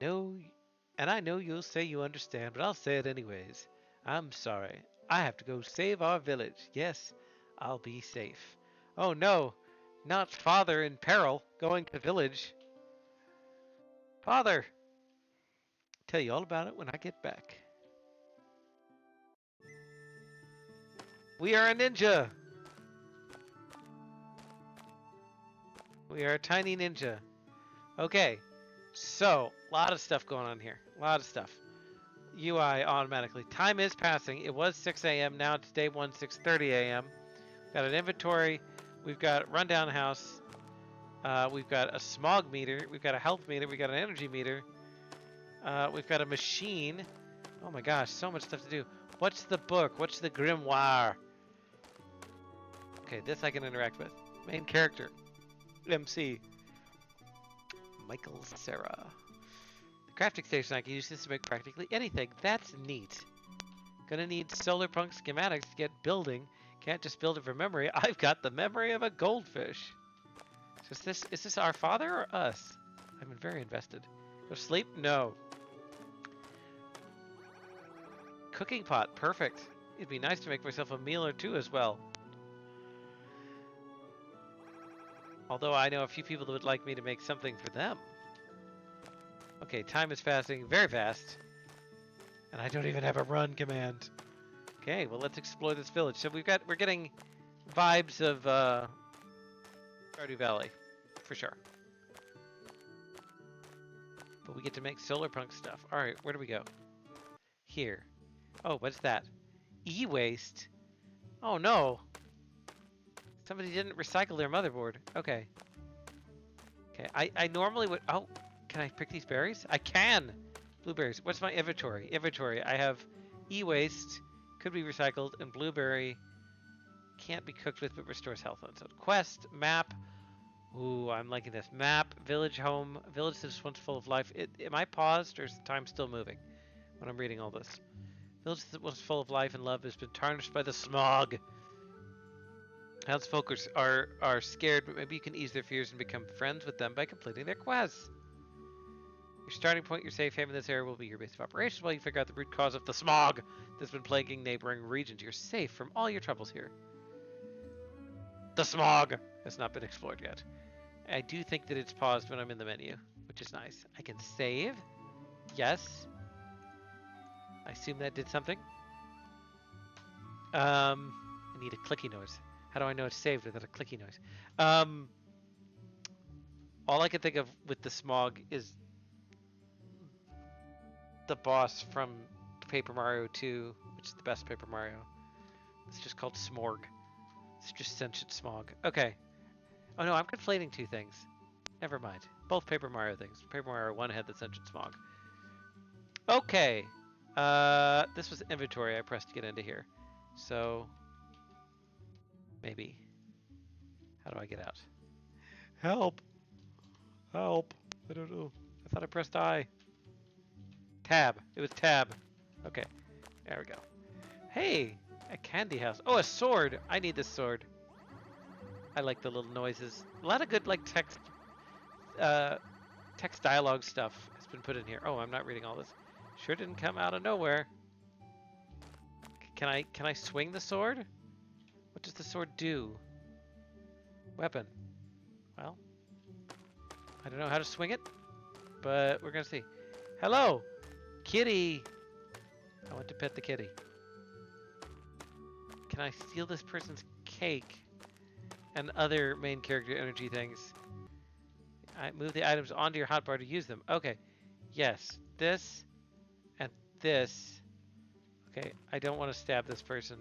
No, and I know you'll say you understand, but I'll say it anyways. I'm sorry. I have to go save our village. Yes, I'll be safe. Oh no, not father in peril, going to village. Father! Tell you all about it when I get back. We are a ninja! We are a tiny ninja. Okay, so, a lot of stuff going on here. A lot of stuff. UI automatically. Time is passing. It was 6 a.m. Now it's day 1, 6:30 a.m. We've got an inventory. We've got rundown house. We've got a smog meter. We've got a health meter. We've got an energy meter. We've got a machine. Oh my gosh, so much stuff to do. What's the book? What's the grimoire? Okay, this I can interact with. Main character. MC. Michael Sarah. The crafting station, I can use this to make practically anything. That's neat. Gonna need solar punk schematics to get building. Can't just build it from memory. I've got the memory of a goldfish. So is this our father or us? I've been very invested. Go to sleep? No. Cooking pot, perfect. It'd be nice to make myself a meal or two as well. Although I know a few people that would like me to make something for them. Okay, time is passing very fast. And I don't even have a run command. Okay, well let's explore this village. So we're getting vibes of Stardew Valley, for sure. But we get to make solar punk stuff. Alright, where do we go? Here. Oh, what's that? E-waste? Oh no! Somebody didn't recycle their motherboard. Okay. Okay, I normally would... Oh, can I pick these berries? I can! Blueberries. What's my inventory? Inventory. I have e-waste, could be recycled, and blueberry can't be cooked with but restores health. So quest, map. Ooh, I'm liking this. Map, village home, village that's once full of life. Am I paused or is the time still moving when I'm reading all this? Village that was full of life and love has been tarnished by the smog. Townsfolk are scared, but maybe you can ease their fears and become friends with them by completing their quests. Your starting point, your safe haven in this area will be your base of operations while you figure out the root cause of the smog that's been plaguing neighboring regions. You're safe from all your troubles here. The smog has not been explored yet. I do think that it's paused when I'm in the menu, which is nice. I can save. Yes. I assume that did something. I need a clicky noise. How do I know it's saved without a clicky noise? All I can think of with the smog is the boss from Paper Mario 2, which is the best Paper Mario. It's just called Smorg. It's just sentient smog. Okay. Oh no, I'm conflating two things. Never mind. Both Paper Mario things. Paper Mario 1 had the sentient smog. Okay. This was inventory I pressed to get into here. So, maybe. How do I get out? Help! Help! I don't know. I thought I pressed I. Tab. It was tab. Okay. There we go. Hey! A candy house. Oh, a sword! I need this sword. I like the little noises. A lot of good, like, text dialogue stuff has been put in here. Oh, I'm not reading all this. Sure didn't come out of nowhere. Can I swing the sword? What does the sword do? Weapon. Well, I don't know how to swing it, but we're gonna see. Hello, kitty. I want to pet the kitty. Can I steal this person's cake and other main character energy things? I move the items onto your hotbar to use them. Okay. Yes. This and this. Okay. I don't want to stab this person.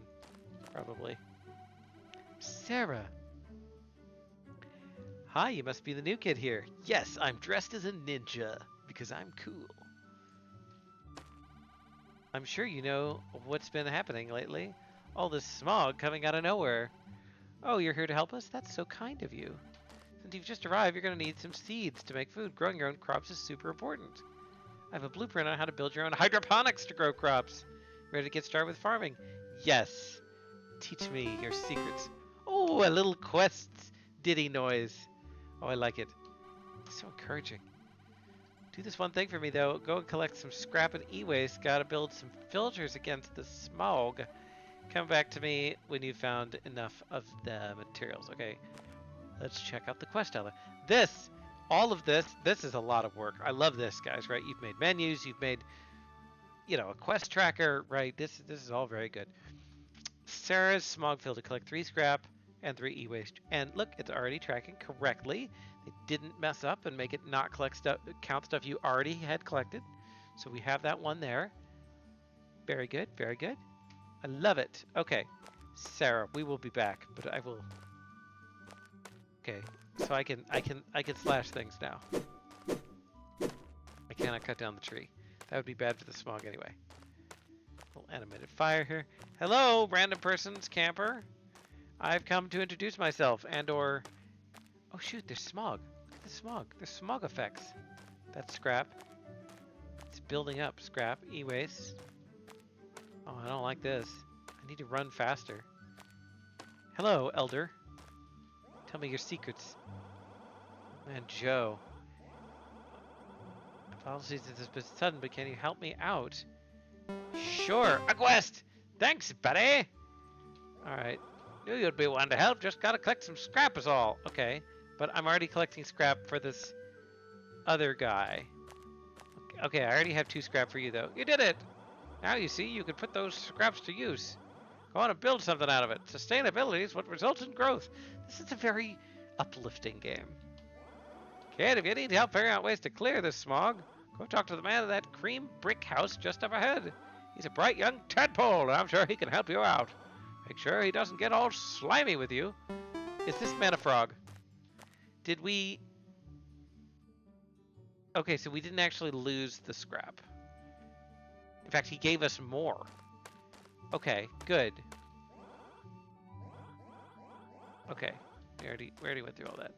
Probably. Sarah. Hi, you must be the new kid here. Yes, I'm dressed as a ninja because I'm cool. I'm sure you know what's been happening lately. All this smog coming out of nowhere. Oh, you're here to help us? That's so kind of you. Since you've just arrived, you're going to need some seeds to make food. Growing your own crops is super important. I have a blueprint on how to build your own hydroponics to grow crops. Ready to get started with farming? Yes. Teach me your secrets. Oh, a little quest ditty noise. Oh, I like it. It's so encouraging. Do this one thing for me, though. Go and collect some scrap and e-waste. Gotta build some filters against the smog. Come back to me when you've found enough of the materials. Okay, let's check out the quest dialogue. All of this is a lot of work. I love this, guys, right? You've made menus, you've made, you know, a quest tracker, right? This is all very good. Sarah's smog filter. Collect 3 scrap and 3 e-waste. And look, it's already tracking correctly. It didn't mess up and make it not count stuff you already had collected. So we have that one there. Very good, very good. I love it. Okay, Sarah, we will be back, but I will. Okay, so I can slash things now. I cannot cut down the tree. That would be bad for the smog anyway. Little animated fire here. Hello, random persons, camper. I've come to introduce myself and/or. Oh shoot, there's smog. Look at the smog. There's smog effects. That's scrap. It's building up. Scrap, e-waste. Oh, I don't like this. I need to run faster. Hello, Elder. Tell me your secrets. Man, Joe. Apologies if this has been sudden, but can you help me out? Sure, a quest! Thanks, buddy! Alright. Knew you'd be one to help, just gotta collect some scrap is all. Okay, but I'm already collecting scrap for this other guy. Okay, I already have 2 scrap for you, though. You did it! Now you see, you can put those scraps to use. Go on and build something out of it. Sustainability is what results in growth. This is a very uplifting game. Kid, if you need help figuring out ways to clear this smog, go talk to the man of that cream brick house just up ahead. He's a bright young tadpole, and I'm sure he can help you out. Make sure he doesn't get all slimy with you. Is this man a frog? Did we... Okay, so we didn't actually lose the scrap. In fact, he gave us more. Okay, good. Okay, we already went through all that.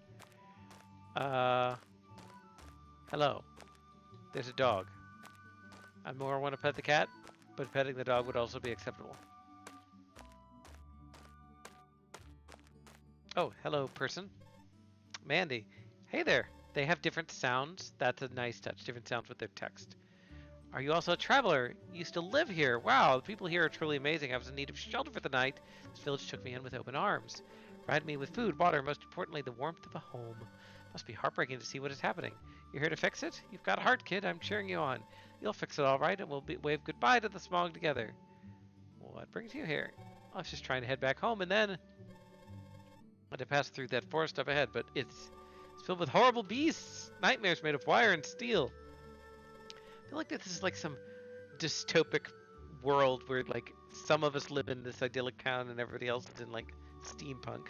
Hello. There's a dog. I more want to pet the cat, but petting the dog would also be acceptable. Oh, hello, person. Mandy. Hey there. They have different sounds. That's a nice touch. Different sounds with their text. Are you also a traveler? You used to live here. Wow, the people here are truly amazing. I was in need of shelter for the night. This village took me in with open arms. Provided me with food, water, and most importantly, the warmth of a home. Must be heartbreaking to see what is happening. You're here to fix it? You've got a heart, kid. I'm cheering you on. You'll fix it all right, and we'll wave goodbye to the smog together. What brings you here? I was just trying to head back home, and then I had to pass through that forest up ahead, but it's filled with horrible beasts, nightmares made of wire and steel. I feel like this is like some dystopic world where like some of us live in this idyllic town and everybody else is in like steampunk.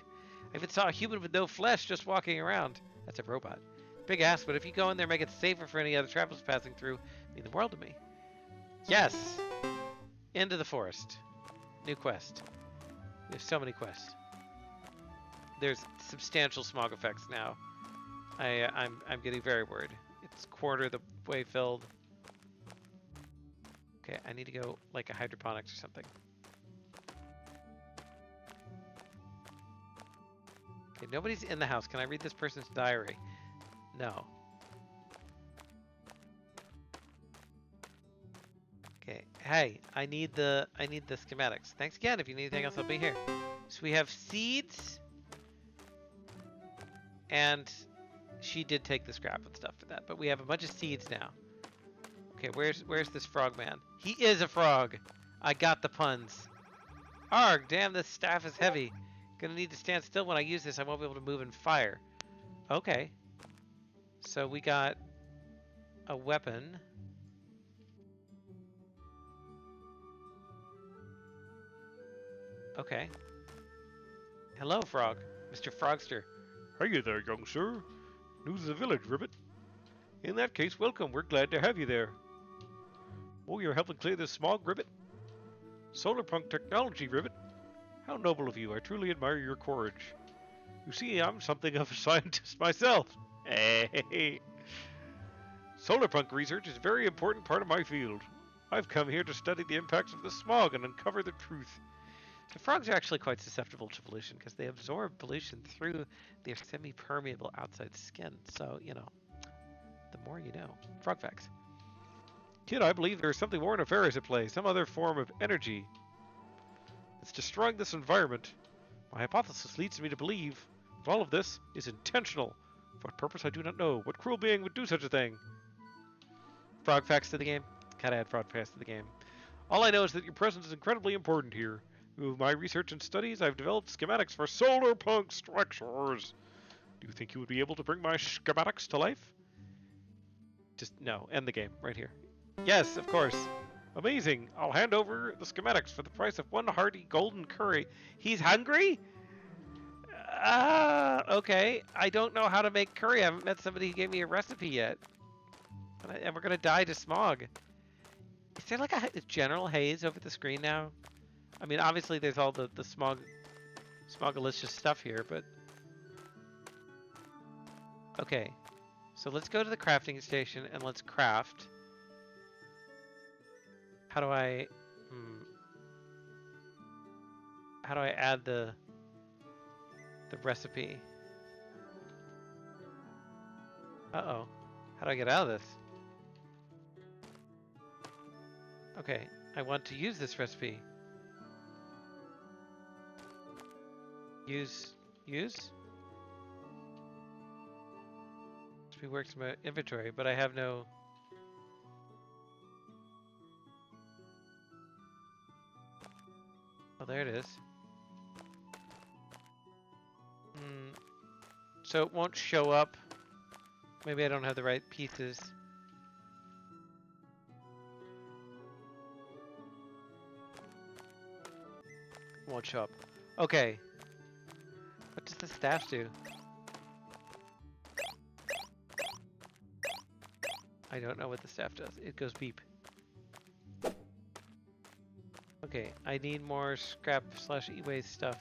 I even saw a human with no flesh just walking around. That's a robot. Big ass, but if you go in there, make it safer for any other travelers passing through, it'd mean the world to me. Yes! Into the forest. New quest. There's so many quests. There's substantial smog effects now. I'm getting very worried. It's quarter the way filled. Okay, I need to go like a hydroponics or something. Okay, nobody's in the house. Can I read this person's diary? No. Okay. Hey, I need the schematics. Thanks again. If you need anything else, I'll be here. So we have seeds, and she did take the scrap and stuff for that. But we have a bunch of seeds now. Okay, where's this frog man? He is a frog. I got the puns. Arg! Damn, this staff is heavy. Gonna need to stand still when I use this. I won't be able to move and fire. Okay. So we got a weapon. Okay. Hello, frog. Mr. Frogster. Hiya there, young sir. News of the village, Ribbit. In that case, welcome. We're glad to have you there. Oh, you're helping clear the smog, Ribbit? Solar punk technology, Ribbit. How noble of you. I truly admire your courage. You see, I'm something of a scientist myself. Hey. Solar punk research is a very important part of my field. I've come here to study the impacts of the smog and uncover the truth. The frogs are actually quite susceptible to pollution because they absorb pollution through their semi-permeable outside skin. So, you know, the more you know. Frog facts. Kid, I believe there's something more nefarious at play, some other form of energy. It's destroying this environment. My hypothesis leads me to believe that all of this is intentional. For what purpose, I do not know. What cruel being would do such a thing? Frog facts to the game. Gotta add frog facts to the game. All I know is that your presence is incredibly important here. With my research and studies, I've developed schematics for solar punk structures. Do you think you would be able to bring my schematics to life? Just, no. End the game. Right here. Yes, of course. Amazing. I'll hand over the schematics for the price of one hearty golden curry. He's hungry? Okay. I don't know how to make curry. I haven't met somebody who gave me a recipe yet. And we're gonna die to smog. Is there like a general haze over the screen now? I mean, obviously there's all the smogalicious stuff here, but... Okay. So let's go to the crafting station and let's craft. How do I... How do I add the recipe? Uh-oh. How do I get out of this? Okay, I want to use this recipe. Use? Recipe works in my inventory, but I have no... Oh, there it is. So it won't show up. Maybe I don't have the right pieces. Won't show up. Okay. What does the staff do? I don't know what the staff does. It goes beep. Okay, I need more scrap / e-waste stuff.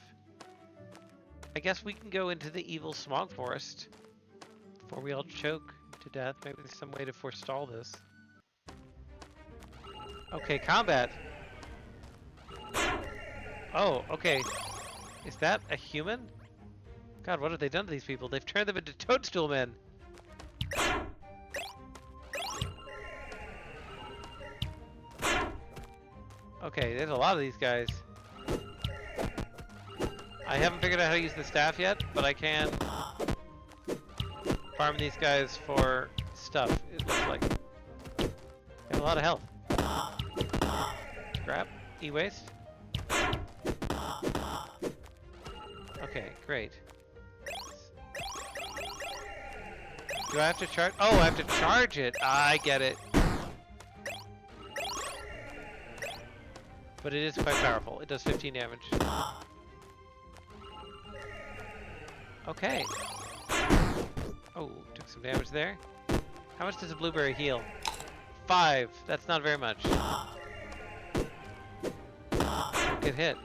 I guess we can go into the evil smog forest. 4-wheel choke to death. Maybe there's some way to forestall this. Okay, combat. Oh, okay. Is that a human? God, what have they done to these people? They've turned them into toadstool men. Okay, there's a lot of these guys. I haven't figured out how to use the staff yet, but I can farm these guys for stuff, it looks like. They have a lot of health. Grab. E-waste. Okay, great. Do I have to charge? Oh, I have to charge it. I get it. But it is quite powerful. It does 15 damage. Okay. Oh, took some damage there. How much does a blueberry heal? 5. That's not very much. Don't get hit.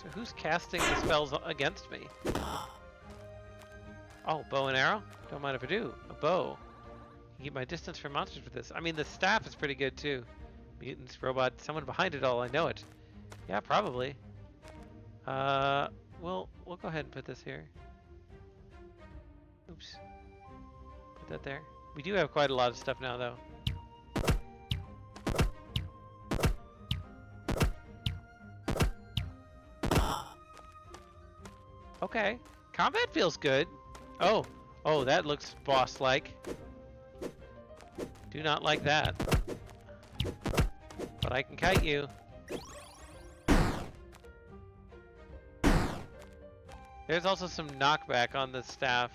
So who's casting the spells against me? Oh, bow and arrow? Don't mind if I do. A bow. I keep my distance from monsters with this. I mean, the staff is pretty good too. Mutants, robot, someone behind it all. I know it. Yeah, probably. We'll go ahead and put this here. Oops. Put that there. We do have quite a lot of stuff now, though. Okay. Combat feels good. Oh. Oh, that looks boss-like. Do not like that. But I can kite you. There's also some knockback on the staff.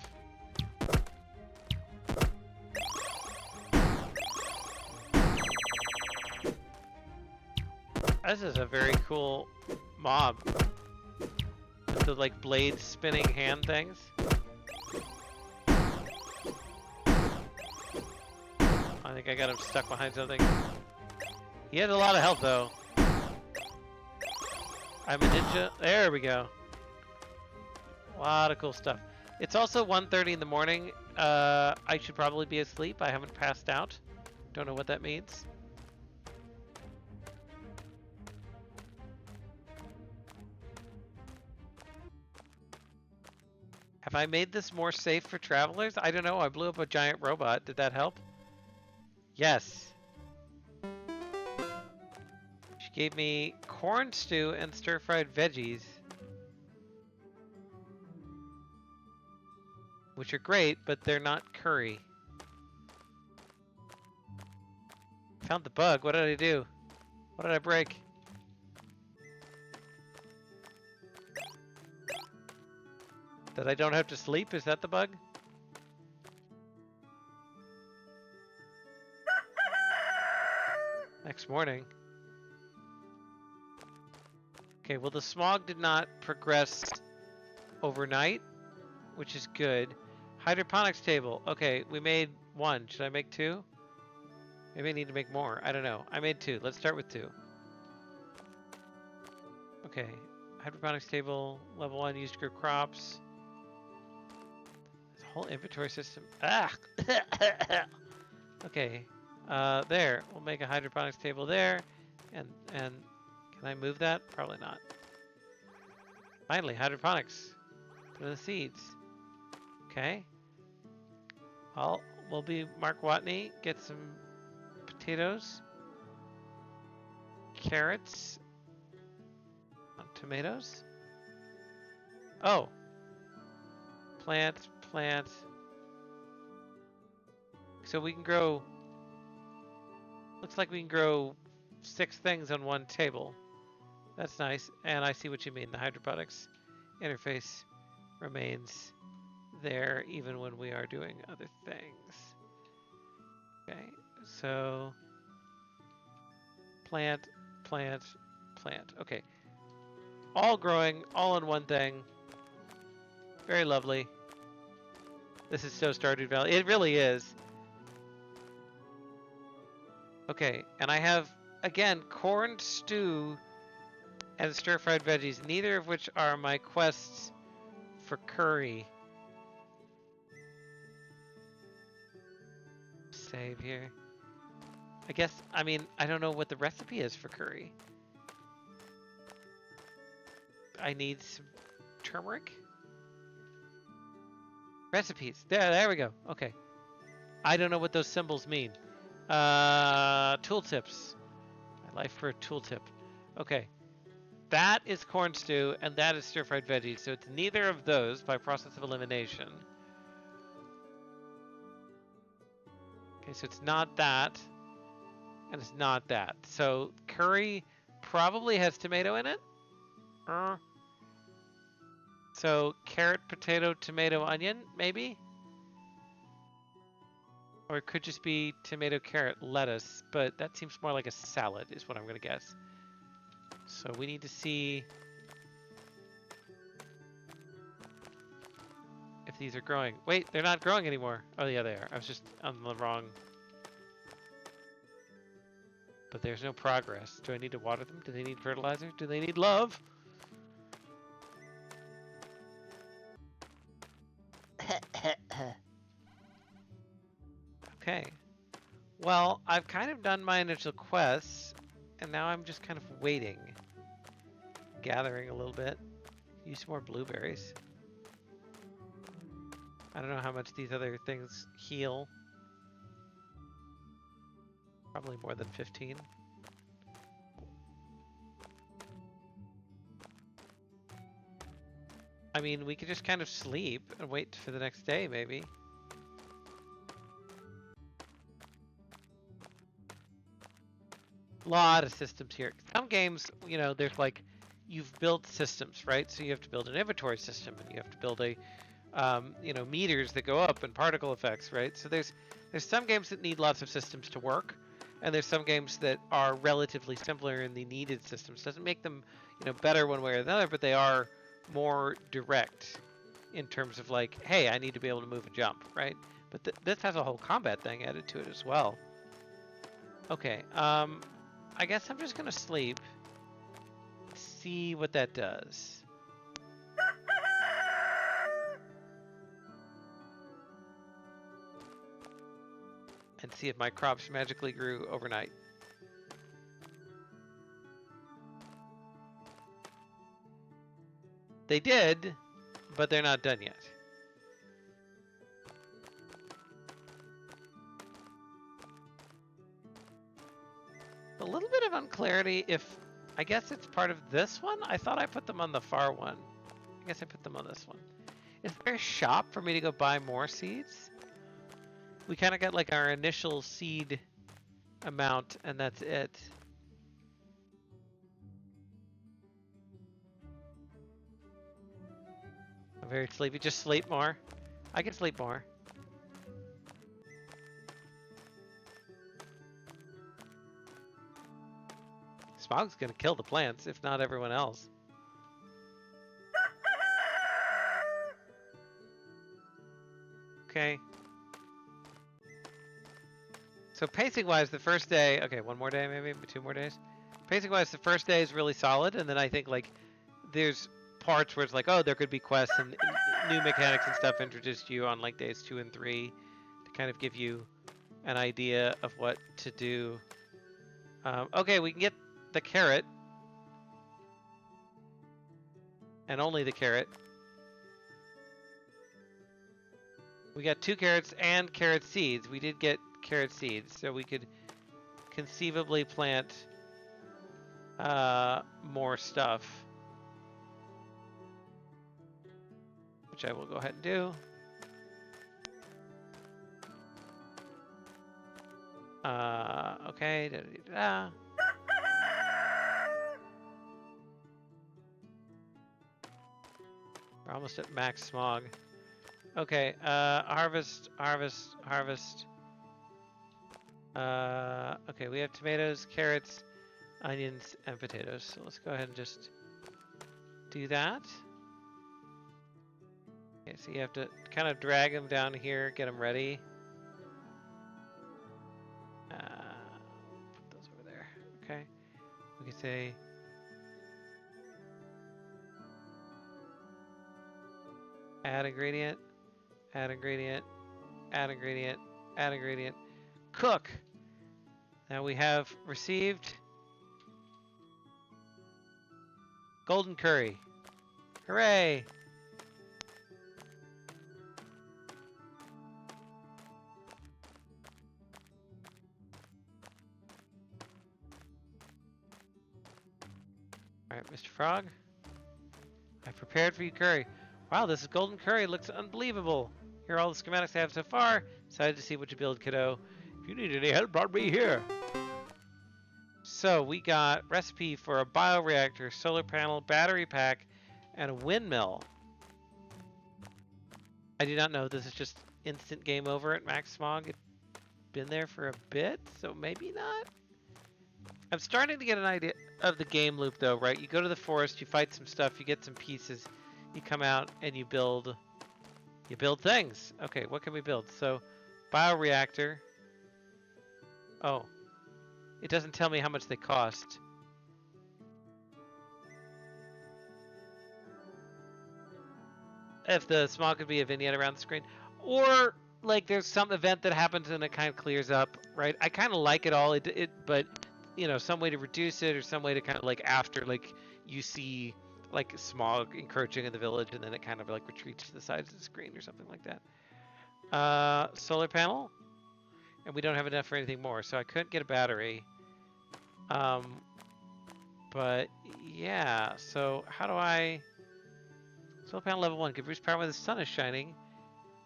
This is a very cool mob. With the like blade spinning hand things. I think I got him stuck behind something. He had a lot of health though. I'm a ninja. There we go. A lot of cool stuff. It's also 1:30 in the morning. I should probably be asleep. I haven't passed out. Don't know what that means. Have I made this more safe for travelers? I don't know. I blew up a giant robot. Did that help? Yes. She gave me corn stew and stir-fried veggies. Which are great, but they're not curry. Found the bug. What did I do? What did I break? That I don't have to sleep? Is that the bug? Next morning. Okay, well the smog did not progress overnight, which is good. Hydroponics table. Okay, we made 1. Should I make 2? Maybe I need to make more. I don't know. I made 2. Let's start with 2. Okay. Hydroponics table, level 1, used to grow crops. There's a whole inventory system. Ah! Okay. There. We'll make a hydroponics table there. And can I move that? Probably not. Finally, hydroponics. Put in the seeds. Okay. We'll be Mark Watney. Get some potatoes, carrots, tomatoes. Oh. Plant. So we can grow. Looks like we can grow 6 things on one table. That's nice. And I see what you mean. The hydroponics interface remains there even when we are doing other things. Okay, so plant. Okay, all growing, all in one thing. Very lovely. This is so Stardew Valley. It really is. Okay, and I have, again, corn stew and stir-fried veggies, neither of which are my quests for curry. save here. I guess, I mean, I don't know what the recipe is for curry. I need some turmeric. Recipes. There we go. Okay. I don't know what those symbols mean. Tooltips. My life for a tooltip. Okay. That is corn stew, and that is stir-fried veggies. So it's neither of those by process of elimination. Okay, so it's not that, and it's not that. So curry probably has tomato in it. So carrot, potato, tomato, onion, maybe? Or it could just be tomato, carrot, lettuce, but that seems more like a salad is what I'm going to guess. So we need to see if these are growing. Wait, they're not growing anymore. Oh yeah, they are. I was just on the wrong. But there's no progress. Do I need to water them? Do they need fertilizer? Do they need love? Okay. Well, I've kind of done my initial quests, and now I'm just kind of waiting. Gathering a little bit. Use some more blueberries. I don't know how much these other things heal. Probably more than 15. I mean, we could just kind of sleep and wait for the next day, maybe. Lot of systems here. Some games, you know, there's like, you've built systems, right? So you have to build an inventory system, and you have to build a, you know, meters that go up and particle effects, right? So there's some games that need lots of systems to work, and there's some games that are relatively simpler in the needed systems. Doesn't make them, you know, better one way or the other, but they are more direct in terms of like, hey, I need to be able to move and jump, right? But this has a whole combat thing added to it as well. Okay, I guess I'm just gonna sleep. See what that does. And see if my crops magically grew overnight. They did, but they're not done yet. A little bit of unclarity if, I guess it's part of this one? I thought I put them on the far one. I guess I put them on this one. Is there a shop for me to go buy more seeds? We kind of got like our initial seed amount and that's it. I'm very sleepy. Just sleep more. I can sleep more. Smog's gonna kill the plants, if not everyone else. Okay. So pacing-wise, the first day... Okay, one more day maybe? 2 more days? Pacing-wise, the first day is really solid, and then I think, like, there's parts where it's like, oh, there could be quests and new mechanics and stuff introduced to you on, like, days 2 and 3 to kind of give you an idea of what to do. Okay, we can get the carrot. And only the carrot. We got 2 carrots and carrot seeds. We did get carrot seeds, so we could conceivably plant more stuff. Which I will go ahead and do. Okay, da-da-da-da. We're almost at max smog. Okay, harvest, harvest, harvest. Okay, we have tomatoes, carrots, onions, and potatoes. So let's go ahead and just do that. Okay, so you have to kind of drag them down here, get them ready. Put those over there. Okay. We can say add ingredient, add ingredient, add ingredient, add ingredient. cook. Now we have received golden curry. Hooray! Alright, Mr. Frog. I prepared for you curry. Wow, this is golden curry. Looks unbelievable. Here are all the schematics I have so far. Excited to see what you build, kiddo. If you need any help, brought me here. So we got recipe for a bioreactor, solar panel, battery pack, and a windmill. I do not know. This is just instant game over at Max Smog. It's been there for a bit, so maybe not. I'm starting to get an idea of the game loop, though, right? You go to the forest, you fight some stuff, you get some pieces, you come out and you build things. Okay, what can we build? So, bioreactor. Oh, it doesn't tell me how much they cost. If the smog could be a vignette around the screen, or like there's some event that happens and it kind of clears up, right? I kind of like it all, but you know, some way to reduce it or some way to kind of like after like you see like smog encroaching in the village and then it kind of like retreats to the sides of the screen or something like that. Solar panel, and we don't have enough for anything more, so I couldn't get a battery. But yeah, so how do I? Solar panel level 1, give boost power when the sun is shining.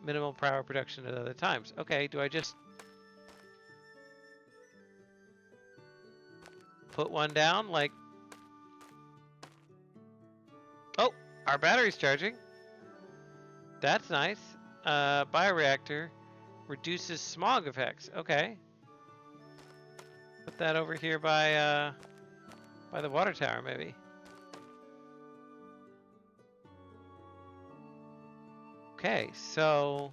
Minimal power production at other times. Okay, do I just put one down like... Oh, our battery's charging. That's nice. Bioreactor reduces smog effects. Okay. Put that over here by the water tower maybe. Okay, so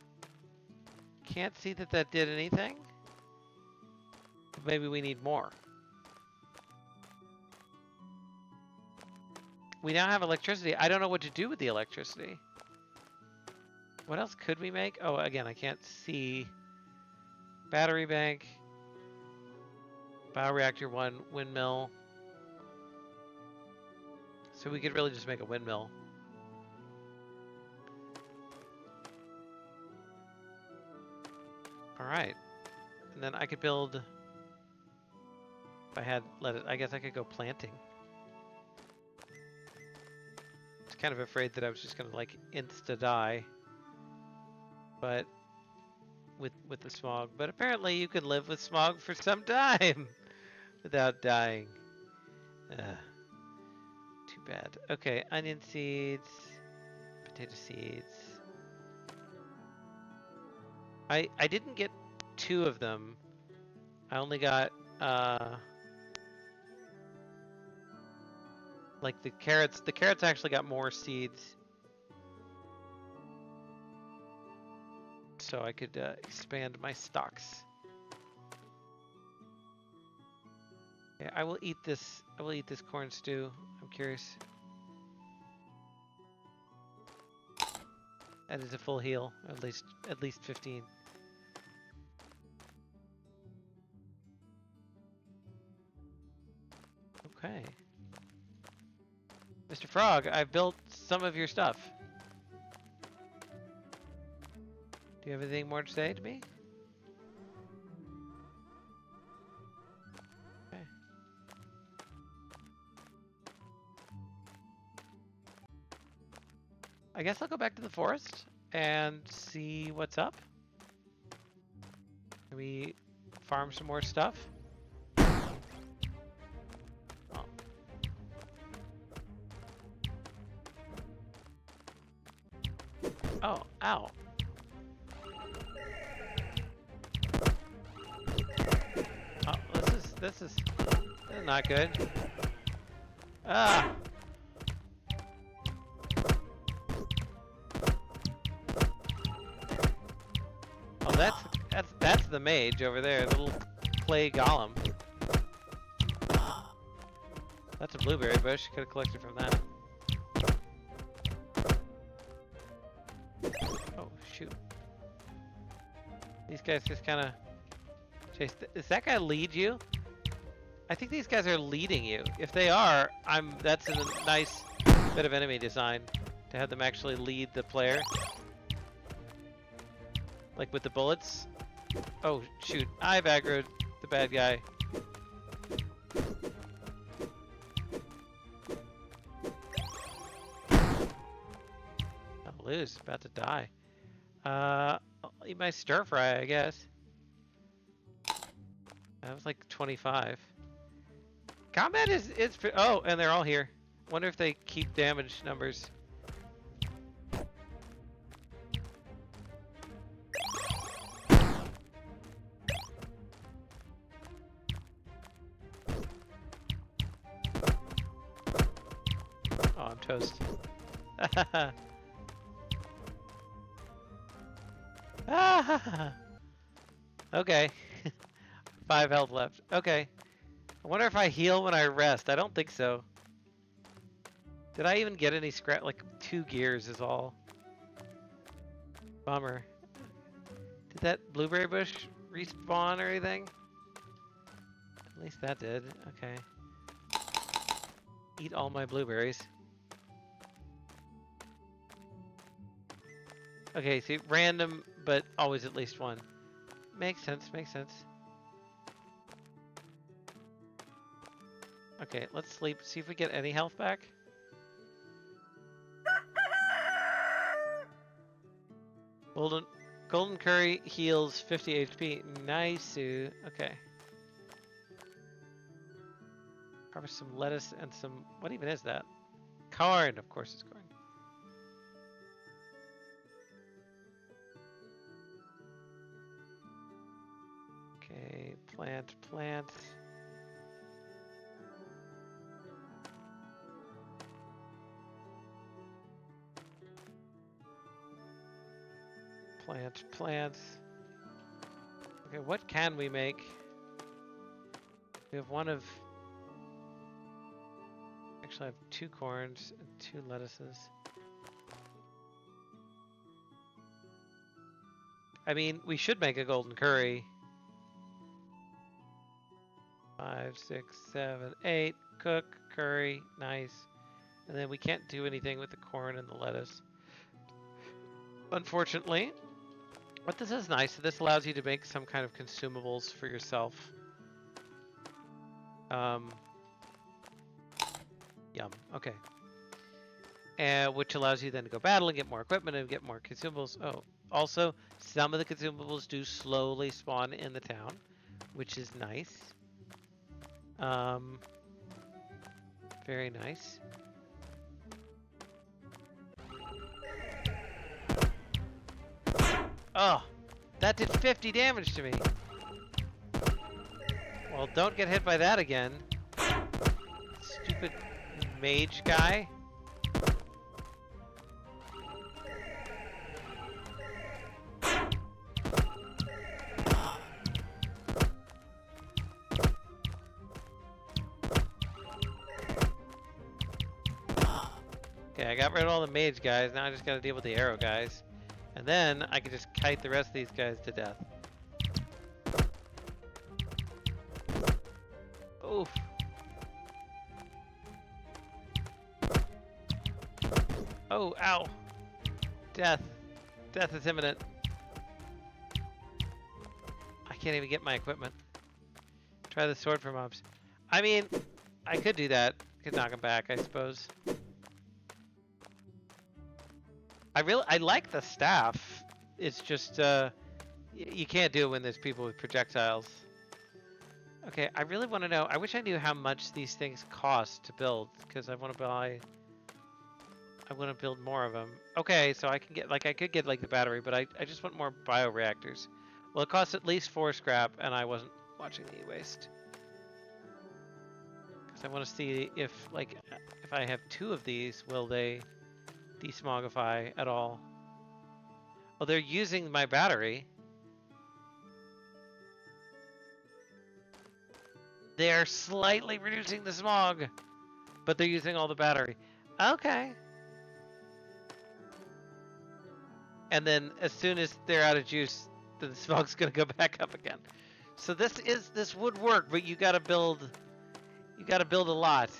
can't see that that did anything. Maybe we need more. We now have electricity. I don't know what to do with the electricity. What else could we make? Oh, again, I can't see. Battery bank. Bioreactor 1, windmill. So we could really just make a windmill. Alright. And then I could build... If I had let it... I guess I could go planting. I was kind of afraid that I was just going to like insta-die. But... With the smog. But apparently you can live with smog for some time! Without dying. Too bad. Okay, onion seeds. Potato seeds. I didn't get 2 of them. I only got like the carrots. The carrots actually got more seeds, so I could expand my stocks. Yeah, I will eat this. I will eat this corn stew. I'm curious. That is a full heal, at least 15. Okay. Mr. Frog, I've built some of your stuff. Do you have anything more to say to me? Okay. I guess I'll go back to the forest and see what's up. Can we farm some more stuff? Oh, ow. Oh, this is not good. Ah. Oh, that's the mage over there, the little clay golem. That's a blueberry bush. Could have collected from that. Shoot. These guys just kind of Chase, does that guy lead you? I think these guys are leading you. If they are, that's a nice bit of enemy design to have them actually lead the player. Like with the bullets. Oh, shoot. I've aggroed the bad guy. I'll lose. About to die. I'll eat my stir fry, I guess. That was like 25. Combat is oh, and they're all here. Wonder if they keep damage numbers. Oh, I'm toast. Okay. 5 health left. Okay. I wonder if I heal when I rest. I don't think so. Did I even get any scrap? Like 2 gears is all. Bummer. Did that blueberry bush respawn or anything? At least that did. Okay. Eat all my blueberries. Okay, see, random, but always at least 1. Makes sense, makes sense. Okay, let's sleep, see if we get any health back. Golden curry heals 50 HP. Nice. Okay. Harvest some lettuce and some, what even is that? Corn, of course it's corn. Okay, plant. Plant. Okay, what can we make? We have one of... Actually, I have 2 corns and 2 lettuces. I mean, we should make a golden curry. 5, 6, 7, 8. Cook, curry, nice. And then we can't do anything with the corn and the lettuce, unfortunately. But this is nice. This allows you to make some kind of consumables for yourself. Yum. Okay. And which allows you then to go battle and get more equipment and get more consumables. Oh, also, some of the consumables do slowly spawn in the town, which is nice. Very nice. Oh, that did 50 damage to me. Well, don't get hit by that again. Stupid mage guy. Okay, I got rid of all the mage guys. Now I just gotta deal with the arrow guys. And then I can just kite the rest of these guys to death. Oof. Oh, ow. Death. Death is imminent. I can't even get my equipment. Try the sword for mobs. I mean, I could do that. Could knock him back, I suppose. I like the staff. It's just, you can't do it when there's people with projectiles. Okay, I really want to know. I wish I knew how much these things cost to build, because I want to build more of them. Okay, so I can get, like, I could get, like, the battery, but I just want more bioreactors. Well, it costs at least 4 scrap, and I wasn't watching the e-waste. Because I want to see if, like, if I have 2 of these, will they desmogify at all? Well, they're using my battery. They're slightly reducing the smog, but they're using all the battery. Okay. And then as soon as they're out of juice, the smog's gonna go back up again. So this would work, but you gotta build a lot.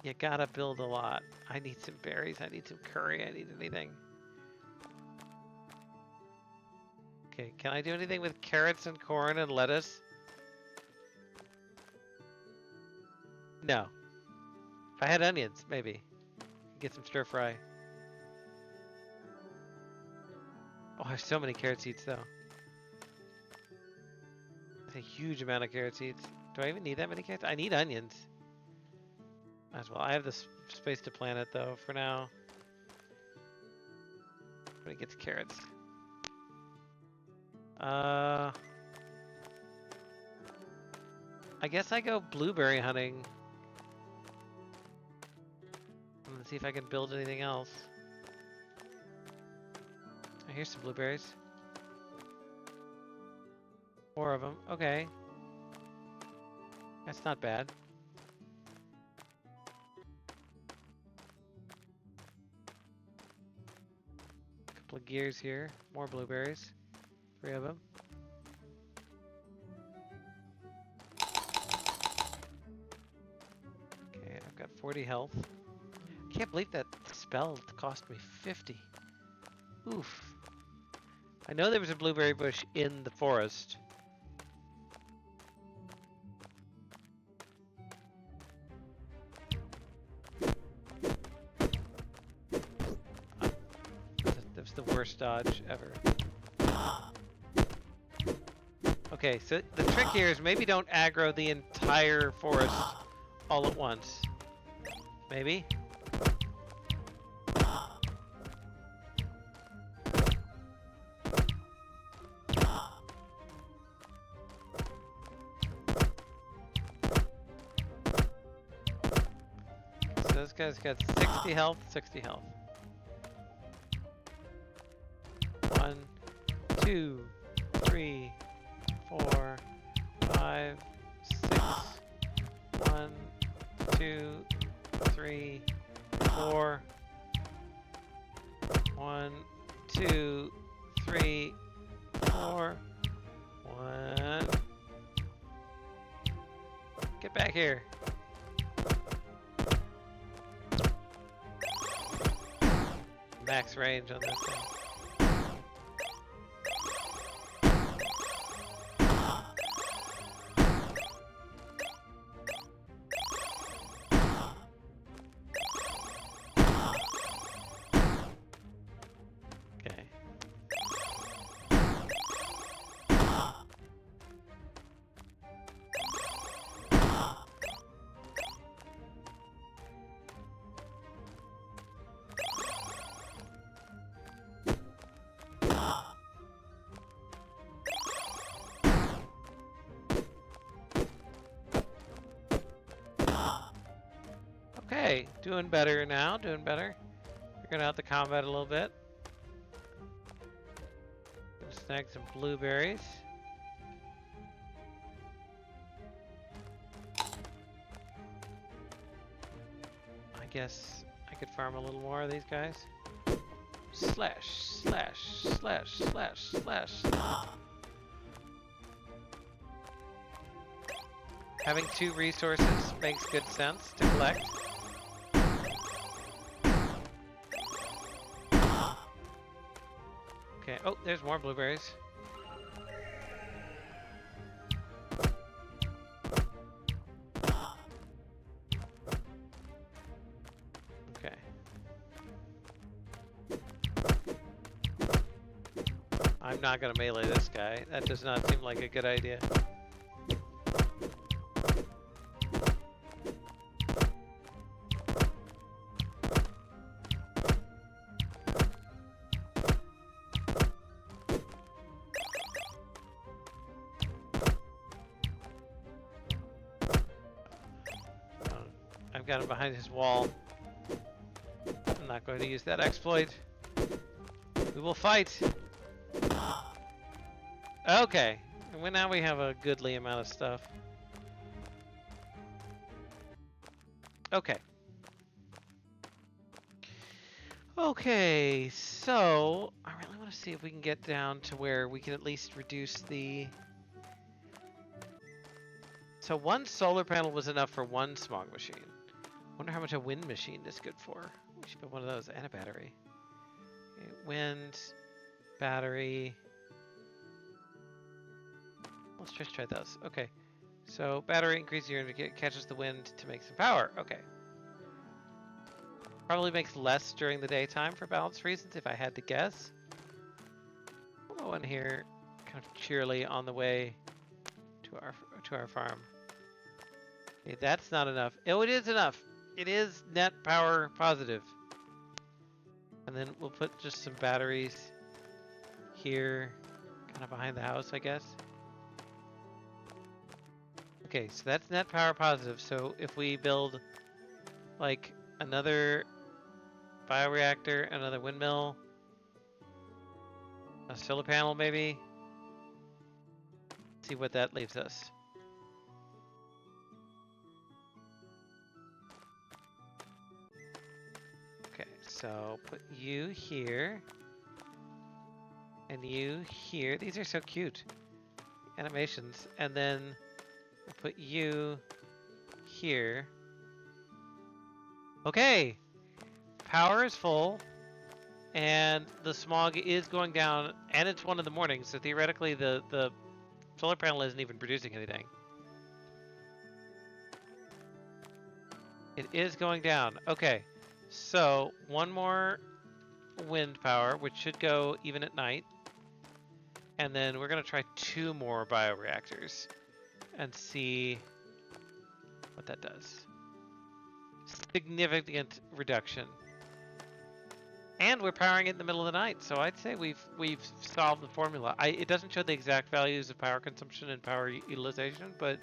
You gotta build a lot. I need some berries, I need some curry, I need anything. Okay, can I do anything with carrots and corn and lettuce? No. If I had onions, maybe. Get some stir fry. Oh, I have so many carrot seeds though. That's a huge amount of carrot seeds. Do I even need that many carrots? I need onions. Might as well. I have the space to plant it though for now. But it gets carrots. I guess I go blueberry hunting. Let's see if I can build anything else. Oh, here's some blueberries. 4 of them. Okay. That's not bad. Couple of gears here. More blueberries. 3 of them. Okay, I've got 40 health. I can't believe that spell cost me 50. Oof. I know there was a blueberry bush in the forest. That was the worst dodge ever. Okay, so the trick here is maybe don't aggro the entire forest all at once. Maybe? So this guy's got 60 health, 60 health. 1, 2, 3, 4, 5, 6. 1, 2, 3, 4. 1, 2, 3, 4. 1. Get back here. Max range on this thing. Okay, doing better now, doing better. Figuring out the combat a little bit. Gonna snag some blueberries. I guess I could farm a little more of these guys. Slash, slash, slash, slash, slash. Having 2 resources makes good sense to collect. Okay, oh, there's more blueberries. Okay. I'm not gonna melee this guy. That does not seem like a good idea. I've got him behind his wall. I'm not going to use that exploit. We will fight. Okay, well, now we have a goodly amount of stuff. Okay. Okay, so I really want to see if we can get down to where we can at least reduce the... So one solar panel was enough for one smog machine. Wonder how much a wind machine is good for. We should put one of those and a battery. Okay, wind, battery. Let's just try those. Okay, so battery increases your energy, catches the wind to make some power. Okay. Probably makes less during the daytime for balance reasons, if I had to guess. We'll go in here, kind of cheerily on the way to our farm. Okay, that's not enough. Oh, it is enough. It is net power positive. And then we'll put just some batteries here, kind of behind the house, I guess. Okay, so that's net power positive. So if we build like another bioreactor, another windmill, a solar panel maybe, see what that leaves us. Okay, so put you here and you here. These are so cute animations. And then we'll put you here. Okay, power is full and the smog is going down, and it's 1 in the morning, so theoretically the solar panel isn't even producing anything. It is going down. Okay, so one more wind power, which should go even at night. And then we're going to try 2 more bioreactors and see what that does. Significant reduction. And we're powering it in the middle of the night, so I'd say we've solved the formula. It doesn't show the exact values of power consumption and power utilization, but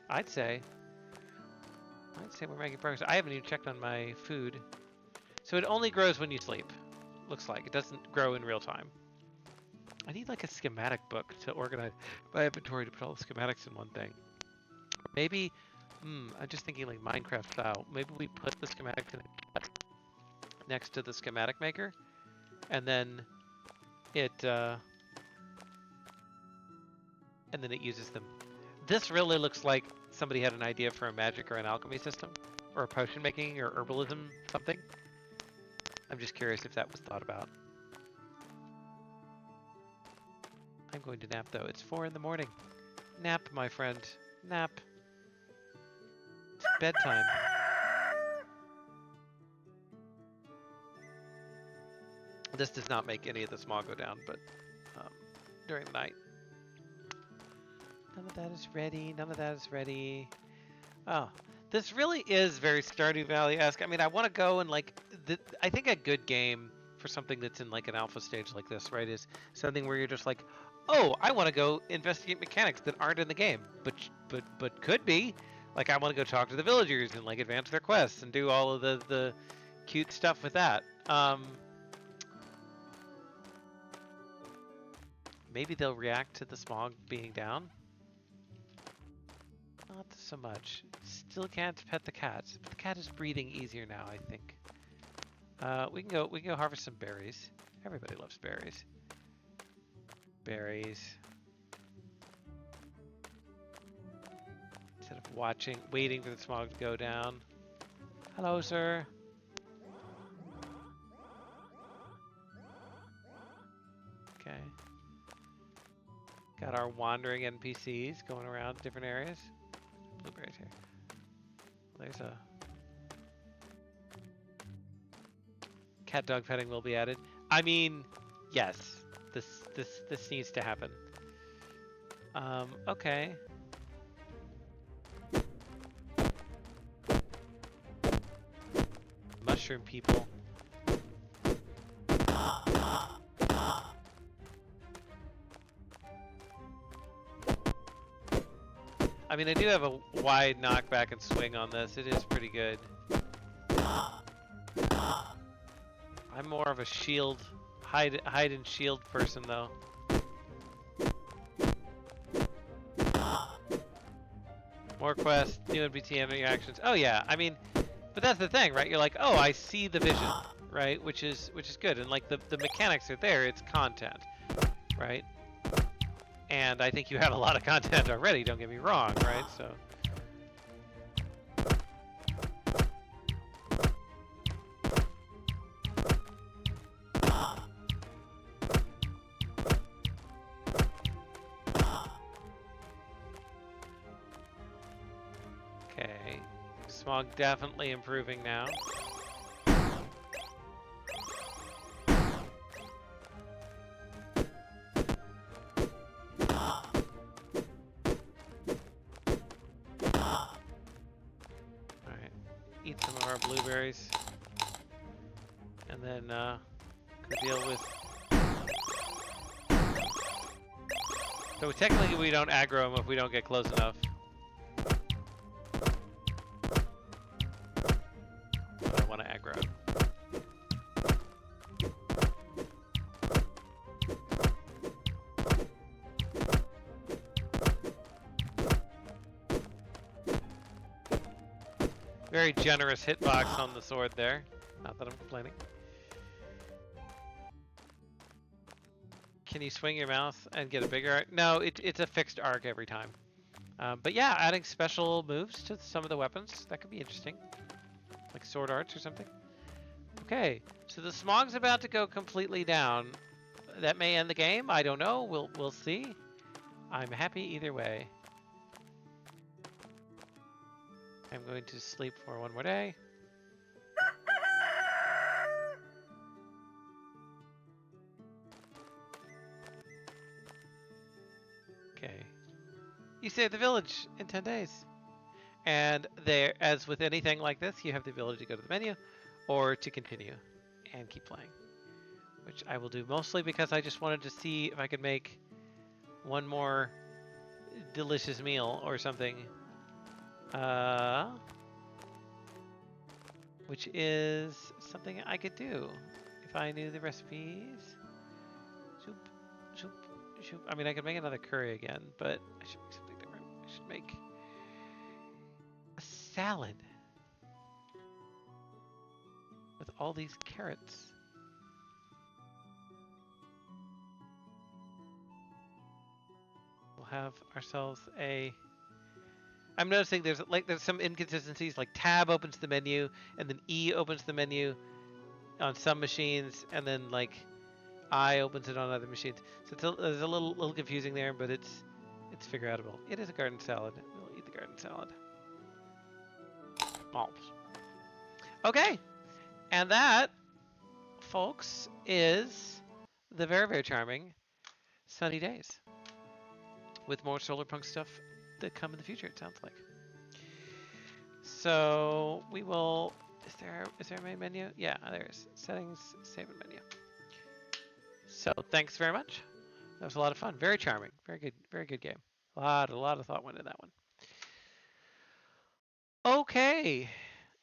I'd say we're making progress. I haven't even checked on my food. So it only grows when you sleep, looks like. It doesn't grow in real time. I need like a schematic book to organize my inventory to put all the schematics in one thing. Maybe, I'm just thinking like Minecraft style. Maybe we put the schematics in next to the schematic maker, and then it uses them. This really looks like somebody had an idea for a magic or an alchemy system, or a potion making or herbalism something. I'm just curious if that was thought about. I'm going to nap though. It's 4 in the morning. Nap, my friend. Nap. It's bedtime. This does not make any of the smog go down, but during the night. None of that is ready. None of that is ready. Oh, this really is very Stardew Valley-esque. I mean, I want to go and like, I think a good game for something that's in like an alpha stage like this, right, is something where you're just like, oh, I want to go investigate mechanics that aren't in the game, but could be. Like, I want to go talk to the villagers and like advance their quests and do all of the cute stuff with that. Maybe they'll react to the smog being down. Not so much. Still can't pet the cat. But the cat is breathing easier now, I think. We can go harvest some berries. Everybody loves berries. Berries. Instead of waiting for the smog to go down. Hello, sir. Okay. Got our wandering NPCs going around different areas. Blueberries here. There's a cat dog petting will be added. I mean, yes. This needs to happen. Okay. Mushroom people. I mean, I do have a wide knockback and swing on this. It is pretty good. I'm more of a shield, hide and shield person, though. More quests, new NPC interactions. Oh yeah, I mean, but that's the thing, right? You're like, oh, I see the vision. right? Which is good, and like the mechanics are there. It's content, right? And I think you have a lot of content already. Don't get me wrong, right? So. Okay, smog definitely improving now. Alright, eat some of our blueberries. And then go deal with... So technically we don't aggro them if we don't get close enough. But I want to aggro it. Very generous hitbox on the sword there. Not that I'm complaining. Can you swing your mouse and get a bigger arc? No, it's a fixed arc every time. But yeah, adding special moves to some of the weapons, that could be interesting. Like sword arts or something. Okay, so the smog's about to go completely down. That may end the game, I don't know, we'll see. I'm happy either way. I'm going to sleep for one more day. Okay. You save the village in 10 days. And there, as with anything like this, you have the ability to go to the menu or to continue and keep playing. Which I will do mostly because I just wanted to see if I could make one more delicious meal or something. Which is something I could do if I knew the recipes. Soup, soup, soup. I mean, I could make another curry again, but I should make something different. I should make a salad with all these carrots. We'll have ourselves a... I'm noticing there's some inconsistencies, like tab opens the menu and then E opens the menu on some machines, and then like I opens it on other machines. So it's a little confusing there, but it's figure outable. It is a garden salad. We'll eat the garden salad. Malts. Okay, and that, folks, is the very, very charming Sunny Days with more solar punk stuff that come in the future, it sounds like. So we will... Is there a main menu? Yeah, there is. Settings, save and menu. So thanks very much. That was a lot of fun. Very charming. Very good game. A lot of thought went in that one. Okay.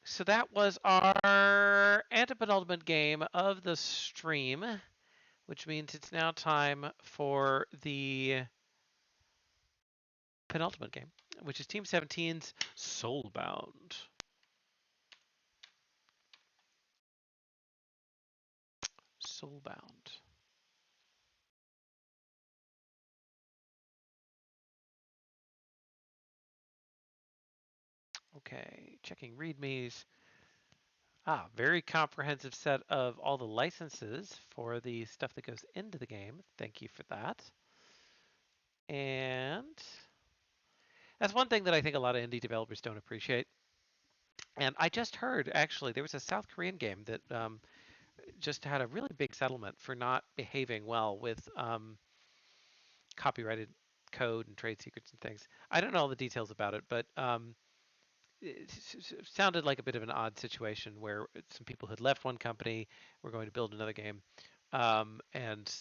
So that was our antepenultimate game of the stream, which means it's now time for the penultimate game, which is Team 17's Soulbound. Soulbound. Okay, checking readmes. Very comprehensive set of all the licenses for the stuff that goes into the game. Thank you for that. And that's one thing that I think a lot of indie developers don't appreciate. And I just heard, actually, there was a South Korean game that just had a really big settlement for not behaving well with copyrighted code and trade secrets and things. I don't know all the details about it, but it sounded like a bit of an odd situation where some people had left one company, were going to build another game, and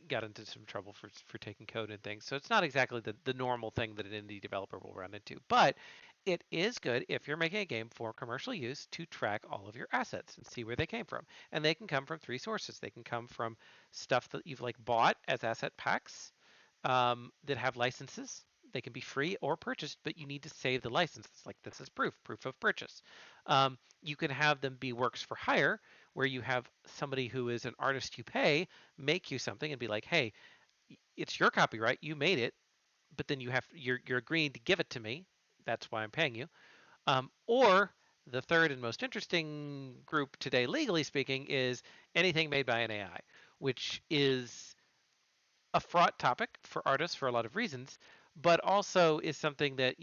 got into some trouble for taking code and things. So it's not exactly the normal thing that an indie developer will run into, but it is good if you're making a game for commercial use to track all of your assets and see where they came from. And they can come from three sources. They can come from stuff that you've like bought as asset packs that have licenses. They can be free or purchased, but you need to save the license. It's like this is proof of purchase. You can have them be works for hire, where you have somebody who is an artist you pay make you something and be like, hey, it's your copyright, you made it, but then you're agreeing to give it to me. That's why I'm paying you. Or the third and most interesting group today, legally speaking, is anything made by an AI, which is a fraught topic for artists for a lot of reasons, but also is something that,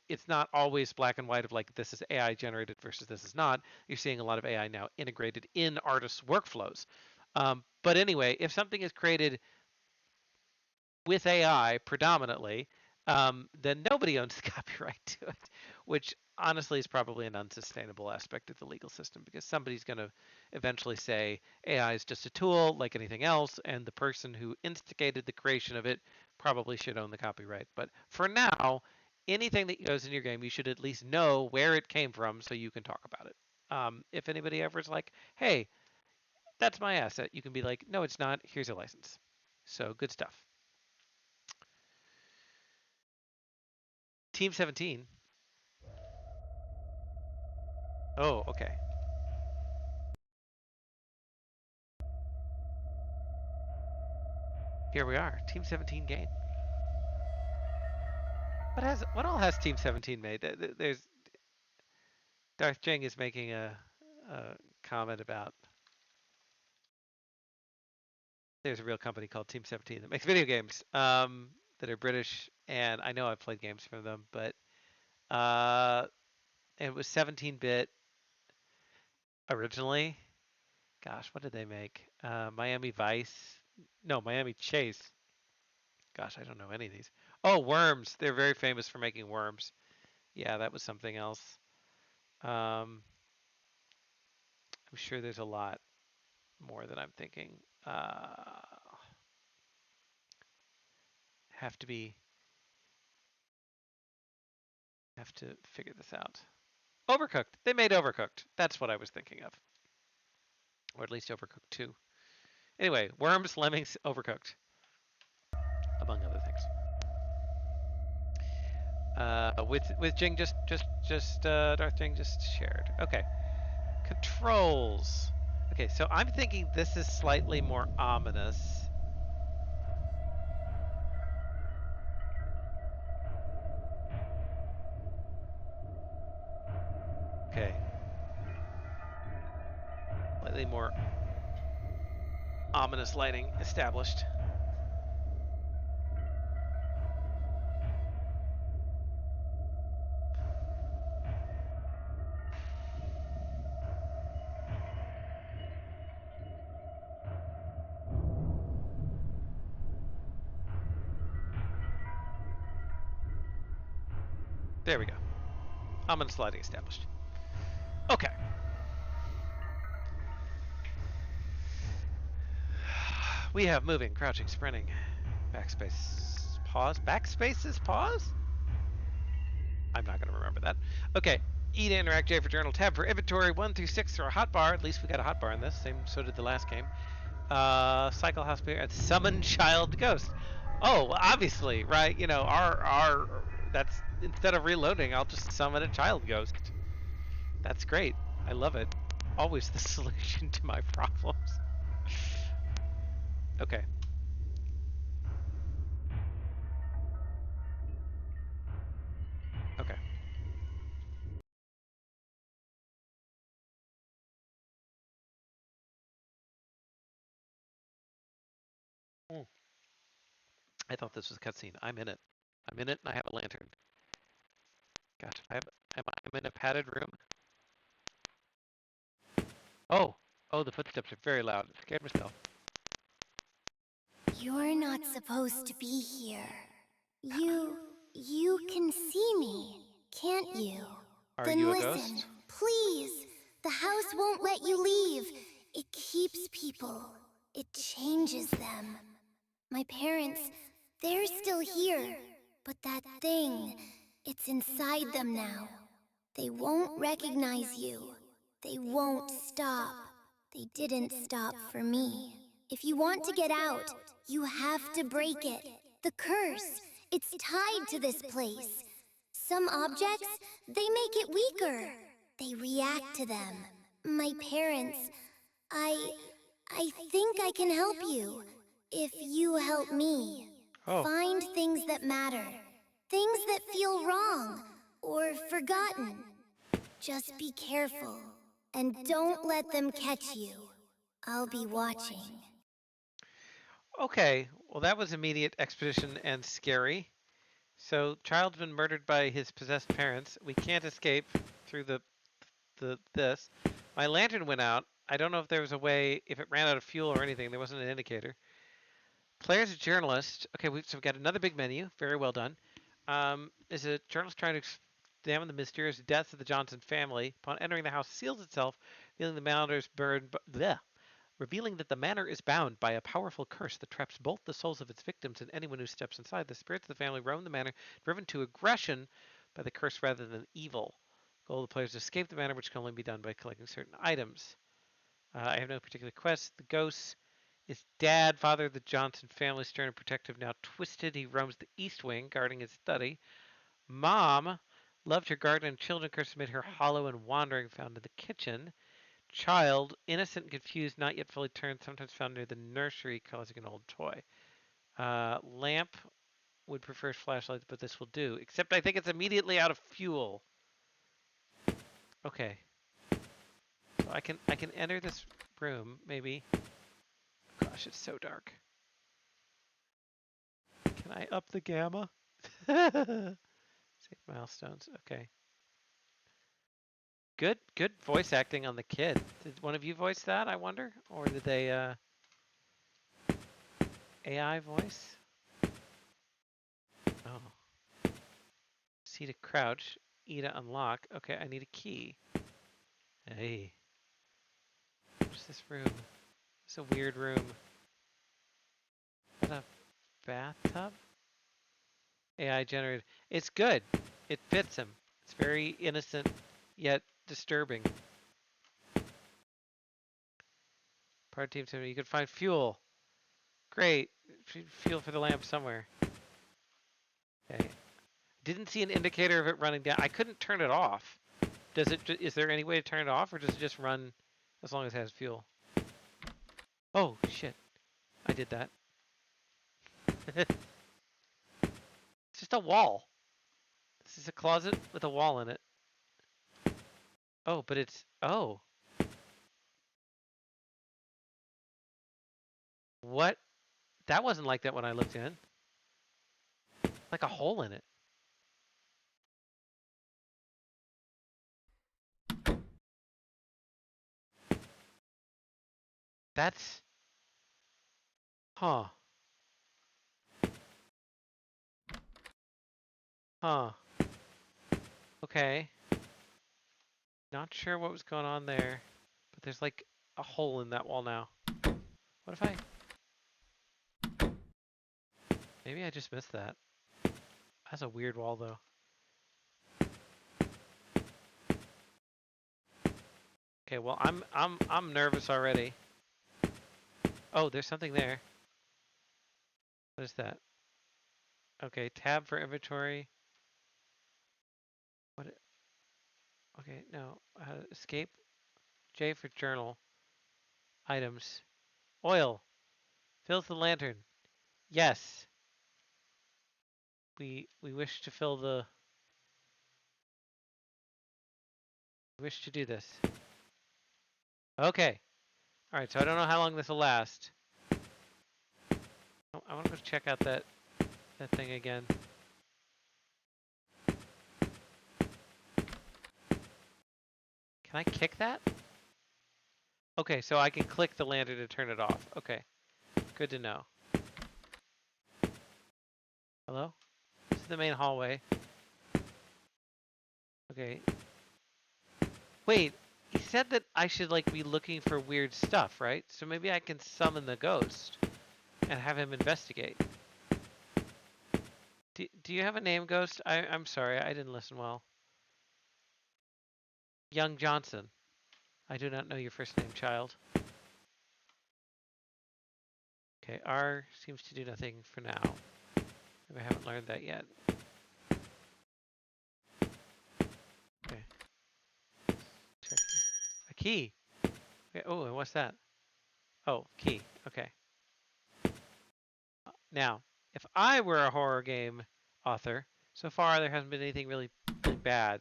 it's not always black and white of like this is AI generated versus this is not. You're seeing a lot of AI now integrated in artists' workflows. But anyway, if something is created with AI predominantly, then nobody owns the copyright to it, which honestly is probably an unsustainable aspect of the legal system because somebody's going to eventually say AI is just a tool like anything else, and the person who instigated the creation of it probably should own the copyright. But for now, anything that goes in your game, you should at least know where it came from so you can talk about it. If anybody ever is like, hey, that's my asset, you can be like, no, it's not. Here's a license. So good stuff. Team 17. Oh, okay. Here we are. Team 17 gained. What all has Team 17 made? There's Darth Jing is making a comment about there's a real company called Team 17 that makes video games that are British, and I know I've played games from them, but it was 17-bit originally. Gosh, what did they make? Miami Vice? No, Miami Chase. Gosh, I don't know any of these. Oh, Worms. They're very famous for making Worms. Yeah, that was something else. I'm sure there's a lot more than I'm thinking. Have to be have to figure this out. Overcooked. They made Overcooked. That's what I was thinking of, or at least Overcooked 2. Anyway, Worms, Lemmings, Overcooked, among other things. With Jing just Darth Jing just shared. Okay, controls. Okay, so I'm thinking this is slightly more ominous. Okay, slightly more ominous lighting established. There we go. Ominous lighting established. Okay. We have moving, crouching, sprinting, backspace, pause. Backspace is pause? I'm not going to remember that. Okay. E to interact, J for journal, tab for inventory, 1 through 6 are a hotbar. At least we got a hotbar in this. So did the last game. Cycle hospital and summon child ghost. Oh, well, obviously, right? That's instead of reloading, I'll just summon a child ghost. That's great. I love it. Always the solution to my problems. Okay. Okay. Mm. I thought this was a cutscene. I'm in it. I'm in it, and I have a lantern. Gosh, I'm in a padded room. Oh, oh, the footsteps are very loud. I scared myself. You're not supposed to be here. You can see me, can't you? Are Then you a listen, ghost? please. The house won't let you leave. It keeps people. It changes them. My parents, they're still here. But that thing, it's inside them now. They won't recognize you. They won't stop. They didn't stop for me. If you want to get out, you have to break it. The curse, it's tied to this place. Some objects, they make it weaker. They react to them. My parents, I think I can help you. If you help me. Oh. Find things that matter. Things that feel wrong or forgotten. Just be careful. And don't let them catch you. I'll be watching. Okay, well that was immediate exposition and scary. So, child's been murdered by his possessed parents. We can't escape through this. My lantern went out. I don't know if there was a way, if it ran out of fuel or anything. There wasn't an indicator. Claire's a journalist. Okay, so we've got another big menu. Very well done. Is a journalist trying to examine the mysterious deaths of the Johnson family. Upon entering the house, seals itself, revealing revealing that the manor is bound by a powerful curse that traps both the souls of its victims and anyone who steps inside. The spirits of the family roam the manor, driven to aggression by the curse rather than evil. The goal of the players is to escape the manor, which can only be done by collecting certain items. I have no particular quest. The ghost is Dad, father of the Johnson family, stern and protective, now twisted. He roams the East Wing, guarding his study. Mom loved her garden and children. Curse made her hollow and wandering, found in the kitchen. Child, innocent and confused, not yet fully turned, sometimes found near the nursery, causing an old toy. Lamp would prefer flashlights, but this will do. Except I think it's immediately out of fuel. Okay. So I can enter this room, maybe. Gosh, it's so dark. Can I up the gamma? Save milestones. Okay. Good voice acting on the kid. Did one of you voice that, I wonder? Or did they AI voice? Oh. C to crouch, E to unlock. Okay, I need a key. Hey. What's this room? It's a weird room. Is that a bathtub? AI generated. It's good. It fits him. It's very innocent, yet disturbing. Part team, you can find fuel. Great. Fuel for the lamp somewhere. Okay. Didn't see an indicator of it running down. I couldn't turn it off. Does it? Is there any way to turn it off, or does it just run as long as it has fuel? Oh shit! I did that. It's just a wall. This is a closet with a wall in it. Oh, but it's what? That wasn't like that when I looked in. Like a hole in it. That's huh. Huh. Okay. Not sure what was going on there, but there's like a hole in that wall now. What if I? Maybe I just missed that. That's a weird wall though. Okay, well I'm nervous already. Oh, there's something there. What is that? Okay, tab for inventory. What? Okay, no. Escape. J for journal. Items. Oil. Fills the lantern. Yes. We wish to fill the. We wish to do this. Okay. All right. So I don't know how long this will last. I want to go check out that thing again. Can I kick that? Okay, so I can click the lantern to turn it off. Okay. Good to know. Hello? This is the main hallway. Okay. Wait, he said that I should like be looking for weird stuff, right? So maybe I can summon the ghost and have him investigate. Do you have a name, Ghost? I'm sorry, I didn't listen well. Young Johnson. I do not know your first name, child. Okay, R seems to do nothing for now. Maybe I haven't learned that yet. Okay. Check here. A key. Okay, oh, and what's that? Oh, key. Okay. Now, if I were a horror game author, so far there hasn't been anything really, really bad.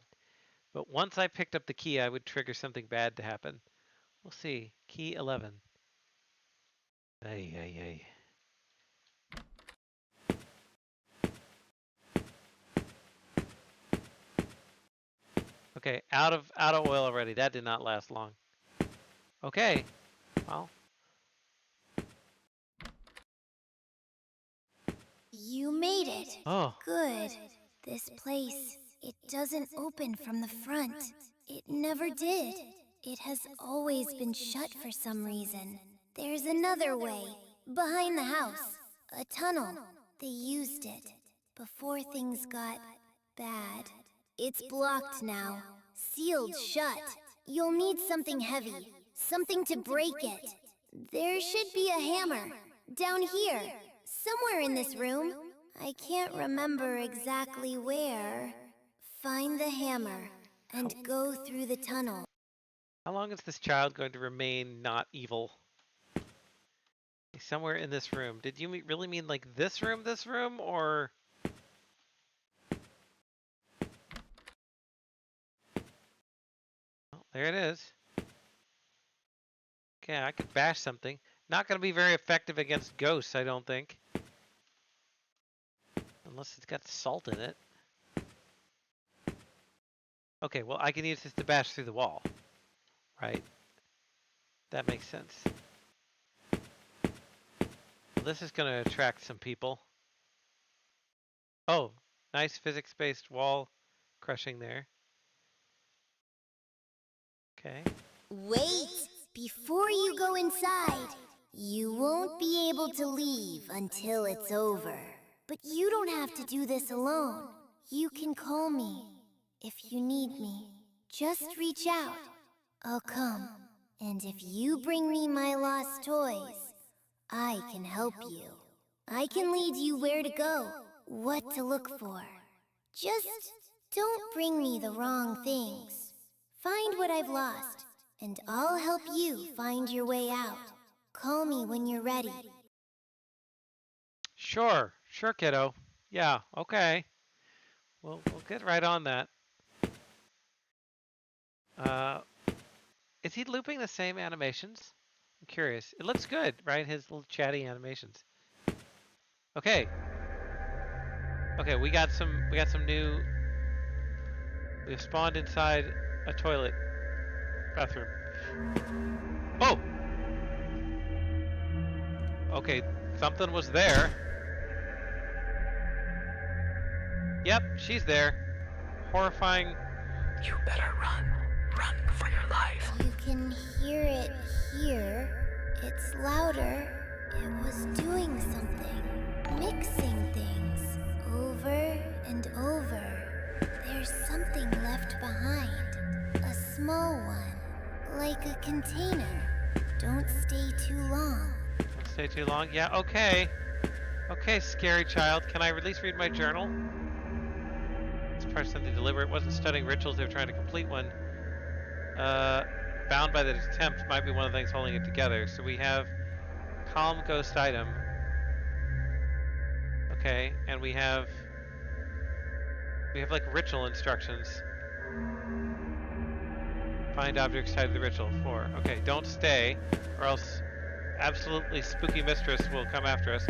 But once I picked up the key, I would trigger something bad to happen. We'll see. Key 11. Ay, ay, ay. Okay, out of oil already. That did not last long. Okay. Well, You made it. oh, Good. This place, it doesn't open from the front. It never did. It has always been shut for some reason. There's another way. Behind the house. A tunnel. They used it before things got bad. It's blocked now. Sealed shut. You'll need something heavy. Something to break it. There should be a hammer. Down here. Somewhere in this room. I can't remember exactly where. Find the hammer and go through the tunnel. how long is this child going to remain not evil? Somewhere in this room. Did you really mean like this room, or? Oh, there it is. Okay, I could bash something. Not going to be very effective against ghosts, I don't think. Unless it's got salt in it. Okay, well, I can use this to bash through the wall. Right? That makes sense. Well, this is going to attract some people. Oh, nice physics-based wall crushing there. Okay. Wait! Before you go inside, you won't be able to leave until it's over. But you don't have to do this alone. You can call me if you need me. Just reach out. I'll come. And if you bring me my lost toys, I can help you. I can lead you where to go, what to look for. Just don't bring me the wrong things. Find what I've lost, and I'll help you find your way out. Call me when you're ready. Sure, kiddo. Yeah, okay. We'll get right on that. Is he looping the same animations? I'm curious. It looks good, right? His little chatty animations. Okay. Okay, we got some new. We've spawned inside a toilet bathroom. Oh. Okay, something was there. Yep, she's there. Horrifying. You better run. Run for your life. You can hear it here. It's louder. It was doing something. Mixing things. Over and over. There's something left behind. A small one. Like a container. Don't stay too long. Don't stay too long. Yeah, okay. Okay, scary child. Can I at least read my journal? It's probably something deliberate. It wasn't studying rituals. They were trying to complete one. Bound by the attempt might be one of the things holding it together. So we have calm ghost item. Okay, and we have like ritual instructions. Find objects tied to the ritual. 4. Okay, don't stay, or else absolutely spooky mistress will come after us.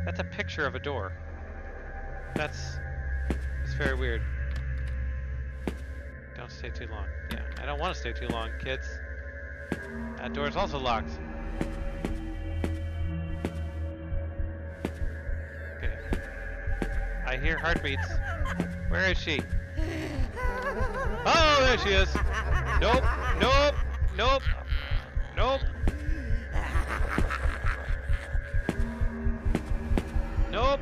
That's a picture of a door. It's very weird. Don't stay too long. Yeah, I don't want to stay too long, kids. That door's also locked. Okay. I hear heartbeats. Where is she? Oh, there she is. Nope, nope, nope, nope. Nope.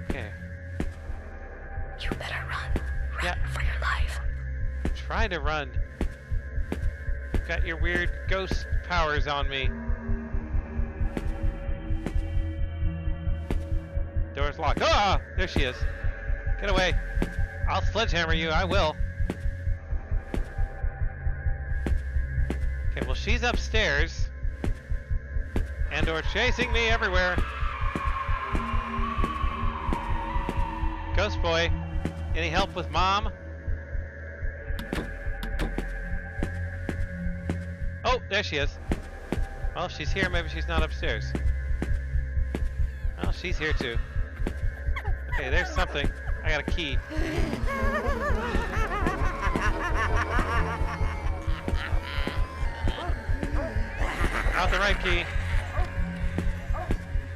Okay. You better run. Run for your life. Trying to run. Got your weird ghost powers on me. Door's locked. Ah! There she is. Get away. I'll sledgehammer you, I will. Okay, well she's upstairs. And/or chasing me everywhere. Ghost boy, any help with mom? Oh, there she is. Well, if she's here, maybe she's not upstairs. Well, she's here too. Okay, there's something. I got a key. Not the right key.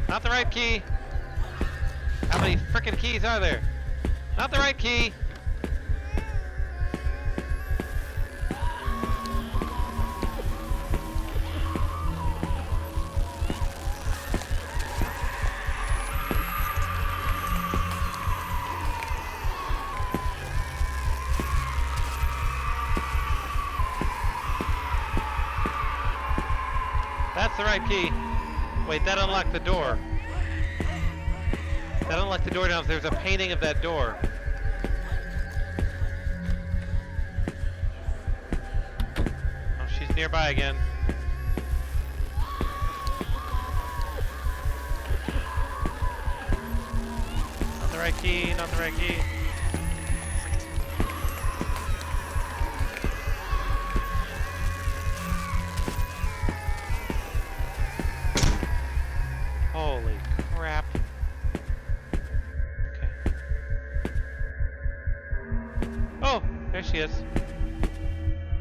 Not the right key. How many frickin' keys are there? Not the right key. That's the right key. Wait, that unlocked the door. That unlocked the door downstairs. There's a painting of that door. Oh, she's nearby again. Not the right key, not the right key. Holy crap. Okay. Oh, there she is.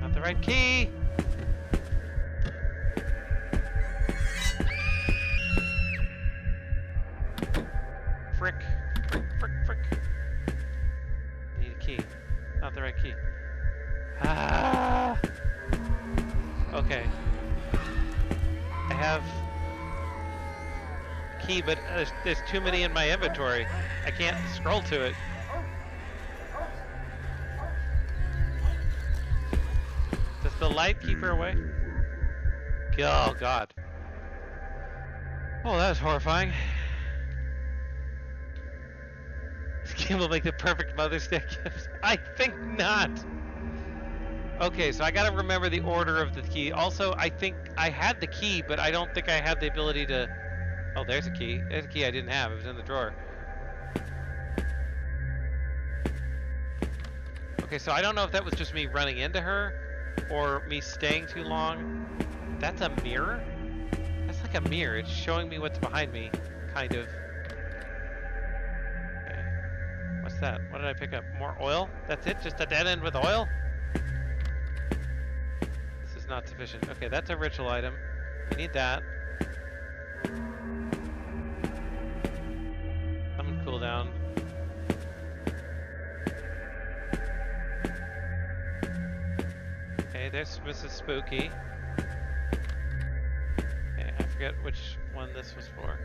Not the right key. Frick. Frick, frick, frick. Need a key. Not the right key. Ah. Okay. I have key, but there's too many in my inventory. I can't scroll to it. Does the light keep her away? Oh god. Oh, that was horrifying. This game will make the perfect Mother's Day gift. I think not. Okay, so I gotta remember the order of the key. Also, I think I had the key, but I don't think I had the ability to... Oh, there's a key. There's a key I didn't have. It was in the drawer. Okay, so I don't know if that was just me running into her or me staying too long. That's a mirror? That's like a mirror. It's showing me what's behind me, kind of. Okay. What's that? What did I pick up? More oil? That's it? Just a dead end with oil? This is not sufficient. Okay, that's a ritual item. We need that. Cooldown. Okay, there's Mrs. Spooky. Okay, I forget which one this was for.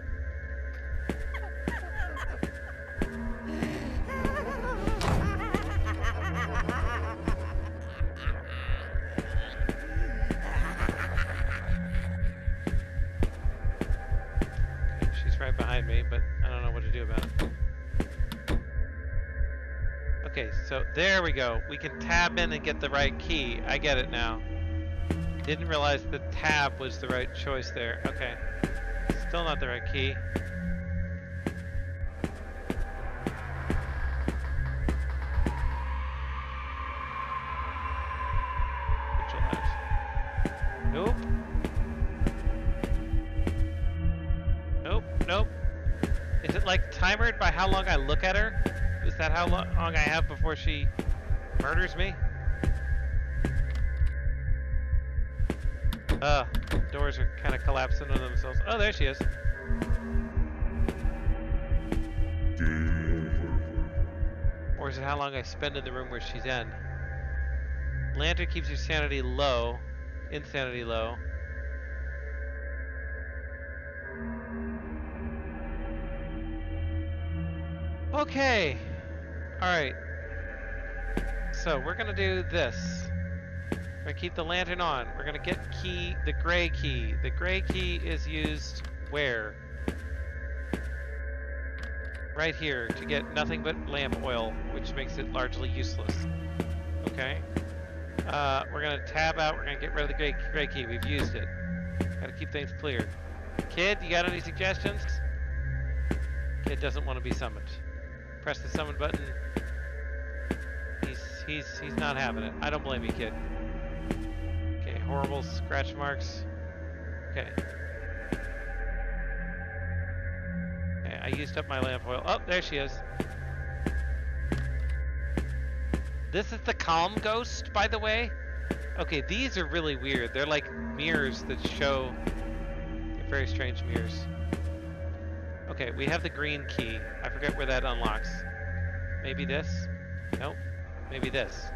Okay, she's right behind me, but I don't know what to do about it. Okay, so there we go. We can tab in and get the right key. I get it now. Didn't realize the tab was the right choice there. Okay. Still not the right key. Nope. Nope, nope. Is it like timered by how long I look at her? Is that how long I have before she murders me? Doors are kind of collapsing on themselves. Oh, there she is. Or is it how long I spend in the room where she's in? Lantern keeps your sanity low. Insanity low. Okay. Alright. So we're gonna do this. We're gonna keep the lantern on. We're gonna get the gray key. The gray key is used where? right here to get nothing but lamp oil, which makes it largely useless. Okay. We're gonna tab out. We're gonna get rid of the gray key. We've used it. Gotta keep things clear. Kid, you got any suggestions? Kid doesn't want to be summoned. Press the summon button. He's not having it. I don't blame you, kid. Okay, horrible scratch marks. Okay. Okay, I used up my lamp oil. Oh, there she is. This is the calm ghost, by the way. Okay, these are really weird. They're like mirrors that show... They're very strange mirrors. Okay, we have the green key. I forget where that unlocks. Maybe this? Nope. Maybe this.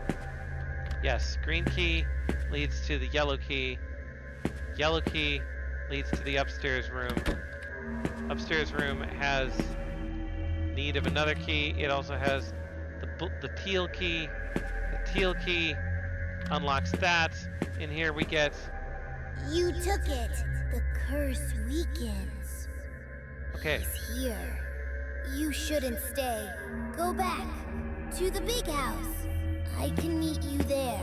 Yes, green key leads to the yellow key. Yellow key leads to the upstairs room. Upstairs room has need of another key. It also has the teal key. The teal key unlocks that. In here we get... You took it. The curse weakens. Okay. He's here. You shouldn't stay. Go back to the big house. I can meet you there.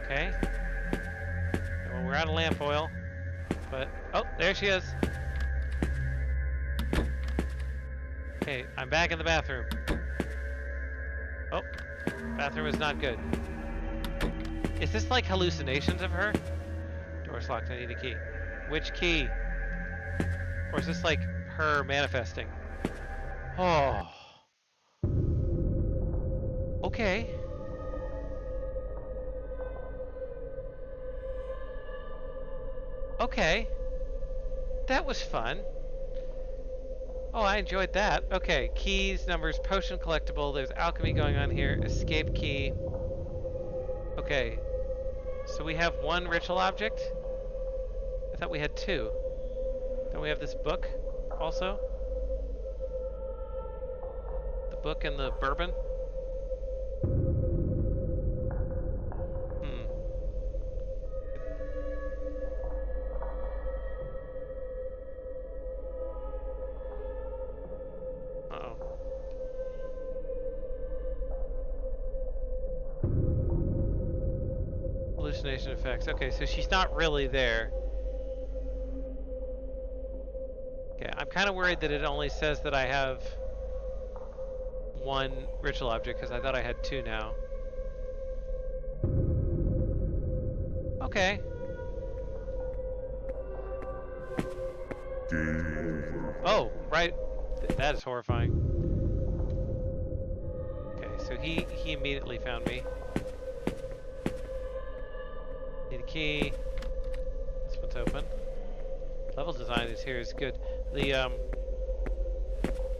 Okay. Well, we're out of lamp oil. But, oh, there she is. Okay, I'm back in the bathroom. Oh, bathroom is not good. Is this like hallucinations of her? Door's locked, I need a key. Which key? Or is this like her manifesting? Oh. Okay. Okay. That was fun. Oh, I enjoyed that. Okay, keys, numbers, potion collectible. There's alchemy going on here. Escape key. Okay. So we have one ritual object? I thought we had two. Then we have this book also. The book and the bourbon. Hallucination effects. Okay, so she's not really there. Okay, I'm kind of worried that it only says that I have one ritual object because I thought I had two now. Okay. Oh, right. That is horrifying. Okay, so he immediately found me. Need a key. This one's open. Level design is here is good. The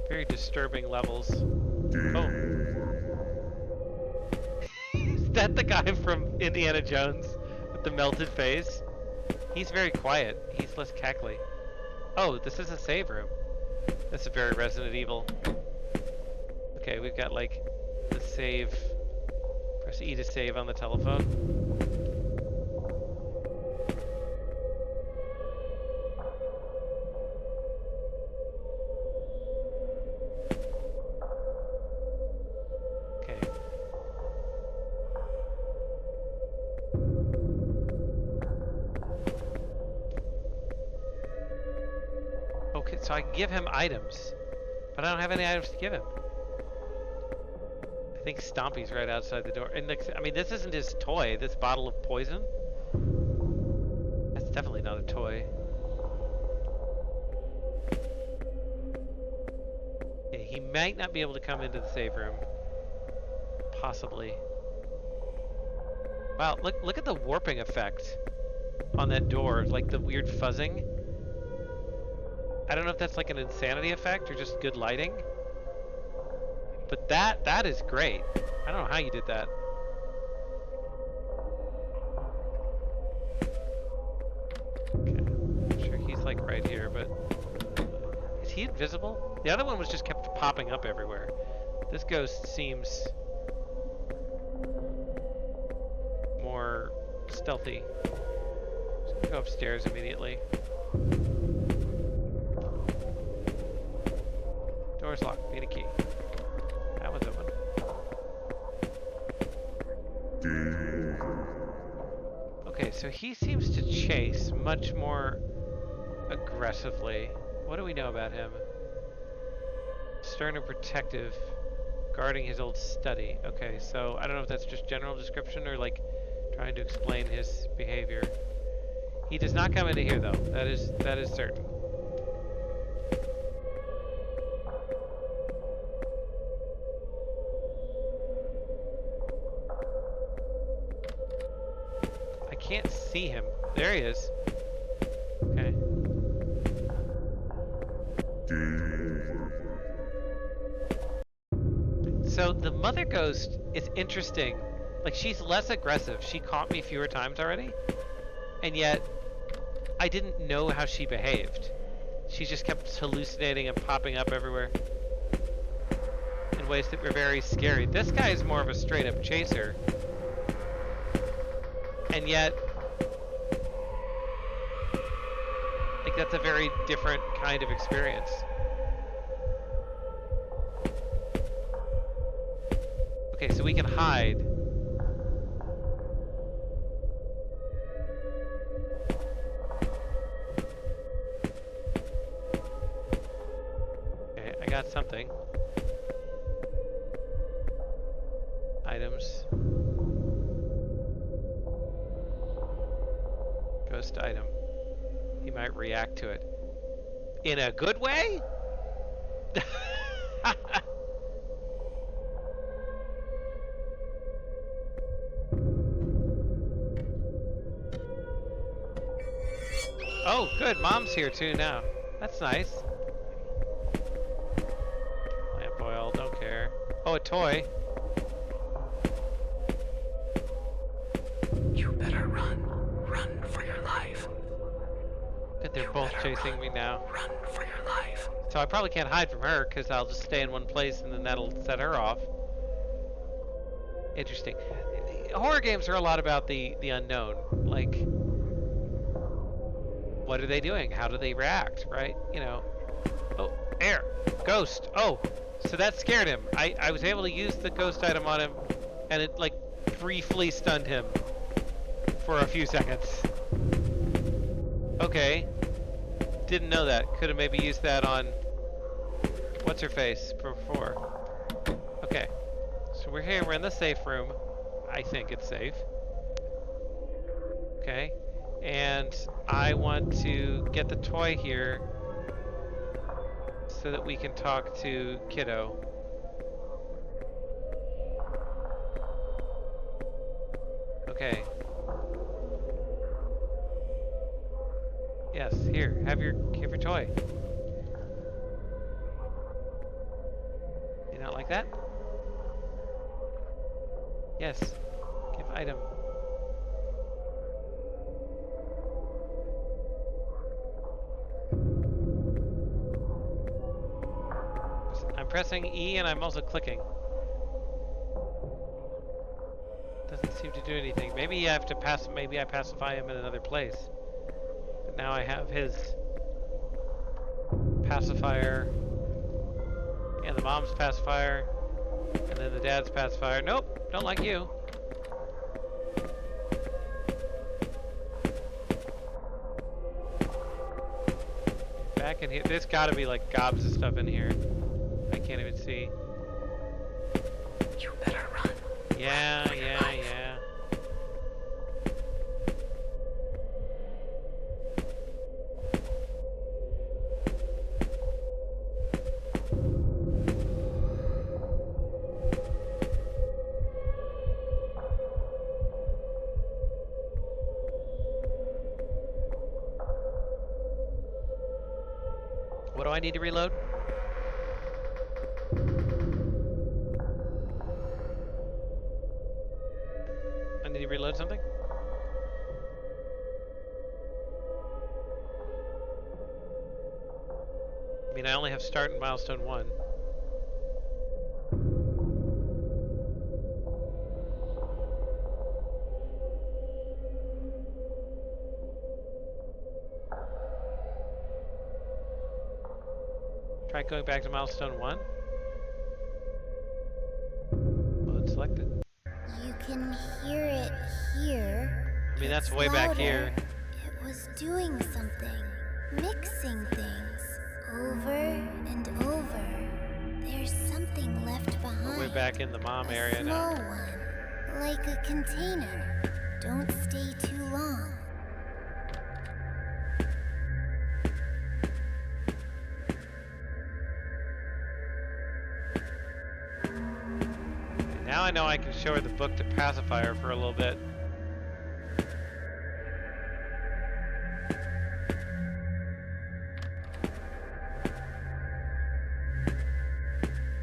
very disturbing levels. Oh. Is that the guy from Indiana Jones with the melted face? He's very quiet. He's less cackly. Oh, this is a save room. This is very Resident Evil. Okay, we've got like the save. Press E to save on the telephone. So I can give him items, but I don't have any items to give him. I think Stompy's right outside the door. And I mean, this isn't his toy, this bottle of poison. That's definitely not a toy. Okay, he might not be able to come into the save room. Possibly. Wow, look at the warping effect on that door, like the weird fuzzing. I don't know if that's like an insanity effect or just good lighting. But that is great. I don't know how you did that. Okay. I'm sure he's like right here, but is he invisible? The other one was just kept popping up everywhere. This ghost seems more stealthy. Just gonna go upstairs immediately. Door's locked. Need a key. That one's open. Okay, so he seems to chase much more aggressively. What do we know about him? Stern and protective, guarding his old study. Okay, so I don't know if that's just general description or like trying to explain his behavior. He does not come into here though. That is certain. I can't see him. There he is. Okay. So the mother ghost is interesting. Like, she's less aggressive. She caught me fewer times already. And yet, I didn't know how she behaved. She just kept hallucinating and popping up everywhere in ways that were very scary. This guy is more of a straight up chaser. And yet, like, that's a very different kind of experience. Okay, so we can hide. Okay, I got something. Items. Ghost item. He might react to it. In a good way? Oh, good. Mom's here too now. That's nice. Lamp oil, don't care. Oh, a toy. You better run. Run for your life. Good, they're both chasing me now. Run for your life. So I probably can't hide from her because I'll just stay in one place and then that'll set her off. Interesting. Horror games are a lot about the unknown. Like, what are they doing? How do they react, right? You know. Oh, air. Ghost. Oh, so that scared him. I was able to use the ghost item on him and it, like, briefly stunned him for a few seconds. Okay. Didn't know that. Could have maybe used that on what's her face before. Okay. So we're here. We're in the safe room. I think it's safe. Okay. And I want to get the toy here so that we can talk to Kiddo. Okay. Yes, here, have your toy. You not like that? Yes. Give item. I'm pressing E and I'm also clicking. Doesn't seem to do anything. Maybe I have to maybe I pacify him in another place. But now I have his pacifier and the mom's pacifier and then the dad's pacifier. Nope, don't like you. Back in here. There's gotta be like gobs of stuff in here. I can't even see. You better run. Yeah. What do I need to reload? I need to reload something? I mean, I only have start and milestone 1. Try that going back to milestone 1? Load selected. You can hear it here. I mean, that's It's way back louder. here. It was doing something, mixing things over and over. There's something left behind. We're back in the mom area a now. small one, like a container. Don't stay too long. Now I know I can show her the book to pacify her for a little bit.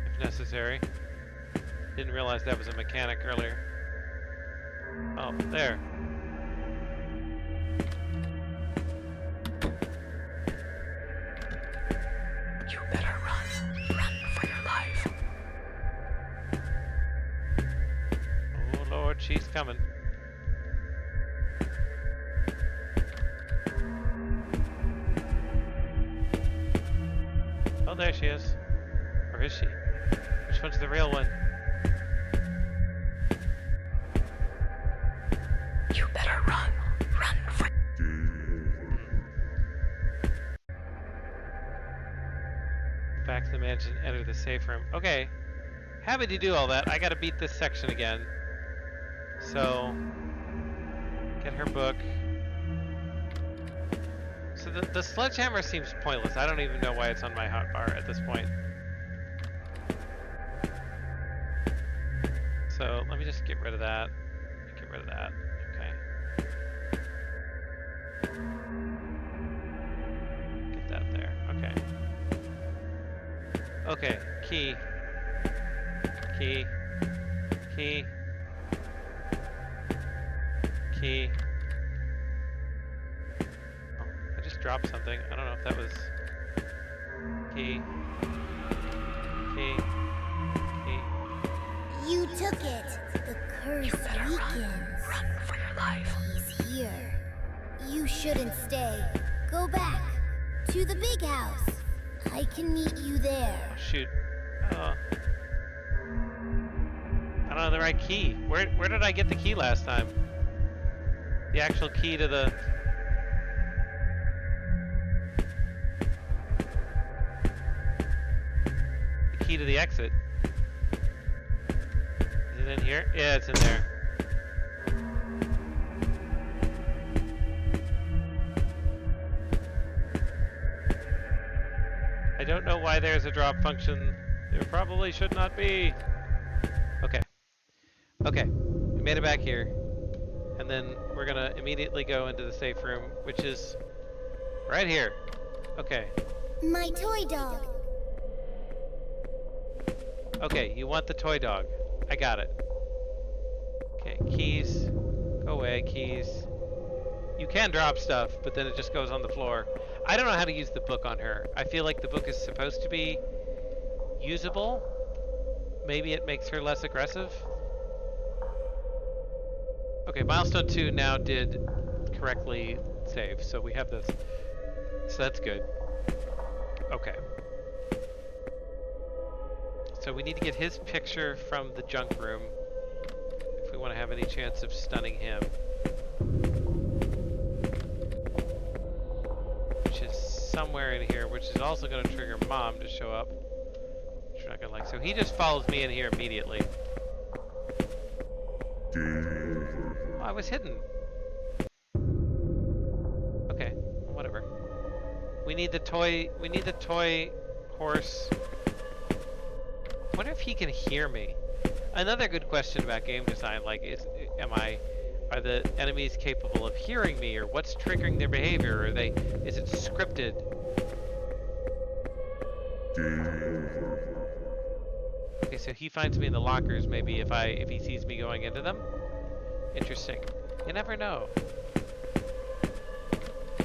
If necessary. Didn't realize that was a mechanic earlier. Oh, there. You better run. Run for your life. Oh Lord, she's coming. Oh, there she is. Or is she? Which one's the real one? You better run. Run for... Back to the mansion, enter the safe room. Okay. Happy to do all that. I gotta beat this section again. So, get her book. So the sledgehammer seems pointless. I don't even know why it's on my hotbar at this point. So let me just get rid of that. Get rid of that. Okay. Get that there. Okay. Okay. Key. Key. Key. Key. Oh, I just dropped something. I don't know if that was... Key. Key. Key. You took it. The curse You better run. weakens. Run for your life. He's here. You shouldn't stay. Go back to the big house. I can meet you there. Oh, shoot. Oh. I don't have the right key. Where did I get the key last time? The actual key to the... The key to the exit. Is it in here? Yeah, it's in there. I don't know why there's a drop function. There probably should not be. Okay. Okay. We made it back here. And then we're gonna immediately go into the safe room, which is right here. Okay. My toy dog. Okay, you want the toy dog. I got it. Okay, keys. Go away, keys. You can drop stuff, but then it just goes on the floor. I don't know how to use the book on her. I feel like the book is supposed to be usable. Maybe it makes her less aggressive. Okay, milestone 2 now did correctly save, so we have this. So that's good. Okay. So we need to get his picture from the junk room if we want to have any chance of stunning him. Which is somewhere in here, which is also going to trigger Mom to show up. Which you're not going to like. So he just follows me in here immediately. Oh, I was hidden. Okay, whatever. We need the toy horse. I wonder if he can hear me. Another good question about game design, like, are the enemies capable of hearing me, or what's triggering their behavior? Is it scripted? Okay, so he finds me in the lockers, maybe if he sees me going into them. Interesting. You never know.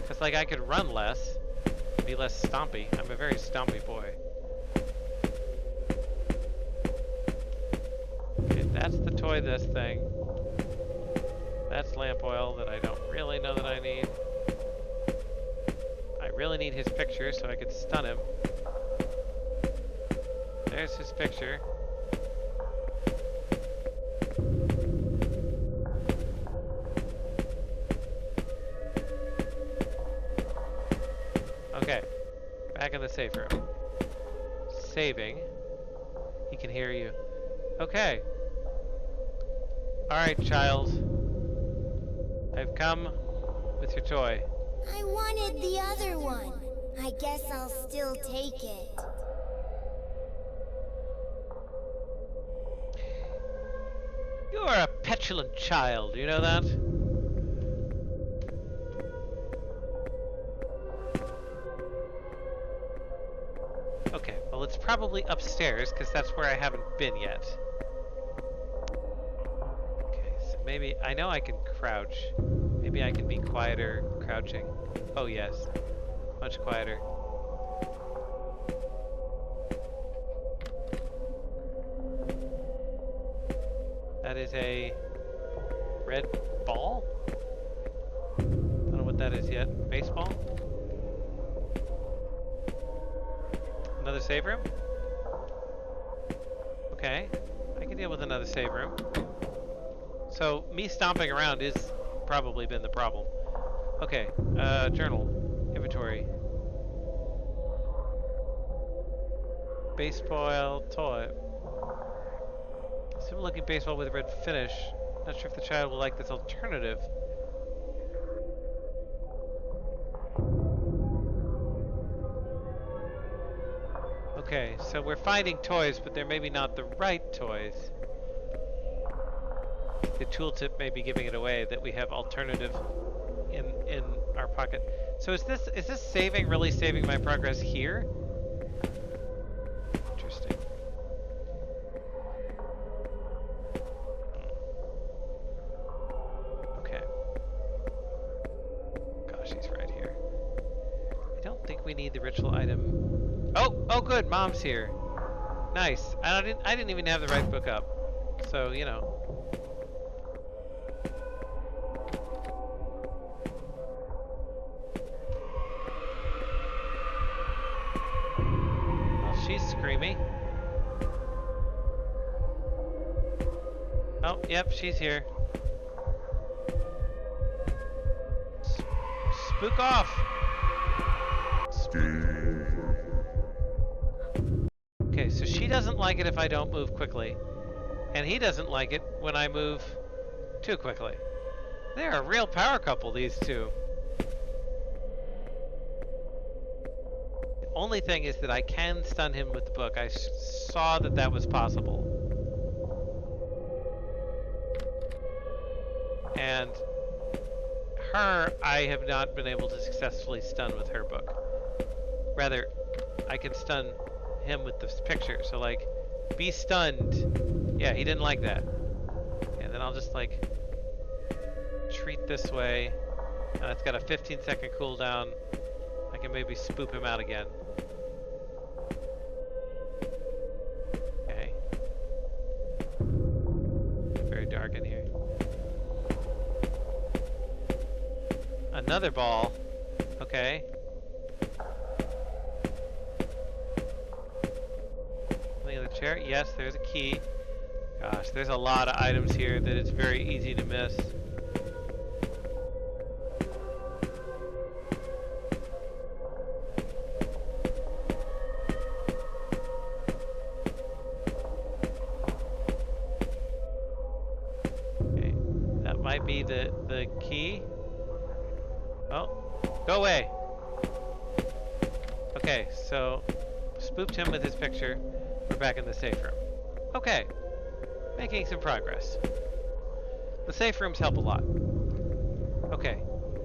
Cause like I could run less, be less stompy. I'm a very stompy boy. Okay, that's the toy this thing. That's lamp oil that I don't really know that I need. I really need his picture so I could stun him. There's his picture. Okay, back in the safe room. Saving. He can hear you. Okay. Alright, child. I've come with your toy. I wanted the other one. I guess I'll still take it. You're a petulant child, you know that? Okay, well it's probably upstairs, because that's where I haven't been yet. Okay, so maybe, I know I can crouch. Maybe I can be quieter crouching. Oh yes, much quieter. That is a red ball? I don't know what that is yet. Baseball? Another save room? Okay, I can deal with another save room. So, me stomping around is probably been the problem. Okay, journal, inventory. Baseball toy. Simple looking baseball with a red finish. Not sure if the child will like this alternative. Okay, so we're finding toys, but they're maybe not the right toys. The tooltip may be giving it away that we have alternative in our pocket. So is this saving really saving my progress here? Interesting. Okay. Gosh, he's right here. I don't think we need the ritual item. Oh, good. Mom's here. Nice. I didn't even have the right book up. So, you know. Well, she's screaming. Oh, yep, she's here. Spook off. Okay, so she doesn't like it if I don't move quickly. And he doesn't like it when I move too quickly. They're a real power couple, these two. The only thing is that I can stun him with the book. I saw that that was possible. And her, I have not been able to successfully stun with her book. Rather, I can stun him with this picture. So like, be stunned. Yeah, he didn't like that. And then I'll just like treat this way. It's got a 15-second cooldown. I can maybe spoop him out again. Okay. Very dark in here. Another ball. Okay. Something in the chair? Yes, there's a key. Gosh, there's a lot of items here that it's very easy to miss. Okay, that might be the key. Oh, go away. Okay, so spooked him with his picture. We're back in the safe room. Okay, making some progress. The safe rooms help a lot. Okay,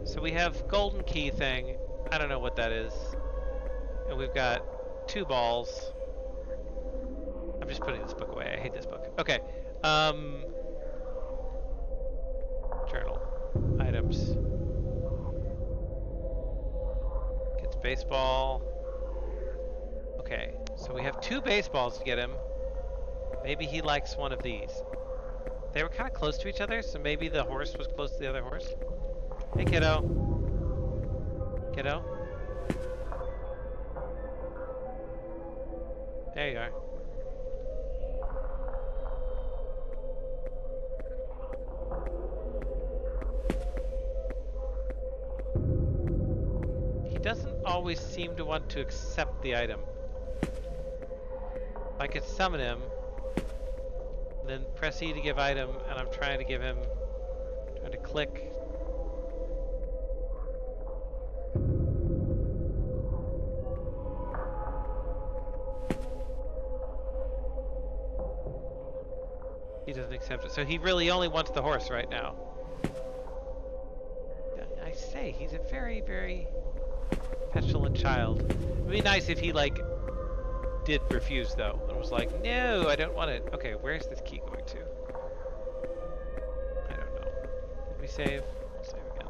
so we have golden key thing. I don't know what that is. And we've got 2 balls. I'm just putting this book away. I hate this book. Okay, journal. Items. Gets baseball. Okay, so we have 2 baseballs to get him. Maybe he likes one of these. They were kind of close to each other, so maybe the horse was close to the other horse. Hey, kiddo. Kiddo. There you are. always seem to want to accept the item. If I could summon him, then press E to give item, and I'm trying to give him, trying to click. He doesn't accept it. So he really only wants the horse right now. I say, he's a very, very petulant child. It'd be nice if he, like, did refuse, though. And was like, no, I don't want it. Okay, where's this key going to? I don't know. Did we save? We'll save again.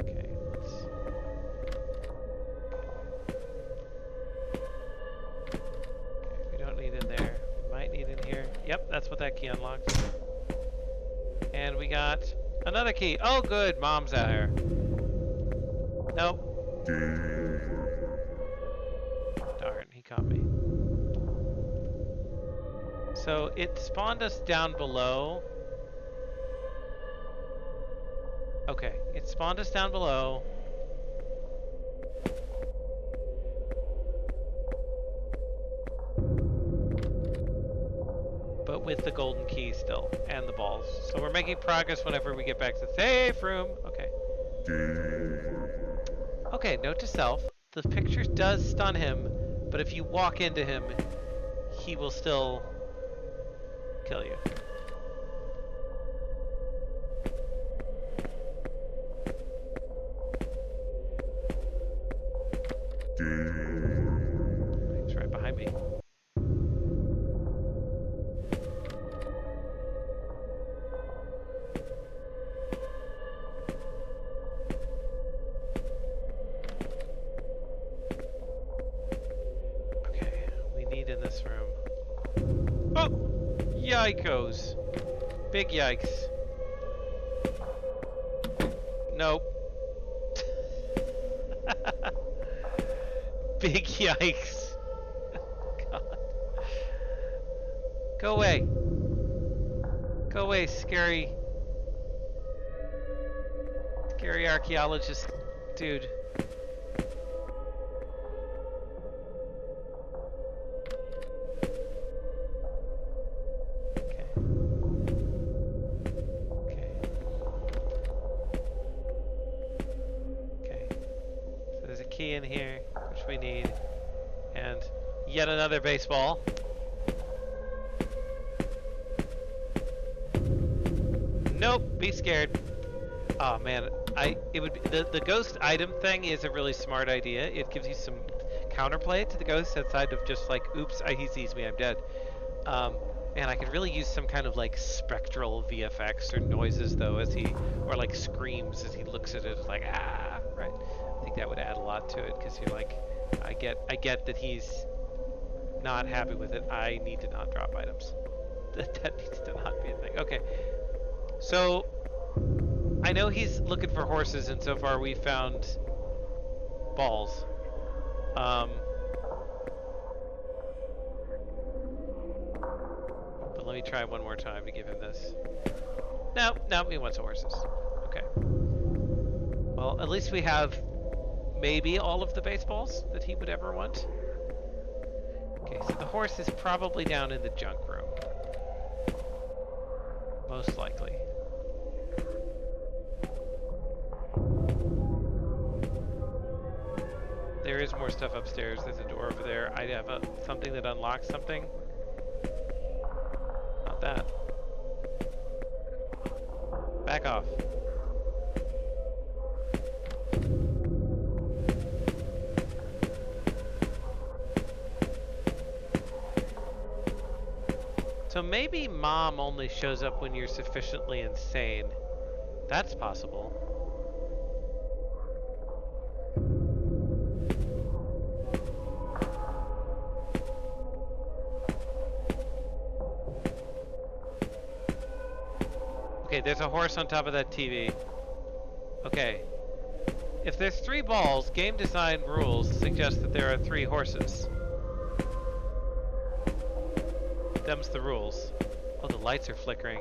Okay, let's... Okay, we don't need in there. We might need in here. Yep, that's what that key unlocks. And we got another key. Oh, good. Mom's out here. Nope. Darn, he caught me. So it spawned us down below. Okay, it spawned us down below. But with the golden key still, and the balls. So we're making progress whenever we get back to the safe room. Okay. Okay, note to self. The picture does stun him, but if you walk into him, he will still kill you. He's right behind me. In this room. Oh! Yikos. Big yikes. Nope. Big yikes. God. Go away. Go away, scary. Scary archaeologist dude. In here, which we need, and yet another baseball. Nope, be scared. Oh man, it would be, the ghost item thing is a really smart idea. It gives you some counterplay to the ghost outside of just like, oops, he sees me, I'm dead. And I could really use some kind of like spectral VFX or noises though, as he, or like screams as he looks at it, like ah, right. I think that would add a lot to it because you're like, I get that he's not happy with it. I need to not drop items. That needs to not be a thing. Okay, so I know he's looking for horses, and so far we found balls. But let me try one more time to give him this. No, he wants horses. Okay. Well, at least we have maybe all of the baseballs that he would ever want. Okay, so the horse is probably down in the junk room. Most likely. There is more stuff upstairs. There's a door over there. I have something that unlocks something. Not that. Back off. So maybe mom only shows up when you're sufficiently insane. That's possible. Okay, there's a horse on top of that TV. Okay. If there's 3 balls, game design rules suggest that there are 3 horses. Them's the rules. Oh, the lights are flickering.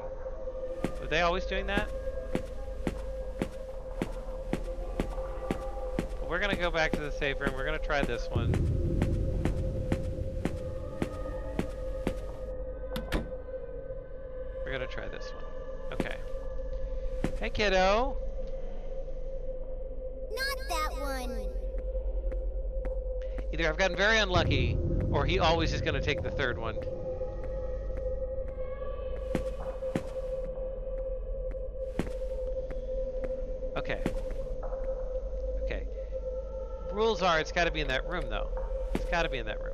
Were they always doing that? we're gonna go back to the save room. We're gonna try this one. We're gonna try this one. Okay. Hey, kiddo. Not that one. Either I've gotten very unlucky, or he always is gonna take the third one. Okay. Okay. Rules are it's gotta be in that room, though. It's gotta be in that room.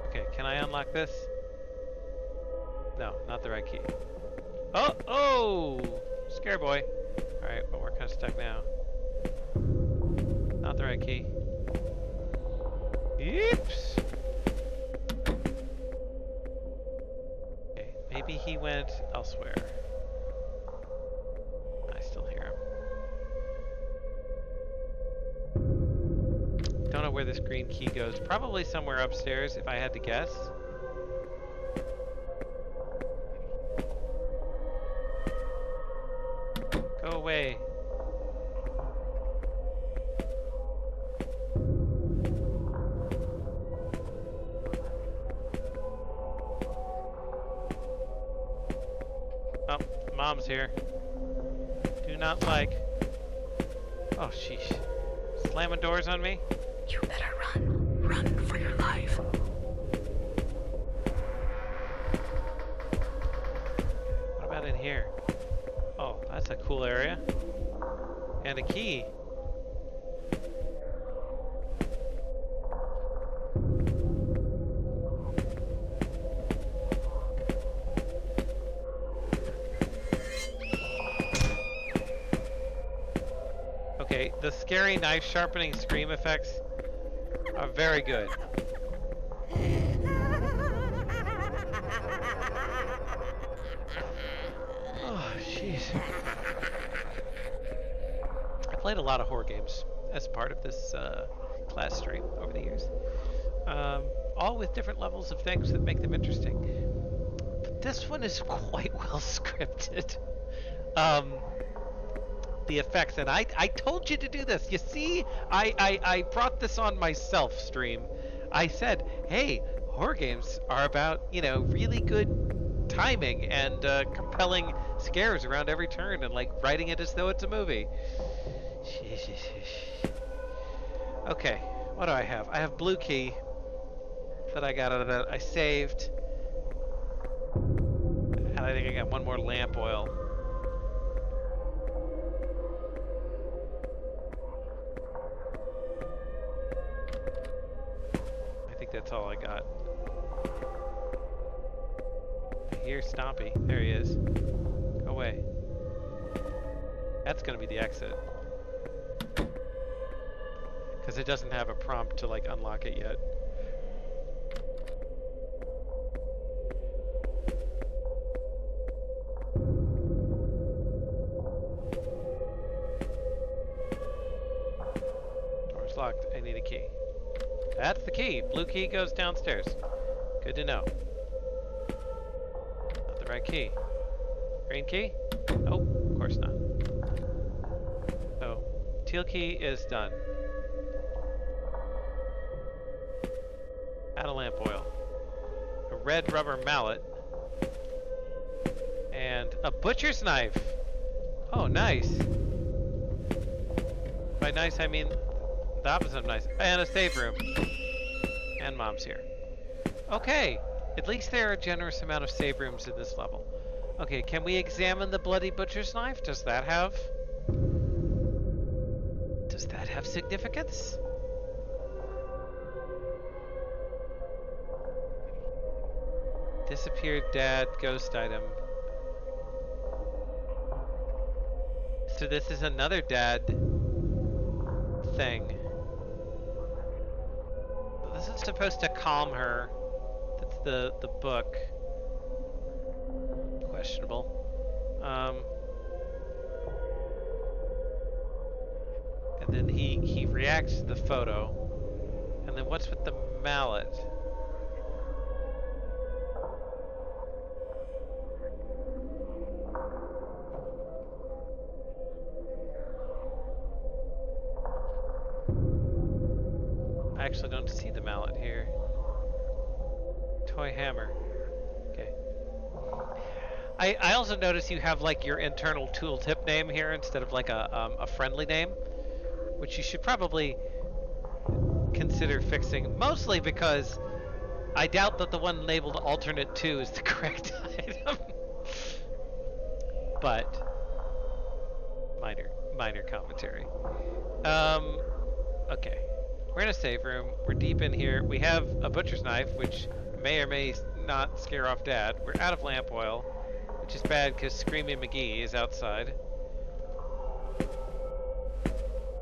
Okay, can I unlock this? No, not the right key. Oh! Oh! Scare boy. Alright, but we're kind of stuck now. Not the right key. Oops! Okay, maybe he went elsewhere. I still hear him. Don't know where this green key goes. Probably somewhere upstairs, if I had to guess. Go away. Oh, Mom's here. Do not like. Oh, sheesh. Slamming doors on me? You better run. Run for your life. What about in here? Oh, that's a cool area. And a key. Okay, the scary knife sharpening scream effects are very good. Oh, jeez. I played a lot of horror games as part of this class stream over the years. All with different levels of things that make them interesting. But this one is quite well scripted. The effects, and I told you to do this. You see, I brought this on myself, stream. I said, hey, horror games are about, you know, really good timing and compelling scares around every turn and like writing it as though it's a movie. Okay, what do I have? I have blue key that I got out of that. I saved. And I think I got one more lamp oil. I think that's all I got. Here's Stompy. There he is. Go away. That's gonna be the exit. Because it doesn't have a prompt to like unlock it yet. Door's locked. I need a key. That's the key. Blue key goes downstairs. Good to know. Not the right key. Green key? Oh, of course not. So, teal key is done. Add a lamp oil. A red rubber mallet. And a butcher's knife. Oh, nice. By nice, I mean the opposite of nice. And a save room. And Mom's here. Okay. At least there are a generous amount of save rooms in this level. Okay, can we examine the bloody butcher's knife? Does that have significance? Disappeared dad ghost item. So this is another dad thing. This is supposed to calm her. That's the book. Questionable. And then he reacts to the photo. And then what's with the mallet? actually don't see the mallet here. Toy hammer. Okay. I also notice you have like your internal tooltip name here instead of like a friendly name, which you should probably consider fixing, mostly because I doubt that the one labeled alternate 2 is the correct item. But minor commentary. Okay. We're in a save room. We're deep in here. We have a butcher's knife, which may or may not scare off Dad. We're out of lamp oil, which is bad because Screaming McGee is outside.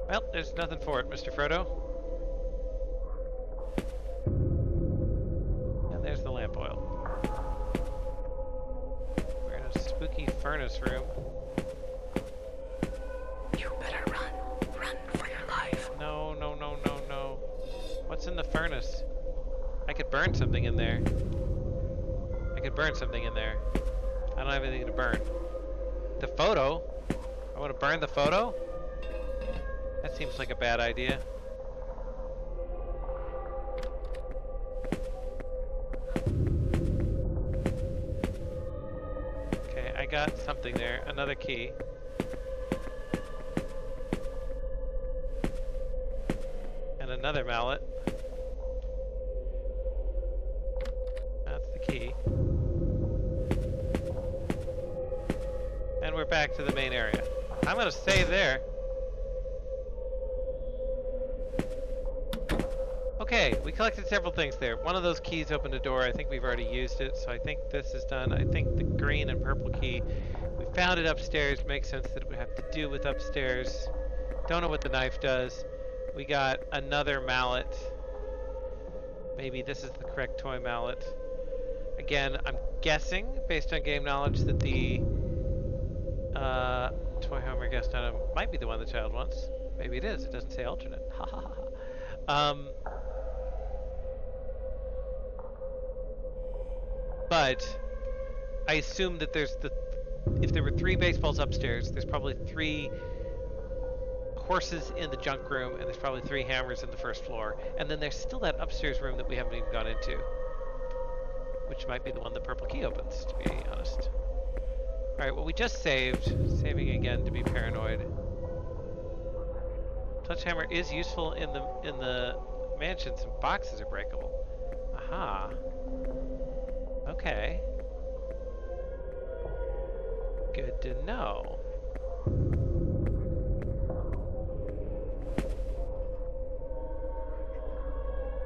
Well, there's nothing for it, Mr. Frodo. And there's the lamp oil. We're in a spooky furnace room. You better run. Run for your life. No, no, no, no, no. What's in the furnace? I could burn something in there. I could burn something in there. I don't have anything to burn. The photo? I want to burn the photo? That seems like a bad idea. Okay, I got something there. Another key. And another mallet. That's the key. And we're back to the main area. I'm gonna save there. Okay, we collected several things there. One of those keys opened a door. I think we've already used it, so I think this is done. I think the green and purple key, we found it upstairs. Makes sense that it would have to do with upstairs. Don't know what the knife does. We got another mallet. Maybe this is the correct toy mallet. Again, I'm guessing, based on game knowledge, that the toy hammer guest item might be the one the child wants. Maybe it is. It doesn't say alternate. Ha ha ha. But I assume that if there were 3 baseballs upstairs, there's probably 3 horses in the junk room, and there's probably 3 hammers in the first floor. And then there's still that upstairs room that we haven't even gone into, which might be the one the purple key opens, to be honest. Alright, well we just saved. Saving again to be paranoid. Sledgehammer is useful in the mansion. Some boxes are breakable. Aha. Okay. Good to know.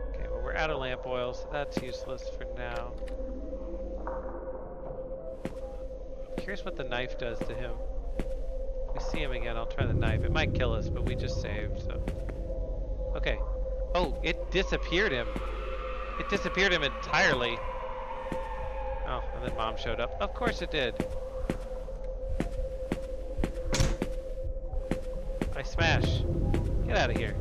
Okay, well we're out of lamp oil, so that's useless for now. I'm curious what the knife does to him. If we see him again, I'll try the knife. It might kill us, but we just saved, so. Okay. Oh, it disappeared him. It disappeared him entirely. Oh, and then Mom showed up. Of course it did. I smash. Get out of here.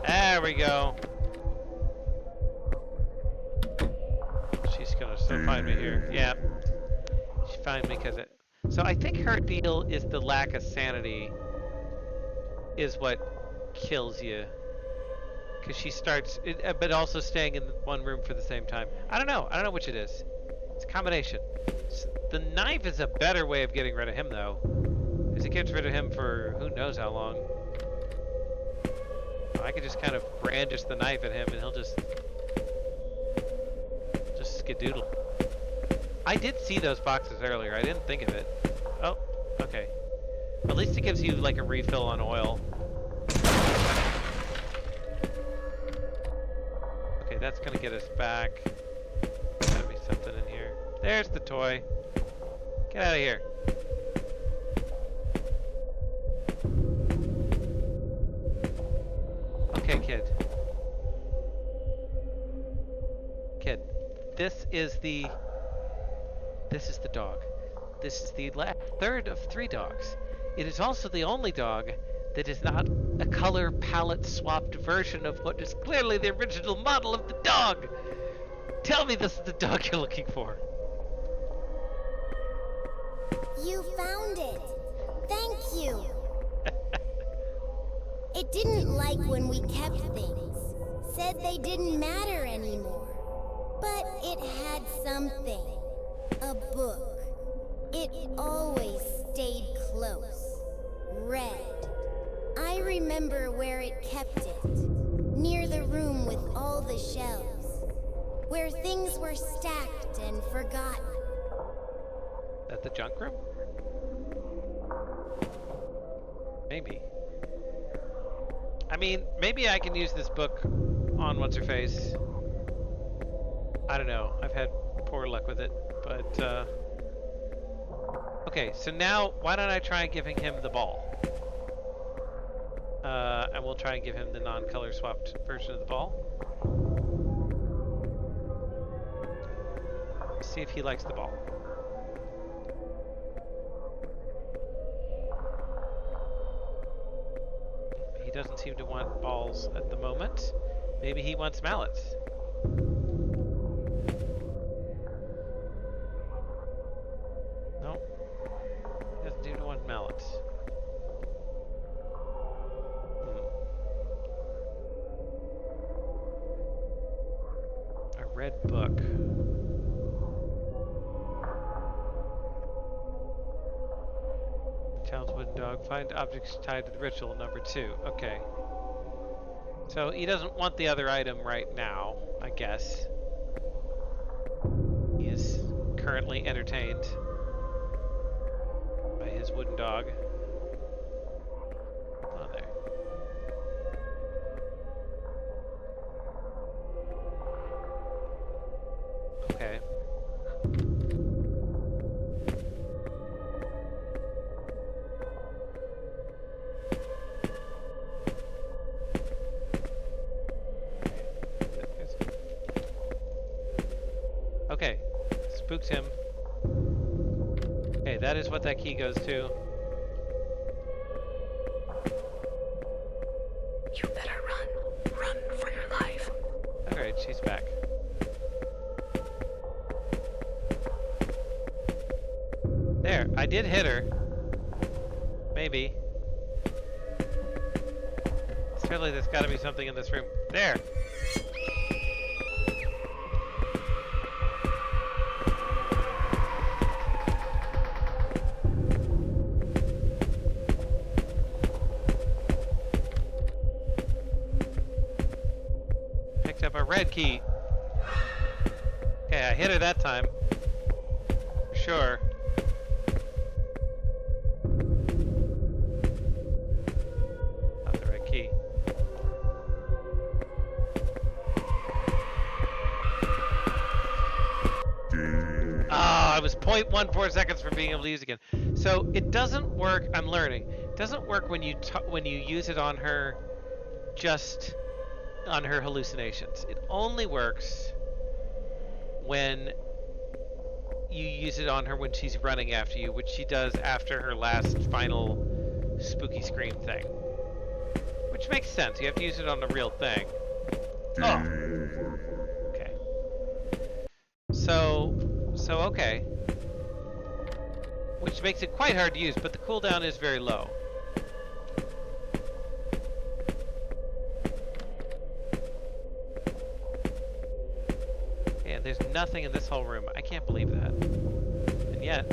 There we go. She's gonna still find me here. Yeah. She find me because it... So I think her deal is the lack of sanity is what kills you. Because she starts, but also staying in one room for the same time. I don't know which it is. It's a combination. The knife is a better way of getting rid of him, though. Because it gets rid of him for who knows how long. I could just kind of brandish the knife at him and he'll just skedoodle. I did see those boxes earlier. I didn't think of it. Oh, okay. At least it gives you like a refill on oil. Okay, that's gonna get us back. Gotta be something in here. There's the toy. Get out of here. Okay, kid. Kid, this is the dog. This is the third of 3 dogs. It is also the only dog that is not a color palette swapped version of what is clearly the original model of the dog. Tell me this is the dog you're looking for. You found it. Thank you. It didn't like when we kept things. Said they didn't matter anymore. But it had something. A book. It always stayed close. Red. I remember where it kept it. Near the room with all the shelves. Where things were stacked and forgotten. At the junk room? Maybe. I mean, maybe I can use this book on What's-Her-Face. I don't know. I've had poor luck with it, but, okay, so now, why don't I try giving him the ball? And we'll try and give him the non-color swapped version of the ball. See if he likes the ball. He doesn't seem to want balls at the moment. Maybe he wants mallets. No. He doesn't seem to want mallets. A red book. Child's wooden dog. Find objects tied to the ritual, number 2. Okay. So he doesn't want the other item right now, I guess. He is currently entertained by his wooden dog. Oh, there. Okay. Okay, spooks him. Okay, that is what that key goes to. You better run. Run for your life. Alright, she's back. There, I did hit her. Maybe. Surely there's gotta be something in this room. There! Picked up a red key. Okay, I hit her that time. For sure. Not the right key. Ah, I was 0.14 seconds from being able to use it again. So it doesn't work. I'm learning. It doesn't work when you use it on her, just on her hallucinations. It only works when you use it on her when she's running after you, which she does after her last final spooky scream thing. Which makes sense. You have to use it on the real thing. Oh. Okay. So okay. Which makes it quite hard to use, but the cooldown is very low. And there's nothing in this whole room. I can't believe that. And yet.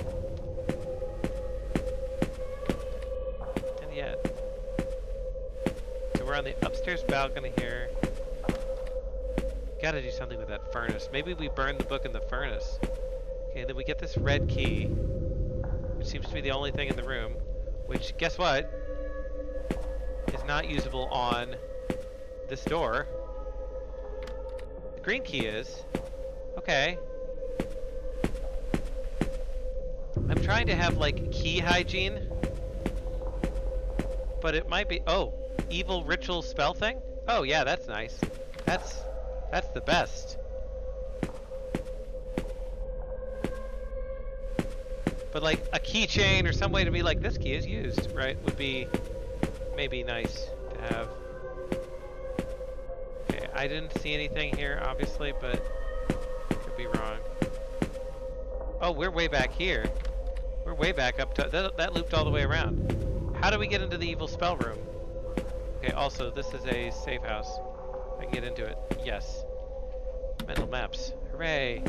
So we're on the upstairs balcony here. Gotta do something with that furnace. Maybe we burn the book in the furnace. Okay, and then we get this red key, which seems to be the only thing in the room, which, guess what? Is not usable on this door. The green key is. Okay. I'm trying to have, like, key hygiene, but it might be, oh, evil ritual spell thing? Oh, yeah, that's nice. That's the best. But like a keychain or some way to be like, this key is used, right? Would be maybe nice to have. Okay, I didn't see anything here, obviously, but could be wrong. Oh, we're way back here. We're way back up to, that looped all the way around. How do we get into the evil spell room? Okay, also, this is a safe house. I can get into it. Yes. Mental maps. Hooray!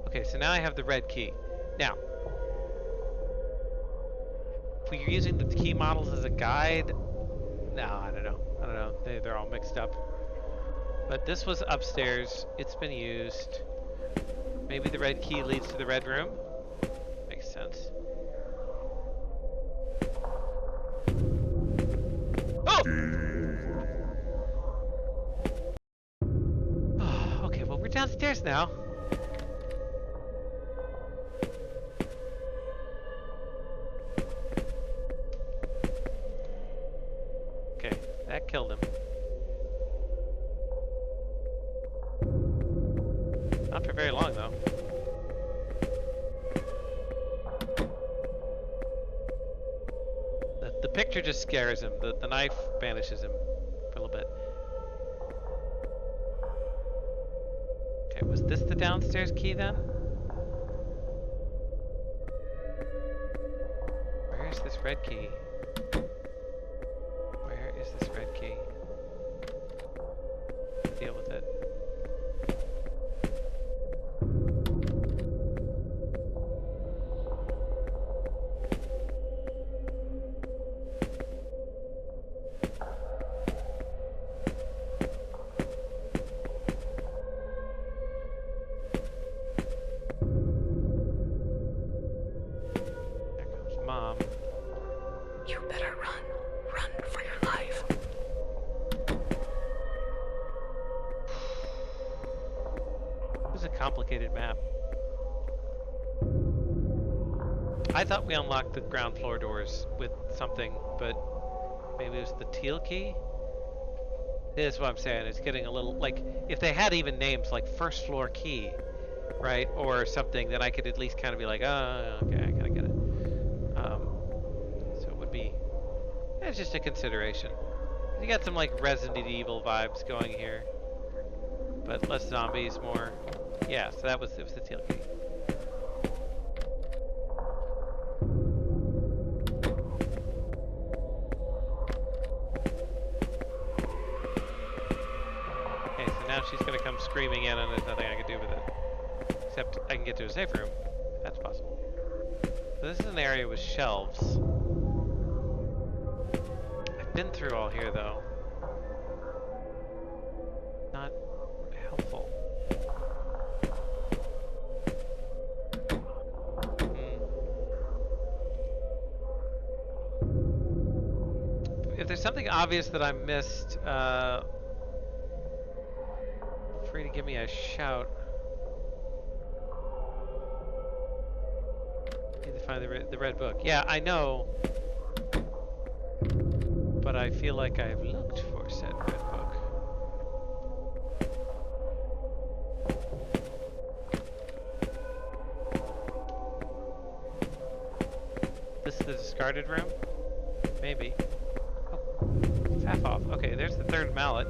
Okay, so now I have the red key. Now, if we're using the key models as a guide, no, I don't know. I don't know. They're all mixed up. But this was upstairs. It's been used. Maybe the red key leads to the red room? Makes sense. Oh! Okay, well, we're downstairs now. Okay, that killed him. Not for very long, though. The picture just scares him. The knife banishes him for a little bit. Okay, was this the downstairs key then? Where is this red key? Where is this red key? Deal with it. Mom. You better run. Run for your life. It was a complicated map. I thought we unlocked the ground floor doors with something, but maybe it was the teal key? This is what I'm saying. It's getting a little, like, if they had even names like first floor key, right? Or something, then I could at least kind of be like, oh, okay, I kind of get it. So it would be, it's just a consideration. You got some like Resident Evil vibes going here, but less zombies, more. Yeah, so it was the teal key. Okay, so now she's gonna come screaming in, and there's nothing I can do with it, except I can get to a safe room. That's possible. So this is an area with shelves. I've been through all here though. Not helpful. If there's something obvious that I missed, free to give me a shout. Need to find the red book. Yeah, I know, but I feel like I've looked for said red book. This is the discarded room? Maybe. Oh, half off. Okay, there's the third mallet.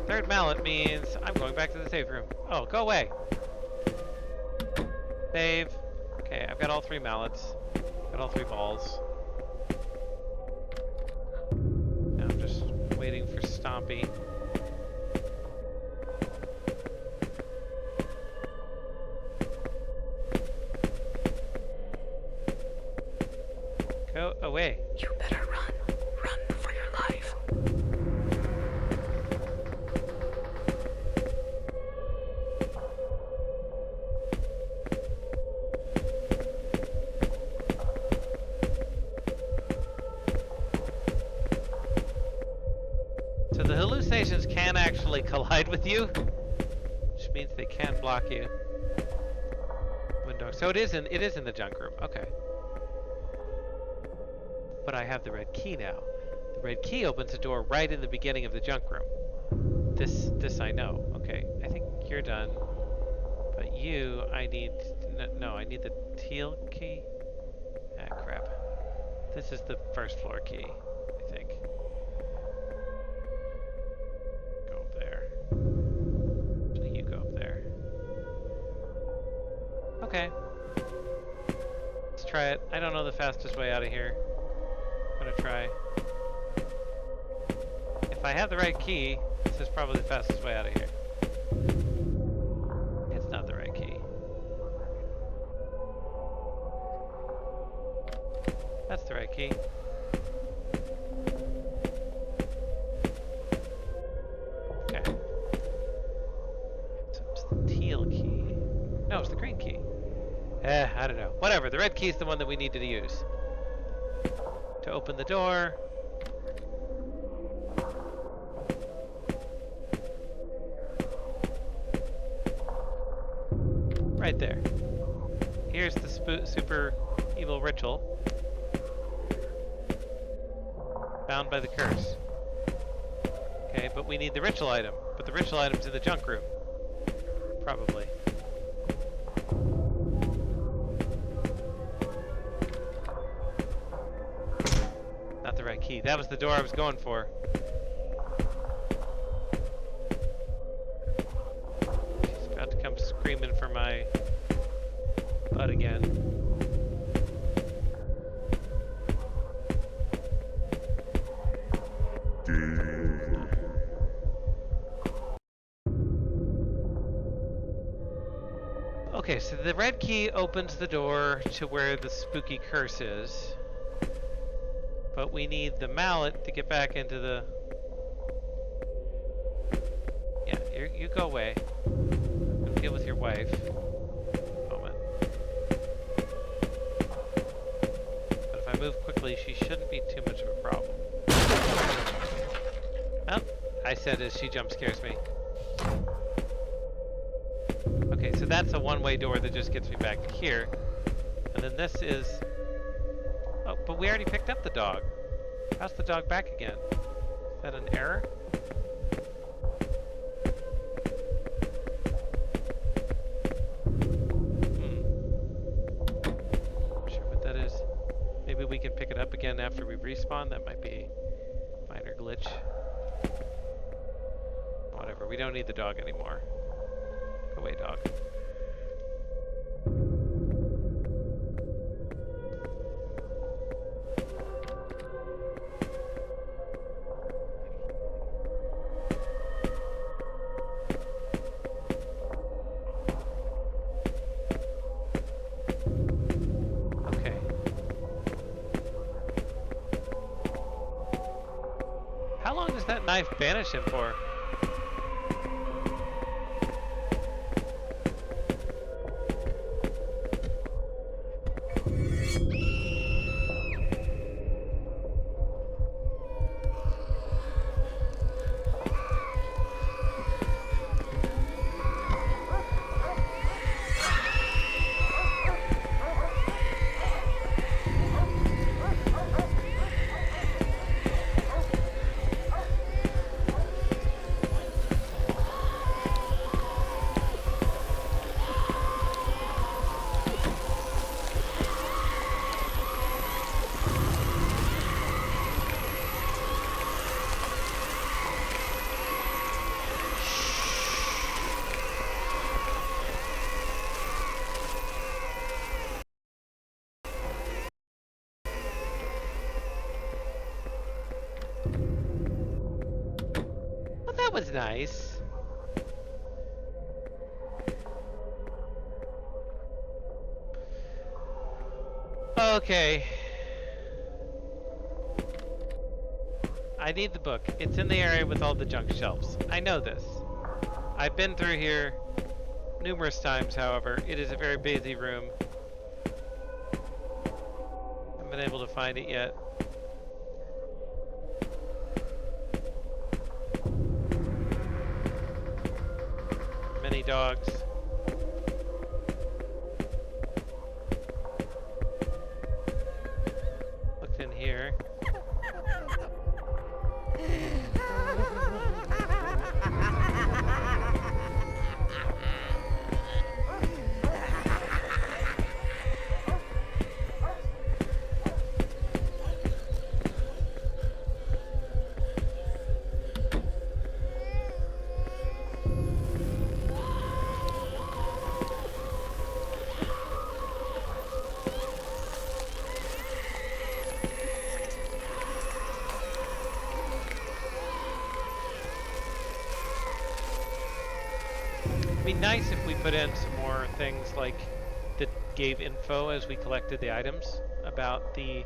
Third mallet means I'm going back to the safe room. Oh, go away. Save. Okay, I've got all three mallets. Got all three balls. Now I'm just waiting for Stompy. Go away. You better run. Run for your life. So the hallucinations can actually collide with you, which means they can block you. Window. So it is in the junk room. Okay. But I have the red key now. The red key opens a door right in the beginning of the junk room. This I know. Okay, I think you're done. But you, I need no, I need the teal key. Ah, crap. This is the first floor key, I think. Go up there. So you go up there. Okay. Let's try it. I don't know the fastest way out of here. I'm gonna try. If I have the right key, this is probably the fastest way out of here. It's not the right key. That's the right key. Okay. So it's the teal key. No, it's the green key. I don't know. Whatever. The red key is the one that we needed to use to open the door. Right there. Here's the super evil ritual. Bound by the curse. Okay, but we need the ritual item. But the ritual item's in the junk room. Probably. Not the right key. That was the door I was going for. She's about to come screaming for my butt again. Okay, so the red key opens the door to where the spooky curse is. But we need the mallet to get back into the... Yeah, you go away. Go deal with your wife. Moment. But if I move quickly, she shouldn't be too much of a problem. Oh, I said as she jump scares me. Okay, so that's a one-way door that just gets me back to here. And then this is... Oh, but we already picked up the dog. How's the dog back again? Is that an error? Not sure what that is. Maybe we can pick it up again after we respawn. That might be a minor glitch. Whatever, we don't need the dog anymore. Go away, dog. Okay. How long does that knife banish him for? That was nice. Okay. I need the book. It's in the area with all the junk shelves. I know this. I've been through here numerous times, however. It is a very busy room. I haven't been able to find it yet. Many dogs. Looked in here. be nice if we put in some more things like that gave info as we collected the items about the,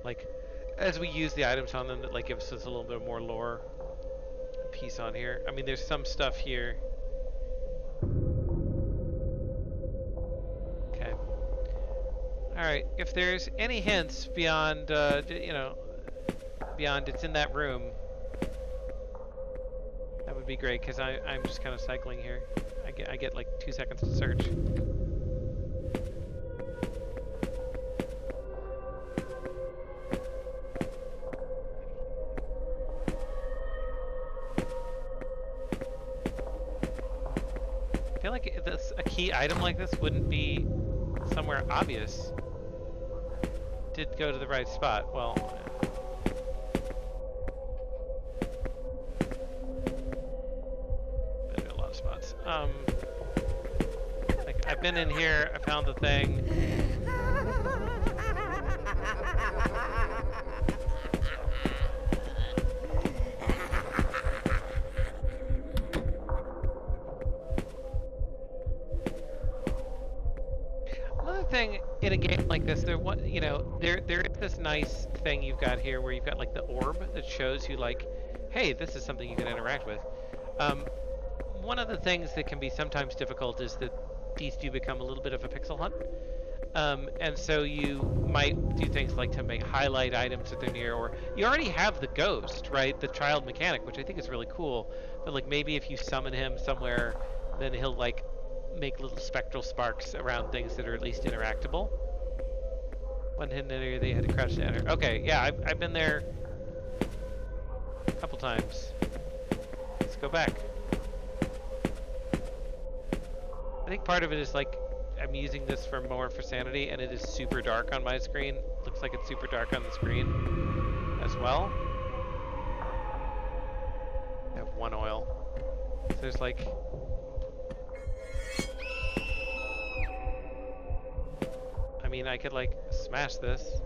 like, as we use the items on them that like gives us a little bit more lore piece on here. I mean, there's some stuff here. Okay. All right. If there's any hints beyond, you know, beyond it's in that room, that would be great because I'm just kind of cycling here. I get like 2 seconds to search. I feel like a key item like this wouldn't be somewhere obvious. Did go to the right spot. Well, been to a lot of spots. Like I've been in here. I found the thing. Another thing in a game like this, there is this nice thing you've got here where you've got like the orb that shows you like, hey, this is something you can interact with. One of the things that can be sometimes difficult is that these do become a little bit of a pixel hunt. And so you might do things like to make highlight items that they're near, or you already have the ghost, right? The child mechanic, which I think is really cool. But like maybe if you summon him somewhere, then he'll like make little spectral sparks around things that are at least interactable. One hidden area that you had to crouch to enter. Okay, yeah, I've been there a couple times. Let's go back. I think part of it is like I'm using this for sanity, and it is super dark on my screen. Looks like it's super dark on the screen as well. I have 1 oil. So there's like I mean, I could like smash this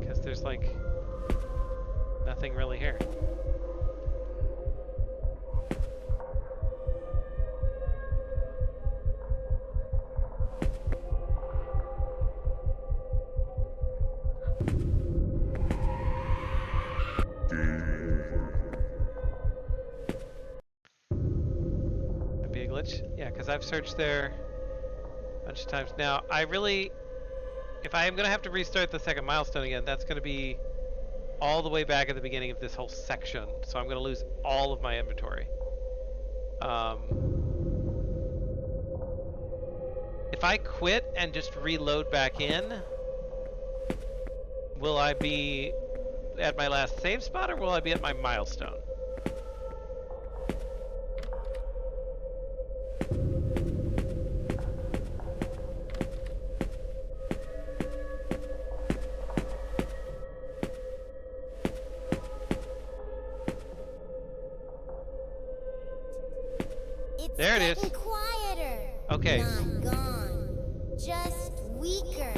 because there's like nothing really here. That'd be a glitch. Yeah, because I've searched there a bunch of times. Now, if I am going to have to restart the second milestone again, that's going to be all the way back at the beginning of this whole section. So I'm going to lose all of my inventory. If I quit and just reload back in, will I be at my last save spot, or will I be at my milestone? There it is. Getting quieter. Okay. Not gone. Just weaker.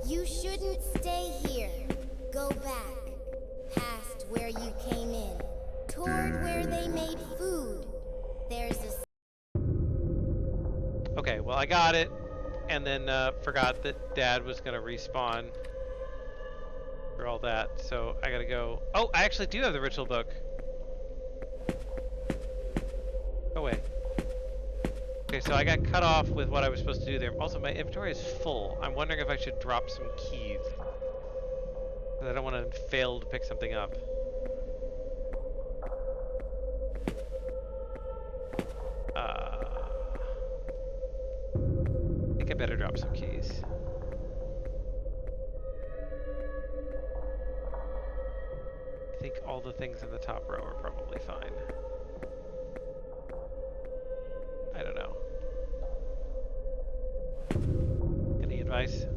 You shouldn't stay here. Go back. Past where you came in. Toward where they made food. There's a... Okay, well I got it, and then forgot that Dad was gonna respawn for all that, so I gotta go. Oh, I actually do have the ritual book. Go away. Okay, so I got cut off with what I was supposed to do there. Also, my inventory is full. I'm wondering if I should drop some keys. I don't want to fail to pick something up. I think I better drop some keys. I think all the things in the top row are probably fine. I don't know. Any advice?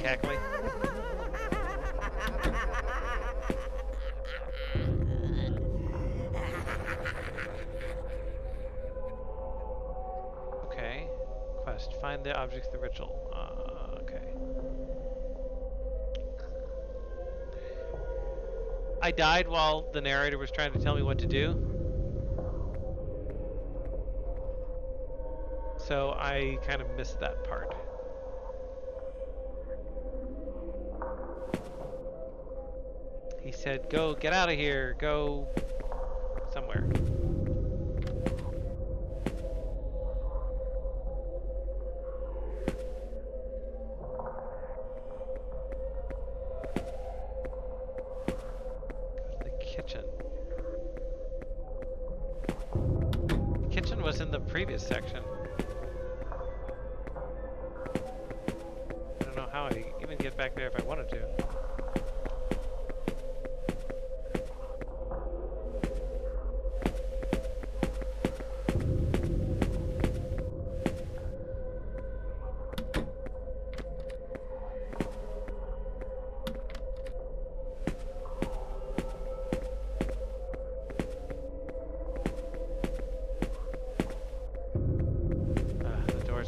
cackly. Okay. Quest. Find the objects of the ritual. Okay. I died while the narrator was trying to tell me what to do. So I kind of missed that part. He said, go, get out of here, go somewhere. Go to the kitchen. The kitchen was in the previous section. I don't know how I even get back there if I wanted to.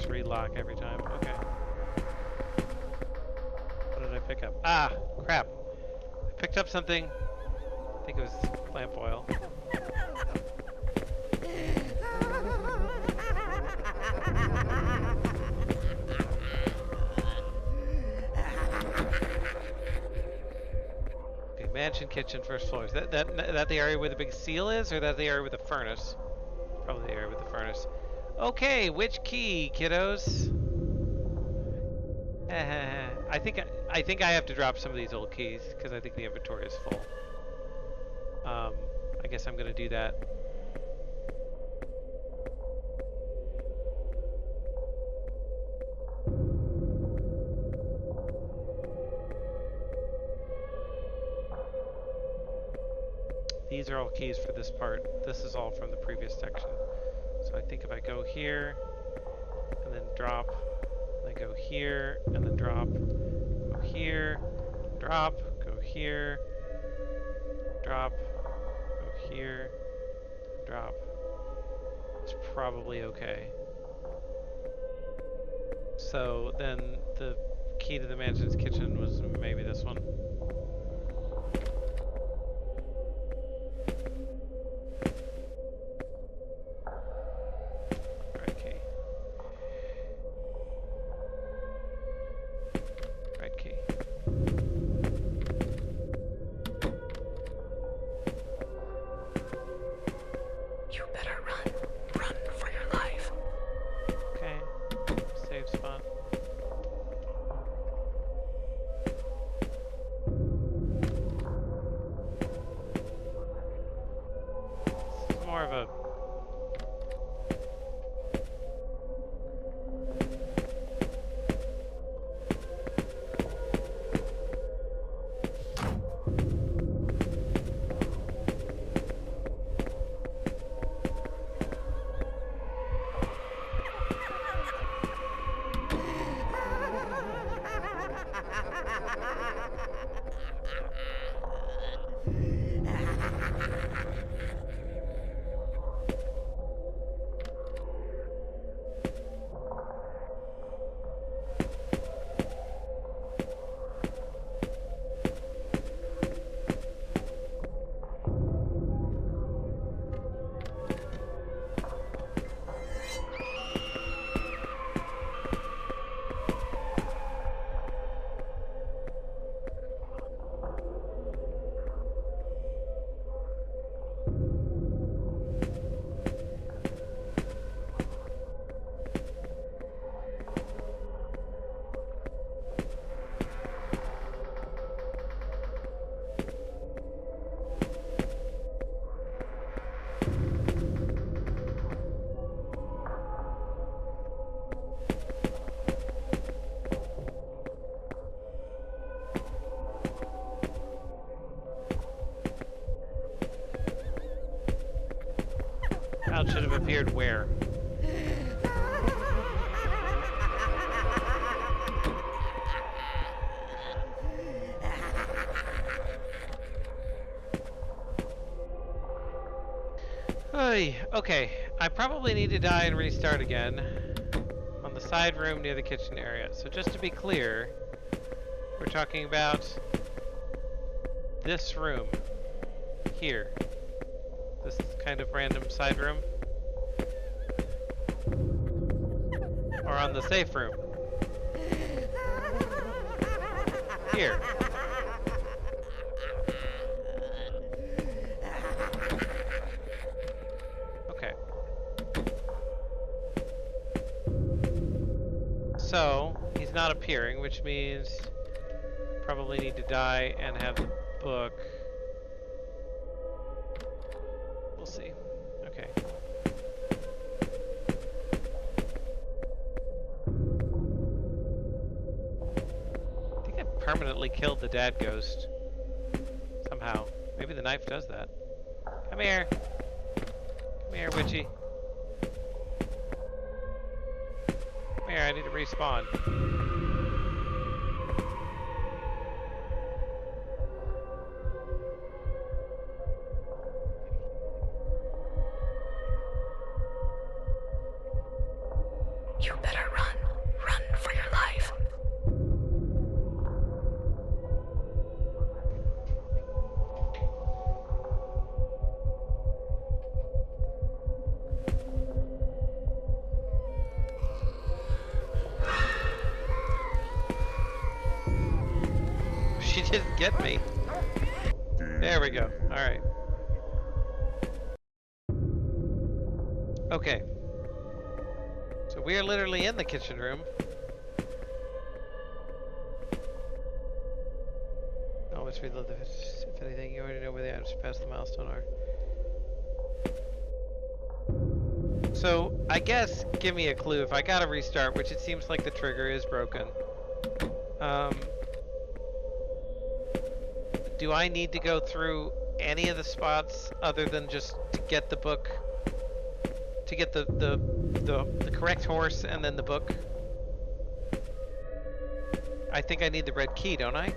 Relock every time. Okay. What did I pick up? Ah, crap. I picked up something. I think it was lamp oil. Okay, mansion, kitchen, first floor. Is that the area where the big seal is, or that the area with the furnace? Probably the area with the furnace. Okay, which key, kiddos? I think I have to drop some of these old keys because I think the inventory is full. I guess I'm gonna do that. These are all keys for this part. This is all from the previous section. So I think if I go here, and then drop, and then go here, and then drop, go here, drop, go here, drop, go here, drop. It's probably okay. So then the key to the mansion's kitchen was maybe this one. More of a Cloud should have appeared where? Oy, okay, I probably need to die and restart again on the side room near the kitchen area. So just to be clear, we're talking about this room here. This kind of random side room. Or on the safe room. Here. Okay. So, he's not appearing, which means probably need to die and have the book. We'll see. Okay. I think I permanently killed the dad ghost. Somehow. Maybe the knife does that. Come here. Come here, witchy. Come here, I need to respawn. You better run. Run for your life. She didn't get me. There we go. Alright. Okay. So we are literally in the kitchen room. Always reload the if anything, you already know where the items past the milestone are. So I guess give me a clue if I gotta restart, which it seems like the trigger is broken. Do I need to go through any of the spots other than just to get the book, to get the correct horse and then the book? I think I need the red key, don't I?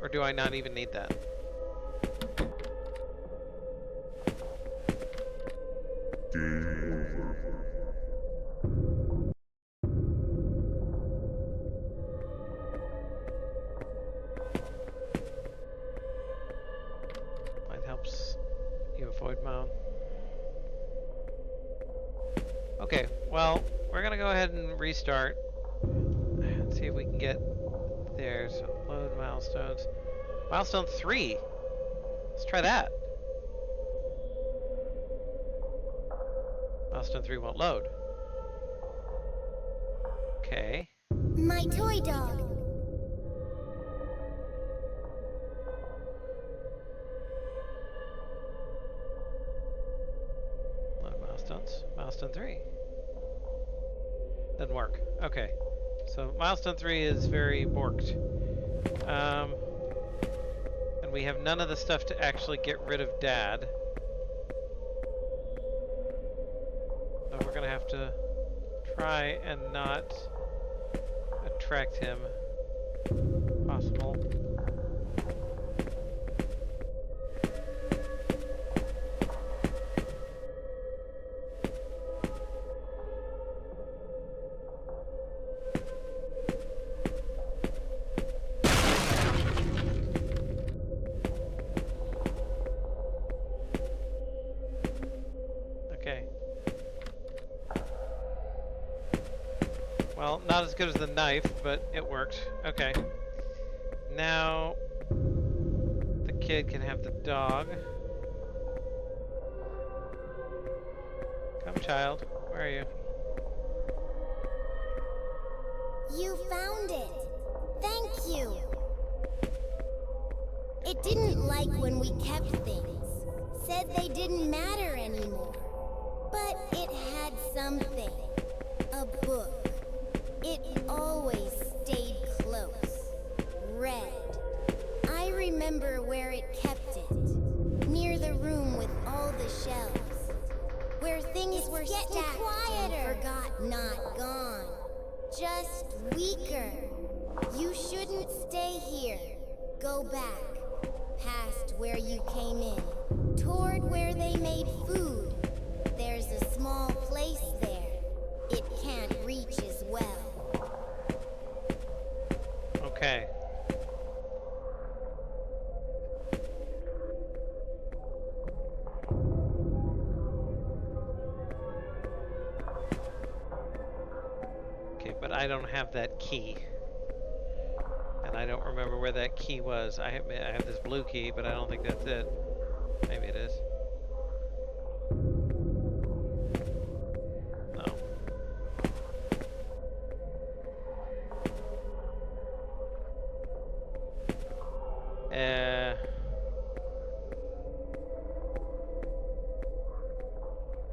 Or do I not even need that? Might helps you avoid mound. Okay, well, we're gonna go ahead and restart. Let's see if we can get there. So load milestones. Milestone 3. Let's try that. Milestone 3 won't load. Okay. My toy dog. Load milestones. Milestone 3. Doesn't work. Okay. So milestone 3 is very borked. And we have none of the stuff to actually get rid of Dad. So we're gonna have to try and not attract him. Possible. Okay. Well, not as good as the knife, but it worked. Okay. Now, the kid can have the dog. Come, child. Where are you? You found it. Thank you. It didn't like when we kept things. Said they didn't matter anymore. But it had something. A book. It always stayed close. Red. I remember where it kept it. Near the room with all the shelves. Where things were stacked and forgot, not gone. Just weaker. You shouldn't stay here. Go back. Past where you came in. Toward where they made food. a small place there. It can't reach as well. Okay. Okay, but I don't have that key. And I don't remember where that key was. I have this blue key, but I don't think that's it. Maybe it is. No.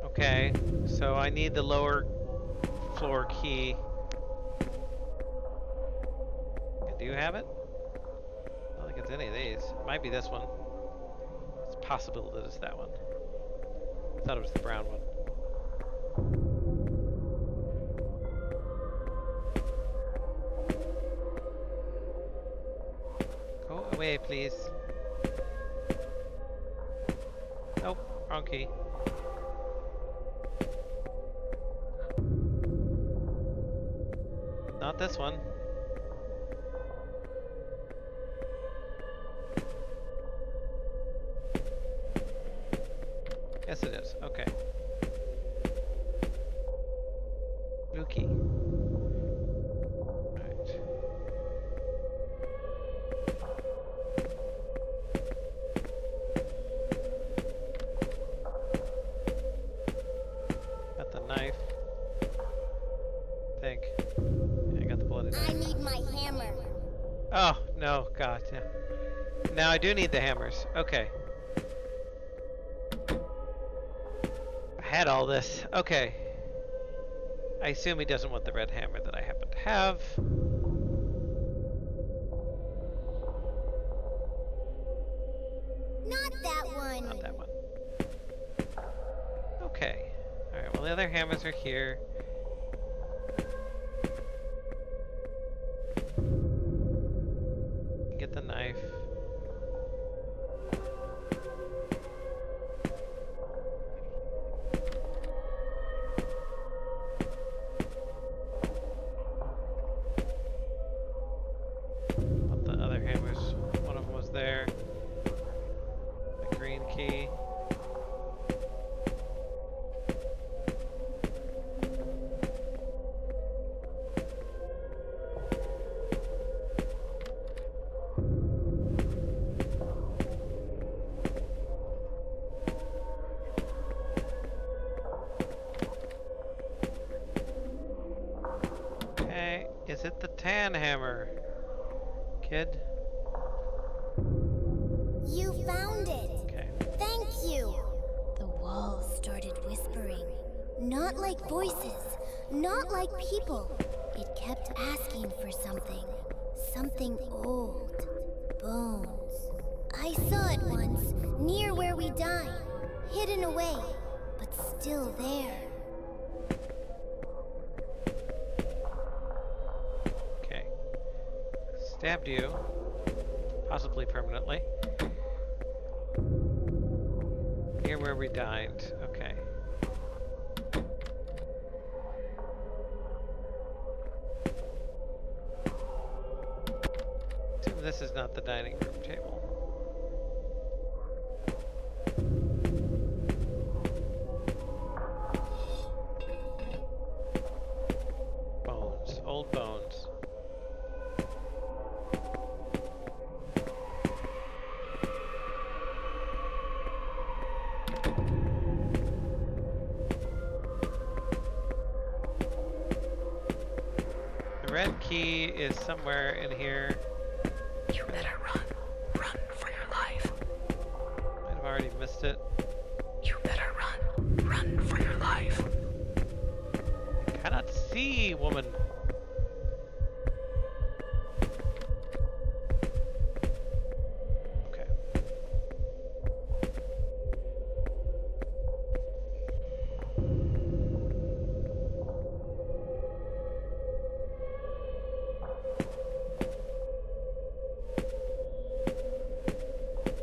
Okay, so I need the lower floor key. Do you have it? I don't think it's any of these. It might be this one. It's possible that it's that one. I thought it was the brown one. Go away, please. Nope, wrong key. Not this one. Yes, it is. Okay. Blue key. Right. Got the knife. I think. Yeah, I got the bloody knife. I need my hammer. Oh, no. God, yeah. Now I do need the hammers. Okay. Had all this. Okay. I assume he doesn't want the red hammer that I happen to have. Not that one. Not that one. Okay. Alright, well the other hammers are here. Get the knife. There. The green key. Okay, is it the tan hammer, kid? You found it. Okay. Thank you. The walls started whispering. Not like voices, not like people. It kept asking for something. Something old. Bones. I saw it once, near where we died. Hidden away, but still there. Okay. Stabbed you. Possibly permanently. Here where we dined. Okay. Assume this is not the dining room table. Bones. Old bones. The red key is somewhere in here. You better run. Run for your life. Might have already missed it. You better run. Run for your life. I cannot see, woman. Okay.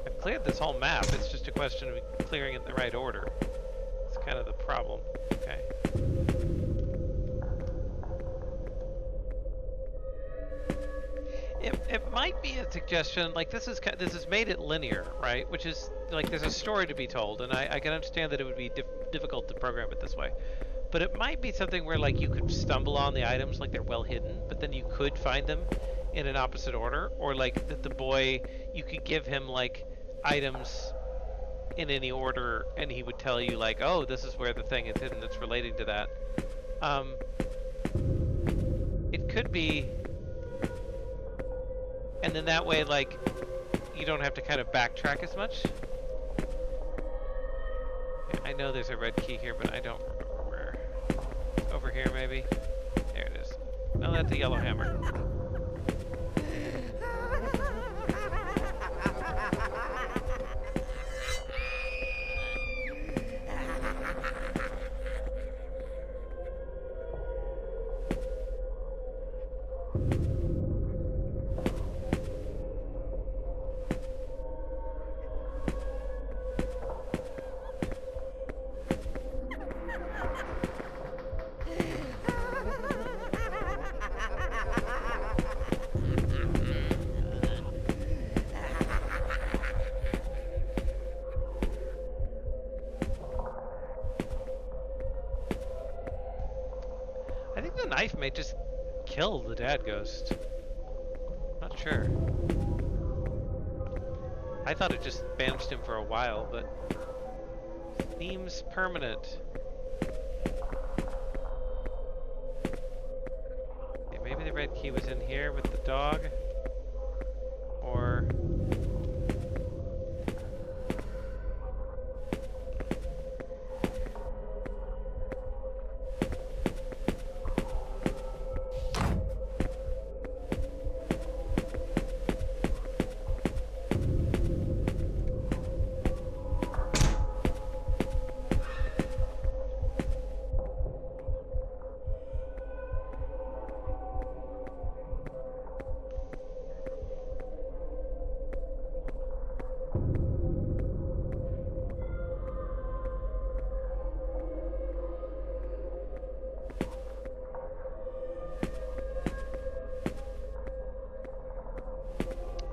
I've cleared this whole map. It's just a question of clearing it in the right order. It's kind of the problem. Okay. It might be a suggestion, like this has made it linear, right? Which is, like, there's a story to be told, and I can understand that it would be difficult to program it this way. But it might be something where, like, you could stumble on the items, like they're well hidden, but then you could find them in an opposite order, or like that the boy, you could give him like items in any order, and he would tell you like, oh, this is where the thing is hidden that's relating to that. It could be, and then that way, like, you don't have to kind of backtrack as much. I know there's a red key here, but I don't remember where. Over here, maybe? There it is. No, that's a yellow hammer. I think the knife may just kill the dad ghost. Not sure. I thought it just banished him for a while, but seems permanent. Okay, maybe the red key was in here with the dog, or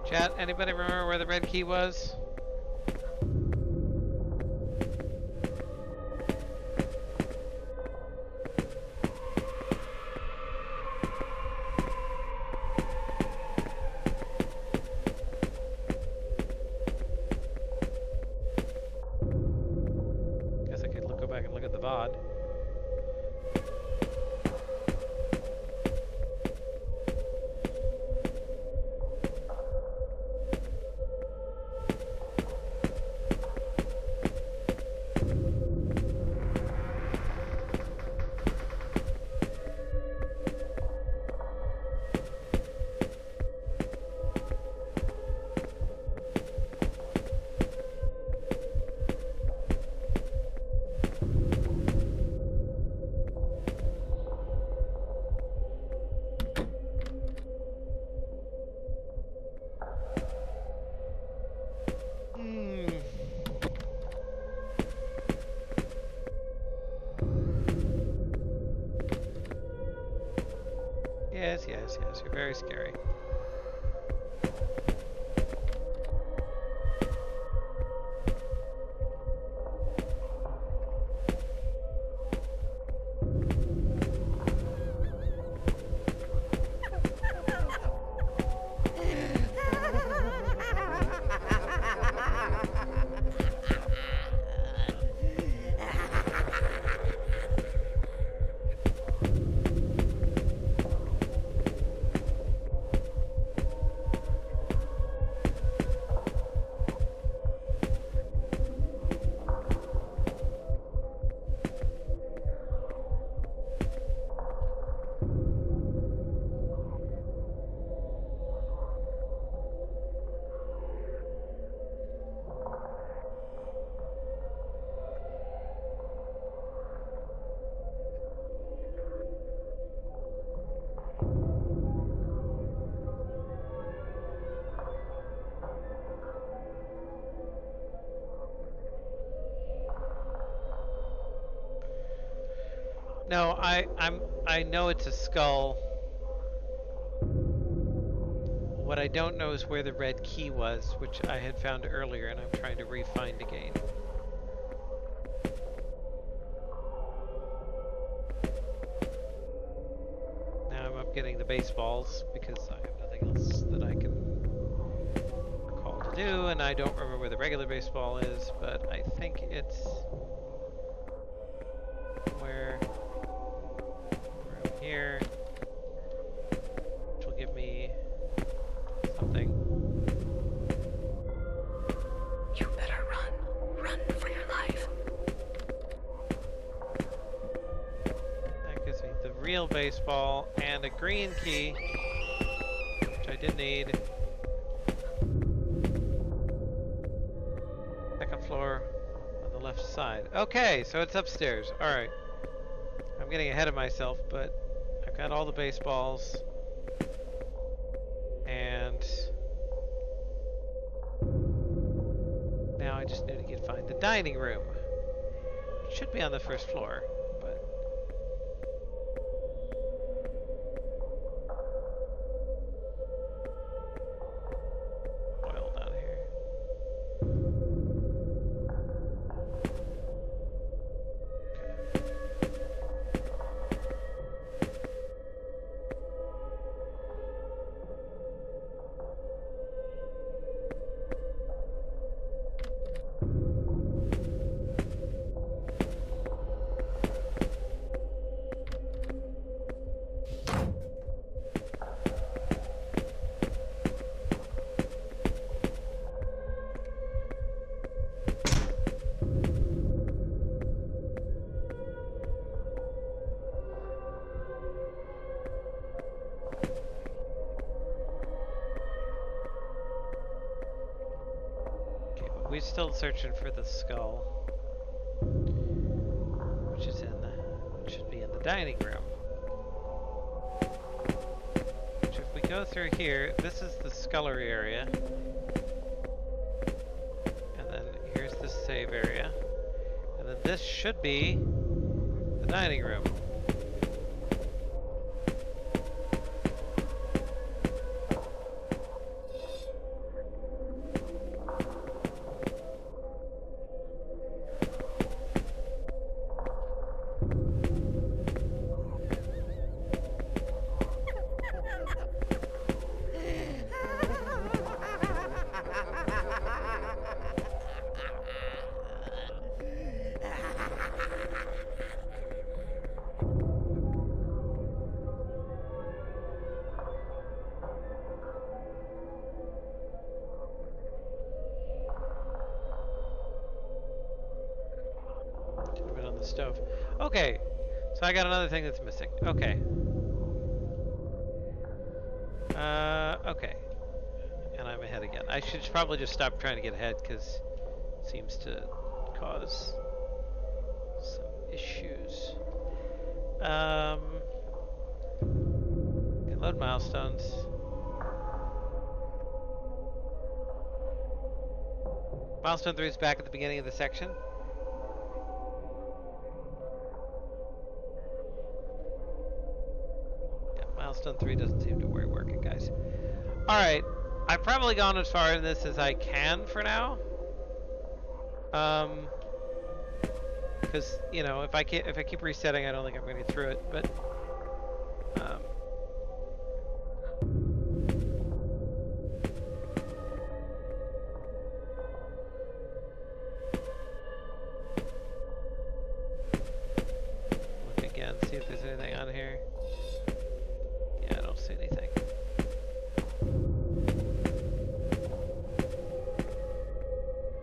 chat, anybody remember where the red key was? Guess I could go back and look at the VOD. Yes, yes, yes, you're very scary. No, I know it's a skull. What I don't know is where the red key was, which I had found earlier, and I'm trying to re-find again. Now I'm up getting the baseballs because I have nothing else that I can recall to do, and I don't remember where the regular baseball is, but I think it's somewhere around here, which will give me something. You better run. Run for your life. That gives me the real baseball and a green key, which I did need. Second floor on the left side. Okay, so it's upstairs. Alright. I'm getting ahead of myself, but I've got all the baseballs. And now I just need to find the dining room. It should be on the first floor, but oil down here. Okay, but we're still searching for the skull, which is should be in the dining room. Which if we go through here, this is the scullery area. And then here's the save area. And then this should be the dining room. Stove. Okay, so I got another thing that's missing. Okay. Okay. And I'm ahead again. I should probably just stop trying to get ahead because it seems to cause some issues. Okay, load milestones. Milestone 3 is back at the beginning of the section. Milestone 3 doesn't seem to be working, guys. Alright, I've probably gone as far in this as I can for now. Because, you know, if I keep resetting, I don't think I'm going to get through it, but look again, see if there's anything on here. Yeah, I don't see anything.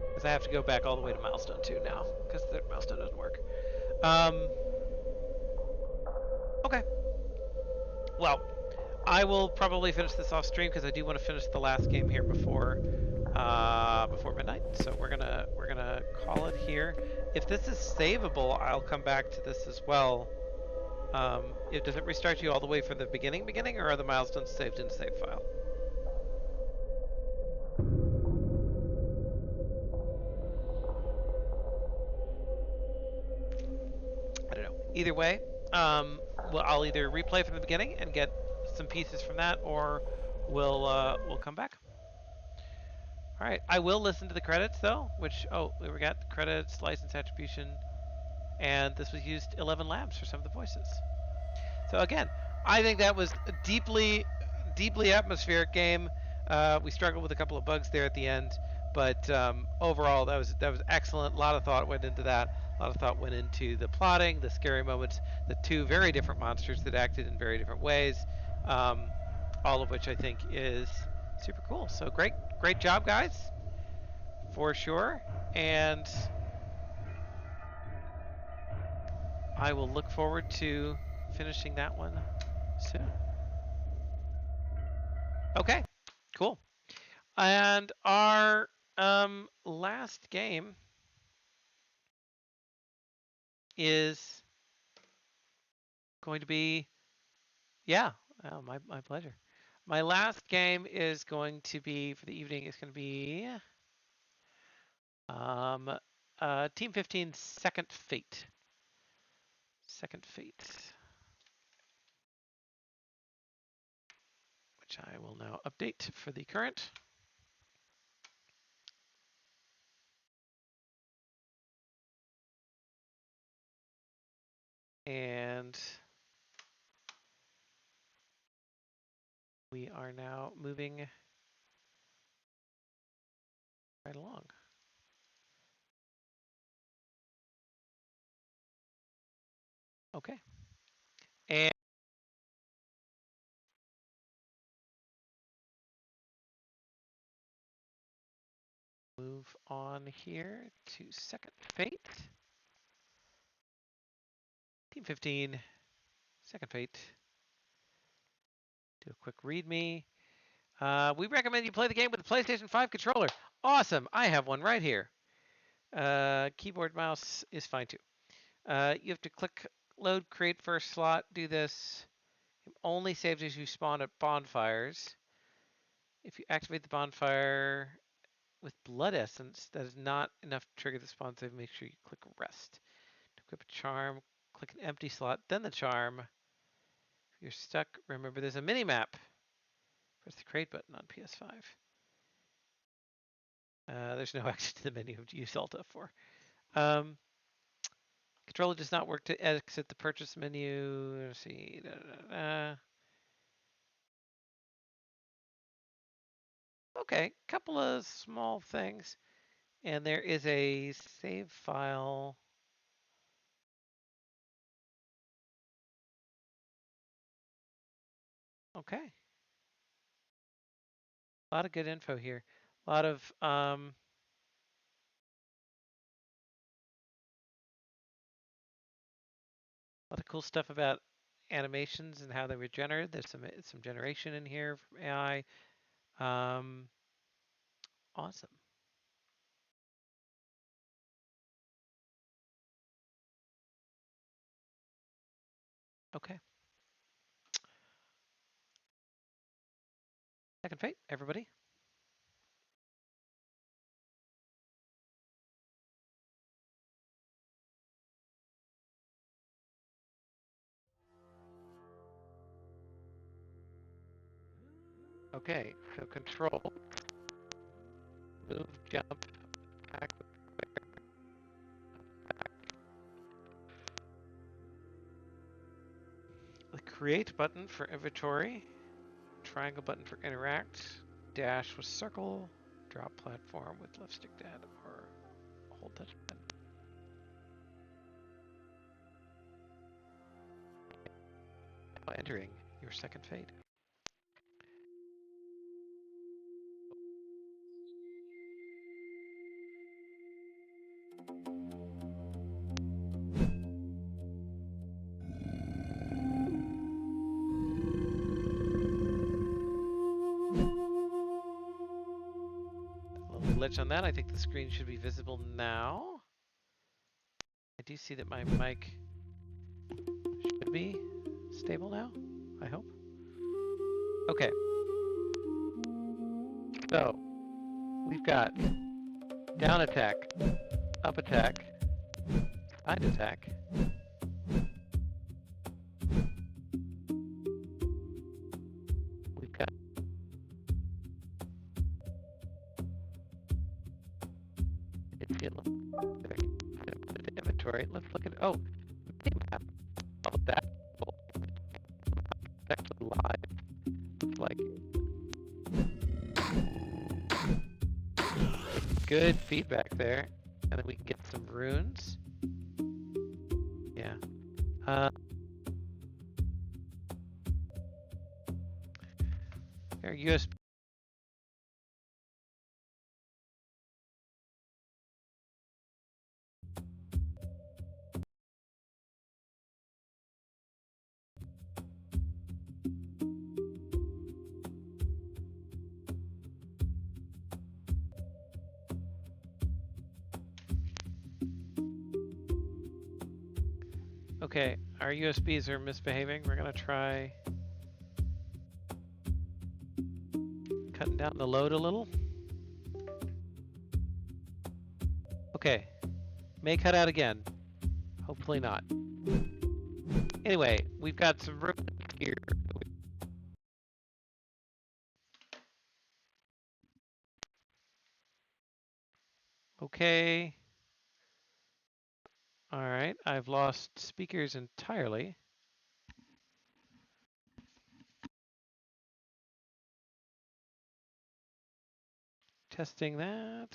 Because I have to go back all the way to milestone 2 now, because the milestone doesn't work. Okay. Well, I will probably finish this off stream because I do want to finish the last game here before midnight. So we're gonna call it here. If this is savable, I'll come back to this as well. Does it restart you all the way from the beginning, or are the milestones saved in save file? I don't know. Either way, well, I'll either replay from the beginning and get some pieces from that, or we'll come back. All right, I will listen to the credits though, which we got the credits, license attribution, and this was used 11 labs for some of the voices. So again, I think that was a deeply atmospheric game. We struggled with a couple of bugs there at the end, but overall that was excellent. A lot of thought went into that. A lot of thought went into the plotting, the scary moments, the two very different monsters that acted in very different ways. All of which I think is super cool. So great job, guys, for sure. And I will look forward to finishing that one soon. Okay, cool. And our last game is going to be, my pleasure. My last game is going to be for the evening. Is going to be Team 15 Second Fate. Second Fate, which I will now update for the current. And we are now moving right along. Okay. And move on here to Second Fate. Team 15, Second Fate. Do a quick readme. We recommend you play the game with the PlayStation 5 controller. Awesome. I have one right here. Keyboard, mouse is fine too. You have to click load, create first slot, do this. It only saves as you spawn at bonfires. If you activate the bonfire with blood essence, that is not enough to trigger the spawn save. Make sure you click rest. To equip a charm, click an empty slot, then the charm. If you're stuck, remember there's a mini map. Press the create button on PS5. There's no exit to the menu to use Alt F4. Controller does not work to exit the purchase menu. Let's see. Okay, couple of small things. And there is a save file. Okay. A lot of good info here. A lot of cool stuff about animations and how they were generated. There's some generation in here from AI. Awesome. Okay. Second Fate, everybody. Okay, so control, move, jump, attack, the create button for inventory, triangle button for interact, dash with circle, drop platform with left stick down or hold touch button. Now entering your second fate. Glitch on that. I think the screen should be visible now. I do see that my mic should be stable now, I hope. Okay. So, we've got down attack, up attack, side attack, Inventory. Let's look at. Oh, map. Oh, that's cool. It's actually live. Looks like good feedback there, and then we can get some runes. Yeah. Here, USB. Okay, our USBs are misbehaving. We're gonna try cutting down the load a little. Okay, may cut out again. Hopefully not. Anyway, we've got some room here. Okay. All right, I've lost speakers entirely. Testing that.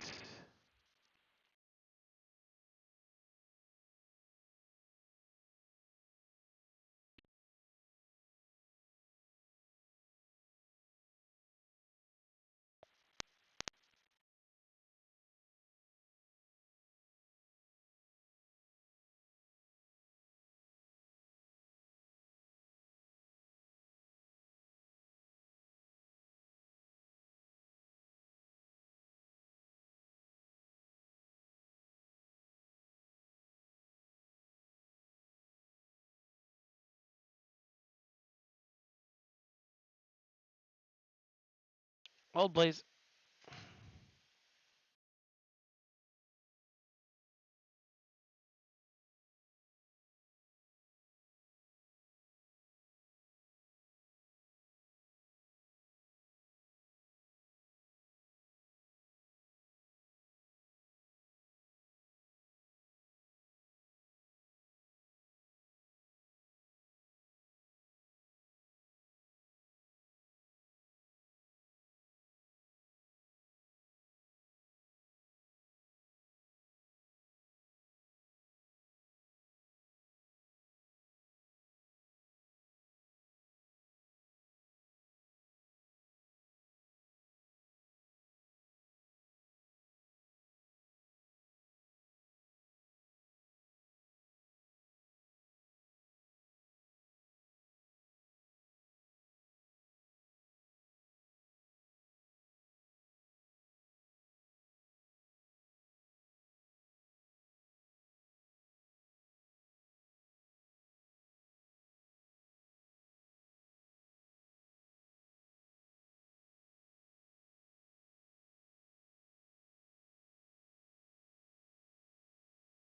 Old Blaze.